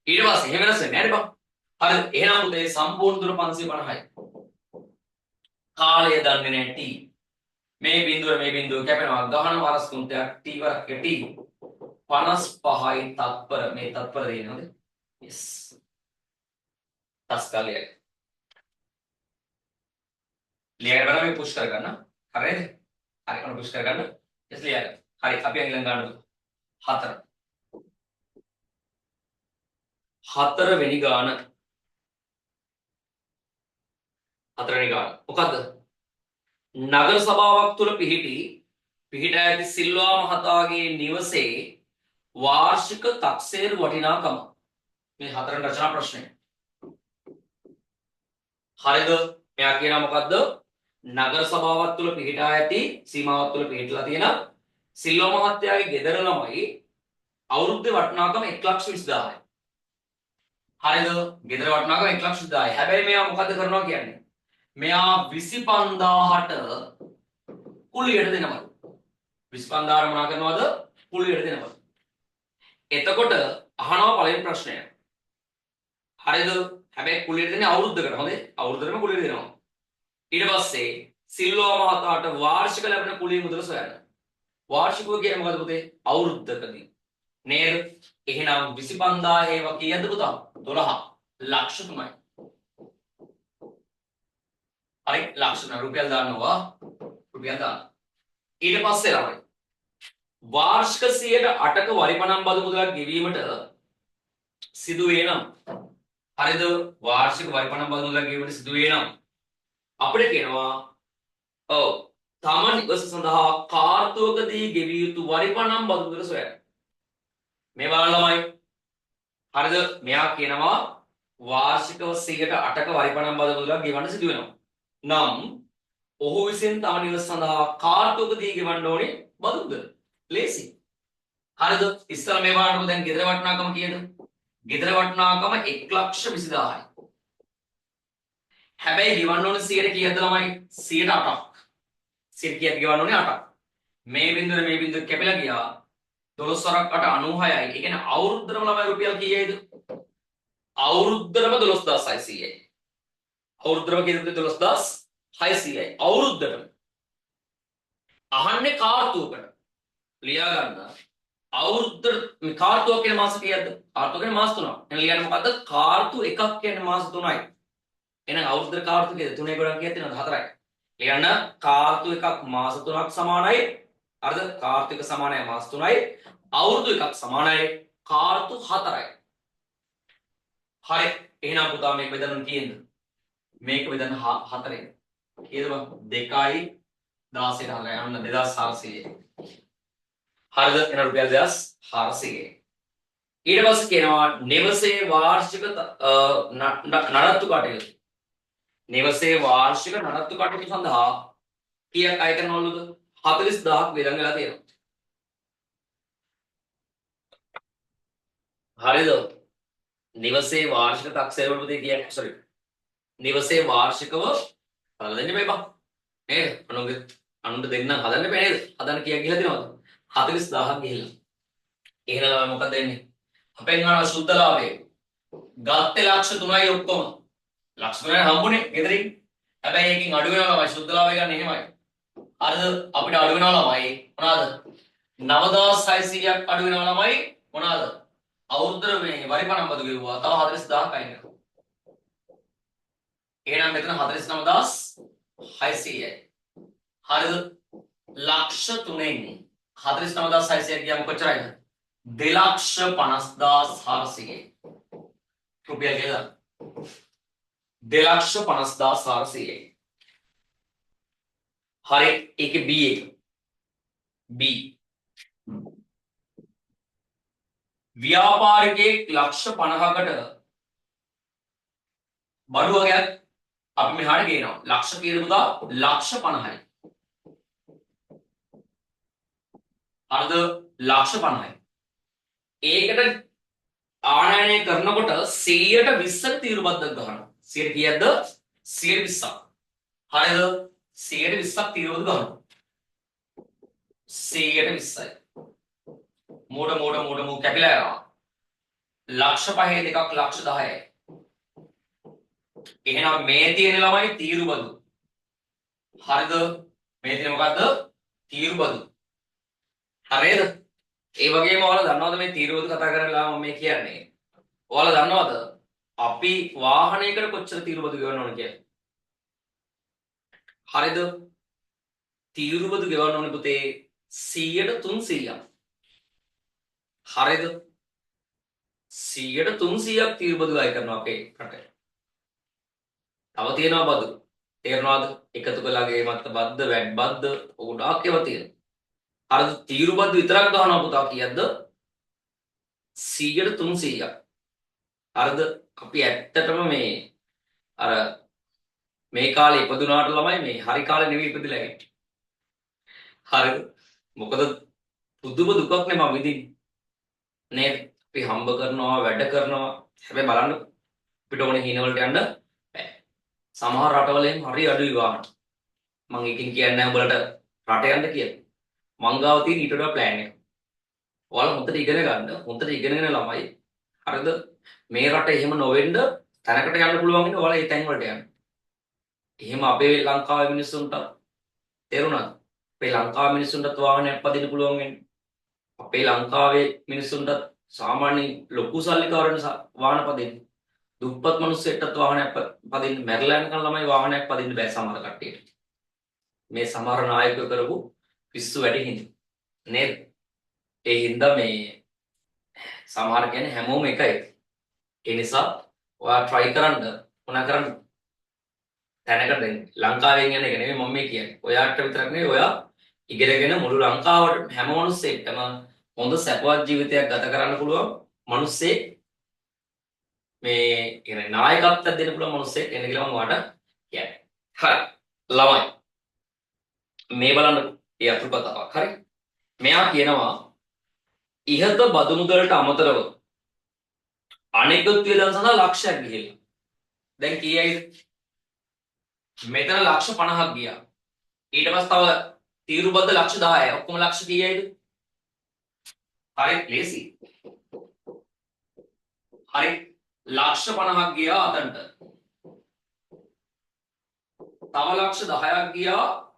ඊට පස්සේ එහෙම වෙනස් වෙන්නේ නැහැ නේ බං. හරිද? එහෙනම් පුතේ සම්පූර්ණ දුර 550යි. කාලය දන්නේ නැහැ t. මේ බිඳුව කැපෙනවා. ගහන වරස් කුන්ටයක් t වරක් t 55යි තත්පර මේ තත්පර දෙන්නේ හොඳ? yes. තස්කාලය. ලියගෙන බලන්න මේ පුෂ් කරගන්න. හරිද? හරි ඔන්න පුෂ් කරගන්න. yes ලියන්න. හරි අපි ඊළඟ ගන්න 4. 4 වෙනි ගාන. 4 වෙනි ගාන. මොකද්ද? නගර සභාවක් තුල පිහිට ඇති සිල්වා මහතාගේ නිවසේ වාර්ෂික තක්සේරු වටිනාකම. මේ 4 රචනා ප්‍රශ්නය. හරිද? මෙයා කියනවා මොකද්ද? නගර සභාවක් තුල පිහිටා ඇති සීමාවක් තුල පිහිටලා තියෙන සිල්වා මහත්තයාගේ ගෙදර ළමයි අවුරුද්දේ වටිනාකම 1,20,000යි. හරිද? ගෙදර වටිනාකම 1,20,000යි. හැබැයි මෙයා මොකද්ද කරනවා කියන්නේ? මෙයා 25000ට කුලියට දෙනවා. 25000ට මොනා කරනවද? කුලියට දෙනවා. එතකොට අහනවා පළවෙනි ප්‍රශ්නය. හරිද? හැබැයි කුලියට දෙන්නේ අවුරුද්දකට. හොඳේ? අවුරුද්දටම කුලියට දෙනවා. ඊට පස්සේ සිල්වා මහතාට වාර්ෂික ලැබෙන කුලිය මුදල සොයන්න. වාර්ෂිකව කියන්නේ මොකද පුතේ? අවුරුද්දකදී. නේද? එහෙනම් 25000 ඒවා කීයද පුතා? 12. ලක්ෂ 3යි. හරි ලක්ෂ 3 රුපියල් දාන්නවා. රුපියල් දාන්න. ඊට පස්සේ ළමයි වාර්ෂික 108ක වරිපණම් බදු මුදලක් ගෙවීමට සිදු වේ නම් හරිද? වාර්ෂික වරිපණම් බදු මුදලක් ගෙවීමට සිදු වේ නම් අපිට කියනවා ඔව් තම නිවස සඳහා කාර්තුවකදී ගෙවිය යුතු වරිපණම් බදු මුදල සොයන්න. මේ බලන්න ළමයි. හරිද? මෙයා කියනවා වාර්ෂිකව 108ක වරිපණම් බදු මුදලක් ගෙවන්න සිදු වෙනවා. නම් ඔහු විසින් තම නිවස සඳහා කාර්තුවකදී ගෙවන්න ඕනේ බදු මුදල. ලේසි. හරිද? ඉස්සර මේ බලන්නකො දැන් ගෙදර වටිනාකම කීයද? ගෙදර වටිනාකම 1,20,000යි. හැබැයි ගෙවන්න ඕනේ 100ට කීයද ළමයි? 108ක්. 100 කීයද ගෙවන්න ඕනේ? 8ක්. මේ බින්දුවේ මේ බින්දුව කැපිලා ගියා 12 8 96යි. ඒ කියන්නේ අවුරුද්දටම ළමයි රුපියල් කීයද? අවුරුද්දටම 12600යි. අවුරුද්දටම කීයද? 12600යි. අවුරුද්දටම. අහන්නේ කාර්තුවකට. ලියා ගන්න. අවුරුද්ද මේ කාර්තුව කියන මාස කීයද? කාර්තුව කියන්නේ මාස 3ක්. එහෙනම් ලියන්නේ මොකද්ද? කාර්තු එකක් කියන්නේ මාස 3යි. එහෙනම් අවුරුද්දේ කාර්තු කීයද? 3 ගොඩක් කීයක් තියෙනවද? 4යි. ලියන්න කාර්තු එකක් මාස 3ක් සමානයි. හරිද? කාර්තු එක සමානයි මාස 3යි. අවුරුදු එකක් සමානයි කාර්තු 4යි. හරි. එහෙනම් පුතා මේක බෙදන්න කීයද? මේක බෙදන්න 4ෙන්. කීයද බං? 2යි 16ට හරි යන්න 2400. හරිද? එන රුපියල් 2400. ඊට පස්සේ කියනවා නිවසේ වාර්ෂික නඩත්තු කටයුතු. නිවසේ වාර්ෂික නඩත්තු කටයුතු සඳහා කීයක් අය කරනවලුද? 40000ක් විලං වෙලා තියෙනවා. හරිද? නිවසේ වාර්ෂික taxable පුතේ කීයක්? sorry. නිවසේ වාර්ෂිකව හදලා දෙන්න බෑ බං. නේද? අනුන්ට දෙන්න හදන්න බෑ නේද? හදන්න කීයක් ගිහලා තියෙනවද? 40000ක් ගිහිල්ලා. එහෙනම් මොකද වෙන්නේ? අපෙන් අහන සුද්ධ ලාභය. ගත්තේ ලක්ෂ 3යි ඔක්කොම. ලක්ෂ 3යි හම්බුනේ ගෙදරින්. හැබැයි එකකින් අඩු වෙනවා ළමයි සුද්ධ ලාභය ගන්න එහෙමයි. හරිද? අපිට අඩු වෙනවා ළමයි. මොනවාද? 9600ක් අඩු වෙනවා ළමයි. මොනවාද? අවුරුද්දට මේ වරිපණම් බදු ගෙවුවා. තව 40000ක් අයින් වෙනවා. එහෙනම් මෙතන 49600යි. හරිද? ලක්ෂ 3න් 49600 ගියාම කොච්චරයිද? 2,50,400. රුපියල් කියලා 2,50,400. හරි. ඒකේ B එක. B. ව්‍යාපාරිකයෙක් ලක්ෂ 50කට බඩු වගේක් අපි මෙහාට ගේනවා. ලක්ෂ කීයද පුතා? ලක්ෂ 50යි. හරිද? ලක්ෂ 50යි. ඒකට ආනයනය කරනකොට 120ක තීරු බද්දක් ගන්නවා. 100 කීයක්ද? 120ක්. හරිද? 120ක් තීරු බද්ද ගන්නවා. 120යි. මෝඩ කැපිලා යනවා. ලක්ෂ 5 දෙකක් ලක්ෂ 10යි. එහෙනම් මේ තියෙන ළමයි තීරු බදු. හරිද? මේ තියෙන මොකද්ද? තීරු බදු. හරිද? ඒ වගේම ඔයාලා දන්නවද මේ තීරු බදු කතා කරලා මම මේ කියන්නේ? ඔයාලා දන්නවද අපි වාහනයකට කොච්චර තීරු බදු ගෙවන්න ඕන කියලා? හරිද? තීරු බදු ගෙවන්න ඕනේ පුතේ 100ට 300ක්. හරිද? 100ට 300ක් තීරු බදු අය කරනවා අපේ රටේ. තව තියෙනවා බදු. තේරෙනවද? එකතු කළාගේ මත බද්ද වැඩ බද්ද ගොඩාක් ඒවා තියෙනවා. හරිද? තීරු බදු විතරක් ගන්නවා පුතා කීයක්ද? 100ට 300ක්. හරිද? අපි ඇත්තටම මේ අර මේ කාලේ ඉපදුනාට ළමයි මේ හරි කාලේ නෙවෙයි ඉපදිලා ඉන්නේ. හරිද? මොකද පුදුම දුකක් නේ මම විඳින්නේ. නේද? අපි හම්බ කරනවා වැඩ කරනවා. හැබැයි බලන්න අපිට ඕනේ හින වලට යන්න බෑ. සමහර රටවලින් හරි අඩුයි වාහන. මම එකකින් කියන්නේ නැහැ උඹලට රට යන්න කියලා. මං ගාව තියෙන ඊට වඩා ප්ලෑන් එක. ඔයාලා හොඳට ඉගෙන ගන්න. හොඳට ඉගෙනගෙන ළමයි. හරිද? මේ රට එහෙම නොවෙන්න තැනකට යන්න පුළුවන් ඉන්නේ ඔයාලා ඒ තැන් වලට යන්න. එහෙම අපේ ලංකාවේ මිනිස්සුන්ට තේරුණාද? අපේ ලංකාවේ මිනිස්සුන්ටත් වාහනයක් පදින්න පුළුවන් වෙන්නේ. අපේ ලංකාවේ මිනිස්සුන්ටත් සාමාන්‍ය ලොකු සල්ලිකාරයන් වාහන පදින්න. දුප්පත් මිනිස්සෙක්ටත් වාහනයක් පදින්න මැරලා යනකම් ළමයි වාහනයක් පදින්න බෑ සමහර කට්ටියට. මේ සමහර නායකයෝ කරපු පිස්සු වැඩි හින්දා නේද? ඒ හින්දා මේ සමහර කියන්නේ හැමෝම එකයි. ඒ නිසා ඔයා try කරන්න මොනා කරන්න තැනකට දෙන්න. ලංකාවෙන් යන එක නෙමෙයි මම මේ කියන්නේ. ඔයාට විතරක් නෙවෙයි ඔයා ඉගෙනගෙන මුළු ලංකාවට හැම මිනිස්සෙක්ටම හොඳ සැපවත් ජීවිතයක් ගත කරන්න පුළුවන් මිනිස්සේ මේ කියන්නේ නායකත්වයක් දෙන්න පුළුවන් මිනිස්සෙක් එන්න කියලා මම ඔයාට කියන්නේ. හරි. ළමයි. මේ බලන්න ඒ අතුරු කතාවක්. හරි. මෙයා කියනවා ඉහත බදු මුදලට අමතරව අනෙකුත් වියදම් සඳහා ලක්ෂයක් ගිහිල්ලා. දැන් කීයයිද? මෙතන ලක්ෂ 50ක් ගියා. ඊට පස්සේ තව තීරු බද්ද ලක්ෂ 10යි. ඔක්කොම ලක්ෂ කීයයිද? හරි ලේසි. හරි ලක්ෂ 50ක් ගියා අතන්ට. තව ලක්ෂ 10ක් ගියා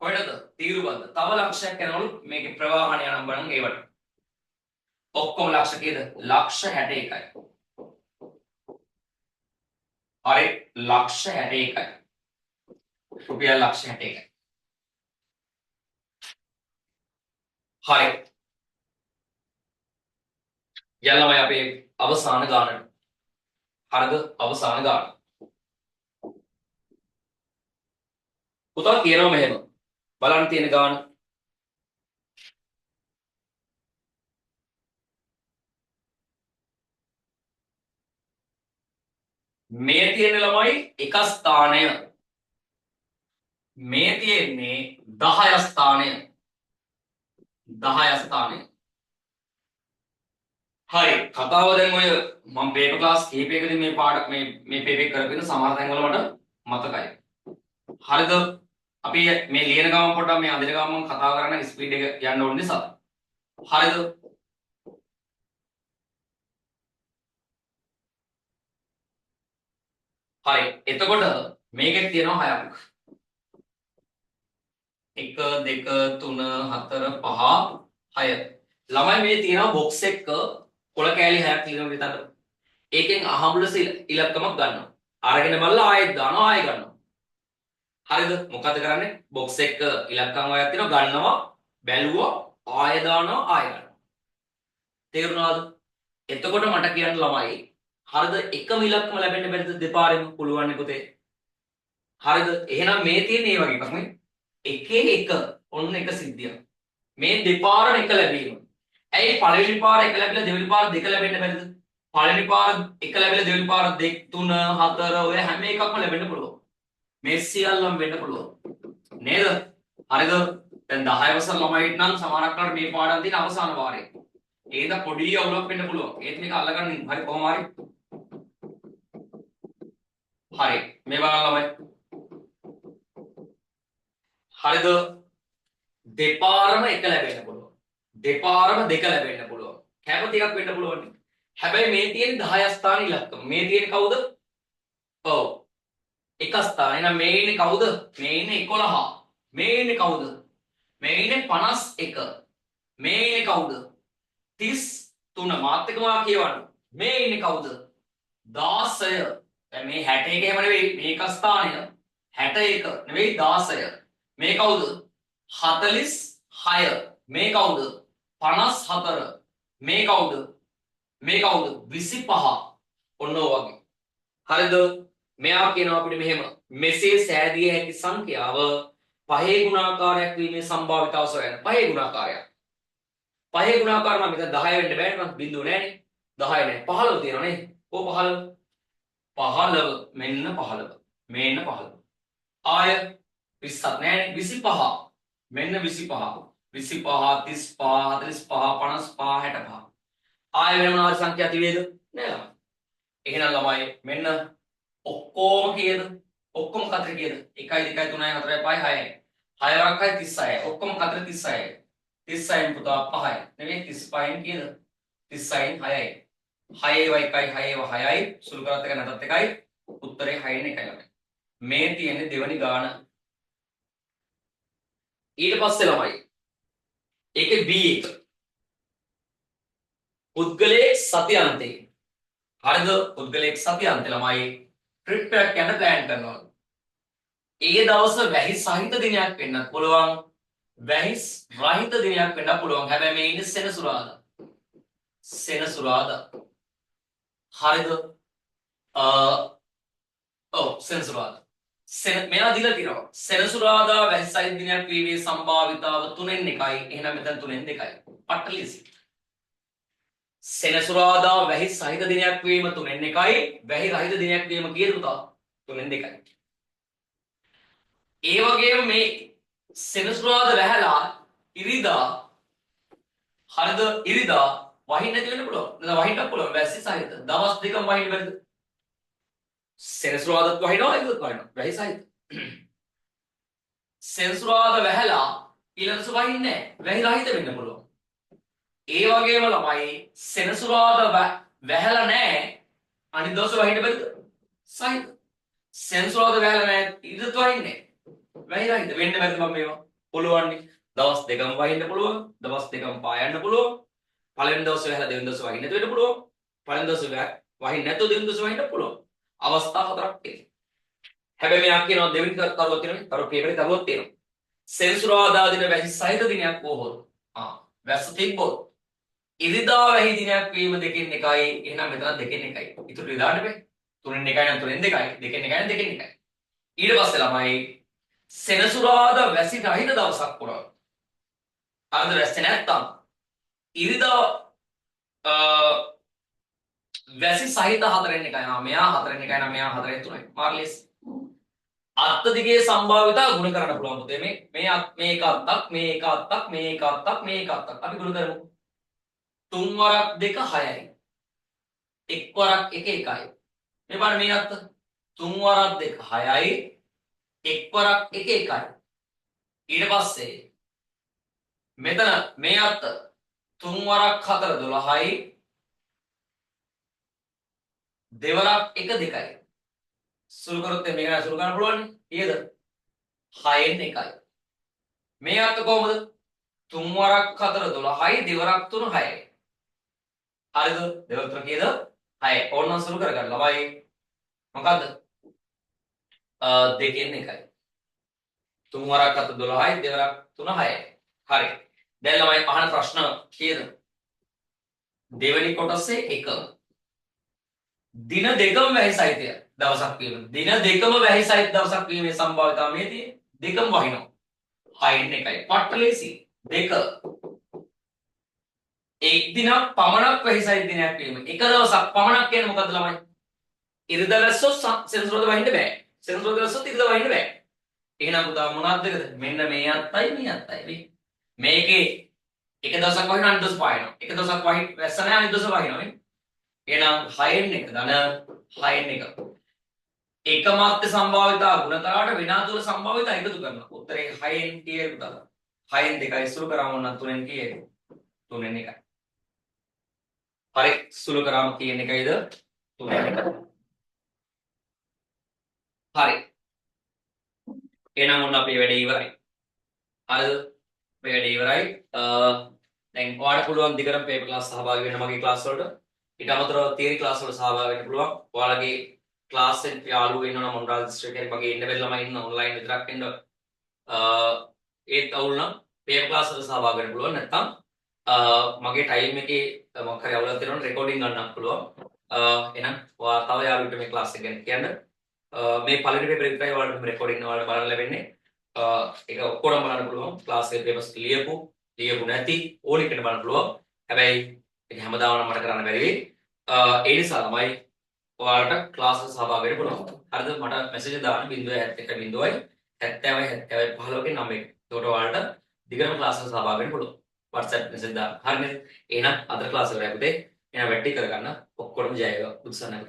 කොහෙටද? තීරු බද්ද. තව ලක්ෂයක් යනවලු මේකේ ප්‍රවාහණය නම් බලන්න ඒවට. ඔක්කොම ලක්ෂ කීයද? ලක්ෂ 61යි. හරි ලක්ෂ 61යි. රුපියල් ලක්ෂ 61යි. හරි. යන්නමයි අපේ අවසාන ගානට. හරිද? අවසාන ගාන. පුතා කියනවා මෙහෙම. බලන්න තියෙන ගාන. මේ තියෙන ළමයි එක ස්ථානය. මේ තියෙන්නේ 10 ස්ථානය. 10 ස්ථානය. හරි කතාව දැන් ඔය මම පේපර් ක්ලාස් කීපයකදී මේ පාඩ මේ පේපර් කරගෙන සමහර තැන්වල මට මතකයි. හරිද? අපි මේ ලියන ගමන් පොඩ්ඩක් මේ අදින ගමන් කතා කරන්න ස්පීඩ් එක යන්න ඕන නිසා. හරිද? හරි එතකොට මේකෙත් තියෙනවා 6ක්. 1 2 3 4 5 6. ළමයි මේ තියෙනවා බොක්ස් එක කොළ කෑලි 6ක් තියෙනවා විතර. ඒකෙන් අහඹුලස ඉලක්කමක් ගන්නවා. අරගෙන බලලා ආයෙත් දානවා ආයෙ ගන්නවා. හරිද? මොකද කරන්නේ? බොක්ස් එක ඉලක්කම් වයක් තියෙනවා ගන්නවා බැලුවා ආයෙ දානවා ආයෙ ගන්නවා. තේරුණාද? එතකොට මට කියන්න ළමයි හරිද එකම ඉලක්කම ලැබෙන්න බැරිද දෙපාරෙම පුළුවන් නේ පුතේ. හරිද? එහෙනම් මේ තියෙන මේ වගේ එකක් නේ. එකේ එක ඔන්න එක සිද්ධියක්. මේ දෙපාරම එක ලැබීම. ඇයි පළවෙනි පාර එක ලැබිලා දෙවෙනි පාර දෙක ලැබෙන්න බැරිද? පළවෙනි පාර එක ලැබිලා දෙවෙනි පාර 2 3 4 ඔය හැම එකක්ම ලැබෙන්න පුළුවන්. මේ සියල්ලම වෙන්න පුළුවන්. නේද? හරිද? දැන් 10 වසර ළමයිට නම් සමහරක් කරලා මේ පාඩම් තියෙන අවසාන වාරේ. ඒද පොඩි අවුලක් වෙන්න පුළුවන්. ඒත් මේක අල්ලගන්න හරි කොහොම හරි. හරි. මේ බලන්න ළමයි. හරිද? දෙපාරම එක ලැබෙන්න පුළුවන්. දෙපාරම දෙක ලැබෙන්න පුළුවන්. කැමති එකක් වෙන්න පුළුවන්. හැබැයි මේ තියෙන 10 ස්ථාන ඉලක්කම. මේ තියෙන කවුද? ඔව්. එක ස්ථාන. එහෙනම් මේ ඉන්නේ කවුද? මේ ඉන්නේ 11. මේ ඉන්නේ කවුද? මේ ඉන්නේ 51. මේ ඉන්නේ කවුද? 33 මාත් එක්ක මා කියවන්න. මේ ඉන්නේ කවුද? 16. දැන් මේ 61 එහෙම නෙවෙයි මේක ස්ථානය. 61 නෙවෙයි 16. මේ කවුද? 46. මේ කවුද? 54. මේ කවුද? මේ කවුද? 25. ඔන්න ඔය වගේ. හරිද? මෙයා කියනවා අපිට මෙහෙම මෙසේ සෑදිය හැකි සංඛ්‍යාව පහේ ගුණාකාරයක් වීමේ සම්භාවිතාව සොයන්න. පහේ ගුණාකාරයක්. පහේ ගුණාකාර නම් මෙතන 10 වෙන්න බෑනේ මම බිඳුව නෑනේ. 10 නෑ 15 තියෙනවා නේ. ඕ 15. 15 මෙන්න 15. මෙන්න 15. ආය 27 නෑනේ 25. මෙන්න 25. 25 35 45 55 65. ආය වෙන මොනවාරි සංඛ්‍යා තිබේද? නෑ ළමයි. එහෙනම් ළමයි මෙන්න ඔක්කොම කීයද? ඔක්කොම කතර කීයද? 1 2 3 4 5 6යි. 6 වරක් 36යි. ඔක්කොම කතර 36යි. 36න් පුතා 5යි. නෙවෙයි 35න් කීයද? 36න් 6යි. 6 ඒවා 1යි 6 ඒවා 6යි. සුළු කරත් එක නැතත් එකයි. උත්තරේ 6න් 1යි ළමයි. මේ තියෙන්නේ දෙවනි ගාන. ඊට පස්සේ ළමයි ඒකේ B1 පුද්ගලයෙක් සති අන්තේ. හරිද? පුද්ගලයෙක් සති අන්තේ ළමයි ට්‍රිප් එකක් යන්න ප්ලෑන් කරනවා. ඒ දවස වැහි සහිත දිනයක් වෙන්නත් පුළුවන්. වැහි රහිත දිනයක් වෙන්නත් පුළුවන්. හැබැයි මේ ඉන්නේ සෙනසුරාදා. සෙනසුරාදා. හරිද? ඔව් සෙනසුරාදා. මෙයා දීලා තියෙනවා. සෙනසුරාදා වැහි සහිත දිනයක් වීමේ සම්භාවිතාව 3න් 1යි. එහෙනම් මෙතන 3න් 2යි. පට්ටලිසි. සෙනසුරාදා වැහි සහිත දිනයක් වීම 3න් 1යි. වැහි රහිත දිනයක් වීම කීයද පුතා? 3න් 2යි. ඒ වගේම මේ සෙනසුරාදා වැහැලා ඉරිදා හරිද? ඉරිදා වහින්න නැති වෙන්න පුළුවන්. නැත්නම් වහින්නත් පුළුවන්. වැසි සහිත. දවස් දෙකම වහින්න බැරිද? සෙනසුරාදාත් වහිනවා ඉරිදාත් වහිනවා. වැහි සහිත. සෙනසුරාදා වැහැලා ඊළඟට වහින්නේ නැහැ. වැහි රහිත වෙන්න පුළුවන්. ඒ වගේම ළමයි සෙනසුරාදා වැහැලා නැහැ. අනිත් දවස් වහින්න බැරිද? සහිත. සෙනසුරාදා වැහැලා නැහැ. ඉරිදාත් වහින්නේ නැහැ. වැහි රහිත වෙන්න බැරිද මම මේවා? පුළුවන් නේ. දවස් දෙකම වහින්න පුළුවන්. දවස් දෙකම පායන්න පුළුවන්. පළවෙනි දවසේ වැහැලා දෙවෙනි දවසේ වහින්න නැතුව වෙන්න පුළුවන්. පළවෙනි දවසේ වහින්න නැතුව දෙවෙනි දවසේ වහින්න පුළුවන්. අවස්ථා හතරක් තියෙනවා. හැබැයි මෙයා කියනවා දෙවෙනි කරුවක් තියෙනවා. කරුව පේපරේ කරුවක් තියෙනවා. සෙනසුරාදා දින වැහි සහිත දිනයක් වුවහොත් වැස්ස තිබ්බොත් ඉරිදා වැහි දිනයක් වීම දෙකෙන් එකයි. එහෙනම් මෙතන දෙකෙන් එකයි. ඉතුරු ඉදාන්න බෑ. 3න් 1යි නම් 3න් 2යි. 2න් 1යි නම් 2න් 1යි. ඊට පස්සේ ළමයි සෙනසුරාදා වැසි රහිත දවසක් වුණා. අද වැස්සේ නැත්තම් ඉරිදා වැසි සහිත 4න් 1යි. මෙයා 4න් 1යි නම් මෙයා 4න් 3යි. මාර්ලිස් අත්ත දිගේ සම්භාවිතාව ගුණ කරන්න පුළුවන් පුතේ. මේ එක අත්තක්, මේ එක අත්තක්, මේ එක අත්තක්, මේ එක අත්තක්. අපි ගුණ කරමු. 3 වරක් 2 6යි. 1 වරක් 1 1යි. මේ බලන්න මේ අත්ත 3 වරක් 2 6යි. 1 වරක් 1 1යි. ඊට පස්සේ මෙතන මේ අත්ත 3 වරක් 4 12යි. දෙවරක් 1 2යි. සුළු කරොත් මේක නෑ සුළු කරන්න පුළුවන් නේ. ඊයද? 6න් 1යි. මේ අත්ත කොහොමද? 3 වරක් 4 12යි. දෙවරක් 3 6යි. හරිද? දෙවරක් 3 කීයද? 6යි. ඕනනම් සුළු කරගන්න. ළමයි මොකද්ද? 2න් 1යි. 3 වරක් 4 12යි. දෙවරක් 3 6යි. හරි. දැන් ළමයි අහන ප්‍රශ්න කීයද? දෙවෙනි කොටසේ 1. දින දෙකම වැහි සහිතය දවසක් වීම. දින දෙකම වැහි සහිත දවසක් වීමේ සම්භාවිතාව මේ තියෙන්නේ. දෙකම වහිනවා. 6න් 1යි. පට්ටලේසි. 2. එක් දිනක් පමණක් වැහි සහිත දිනයක් වීම. එක දවසක් පමණක් කියන්නේ මොකද්ද ළමයි? ඉරිදා වැස්සොත් සෙනසුරාදා වහින්න බෑ. සෙනසුරාදා වැස්සොත් ඉරිදා වහින්න බෑ. එහෙනම් පුතා මොනවද දෙකද? මෙන්න මේ අත්තයි මේ අත්තයි. මේකේ එක දවසක් වහිනවා අනිත් දවස් පායනවා. එක දවසක් වැස්ස නැහැ අනිත් දවස් වහිනවා නේ. එහෙනම් 6න් 1 ධන 6න් 1 එකමාත්‍ය සම්භාවිතාව ගුණ කරාට විනාතුල සම්භාවිතාව එකතු කරනවා. උත්තරේ 6න් කීයද පුතා? 6න් 2යි සුළු කරාම නම් 3න් කීයද? 3න් 1යි. හරි සුළු කරාම කීයෙන් එකයිද? 3න් 1යි. හරි. එහෙනම් ඔන්න අපේ වැඩේ ඉවරයි. හරිද? මේ වැඩේ ඉවරයි. දැන් ඔයාලට පුළුවන් දිගටම පේපර් ක්ලාස් සහභාගී වෙන්න මගේ ක්ලාස් වලට. ඊට අමතරව තියරි ක්ලාස් වල සහභාගී වෙන්න පුළුවන්. ඔයාලගේ ක්ලාස් එකේ යාළුවෝ ඉන්නවනම් මොන්රාල් දිස්ත්‍රික්කේ මගේ ඉන්න බැරි ළමයි ඉන්න ඔන්ලයින් විතරක් ඉන්න ඒත් අවුල් නම් පේපර් ක්ලාස් වල සහභාගී වෙන්න පුළුවන්. නැත්නම් මගේ ටයිම් එකේ මොකක් හරි අවුලක් තියෙනවා නම් රෙකෝඩින් ගන්නත් පුළුවන්. එහෙනම් ඔයා තව යාළුවෙකුට මේ ක්ලාස් එක ගැන කියන්න. මේ පළවෙනි පේපර් එක විතරයි ඔයාලට රෙකෝඩින් ඔයාලට බලන්න ලැබෙන්නේ. ඒක ඔක්කොම බලන්න පුළුවන්. ක්ලාස් එකේ පේපර්ස් ලියපු නැති ඕන එකට බලන්න පුළුවන්. හැබැයි ඒක හැමදාම නම් මට කරන්න බැරි වෙයි. ඒ නිසා ළමයි ඔයාලට ක්ලාස් එක සහභාගී වෙන්න පුළුවන්. හරිද? මට මැසේජ් දාන්න 071 70 70 15 ගේ නම්බර් එක. ඒකට ඔයාලට දිගටම ක්ලාස් එක සහභාගී වෙන්න පුළුවන්. WhatsApp මැසේජ් දාන්න. හරිනේ? එහෙනම් අද ක්ලාස් එක ඉවරයි පුතේ. එහෙනම් වැටි කරගන්න ඔක්කොටම ජය වේවා. උත්සාහ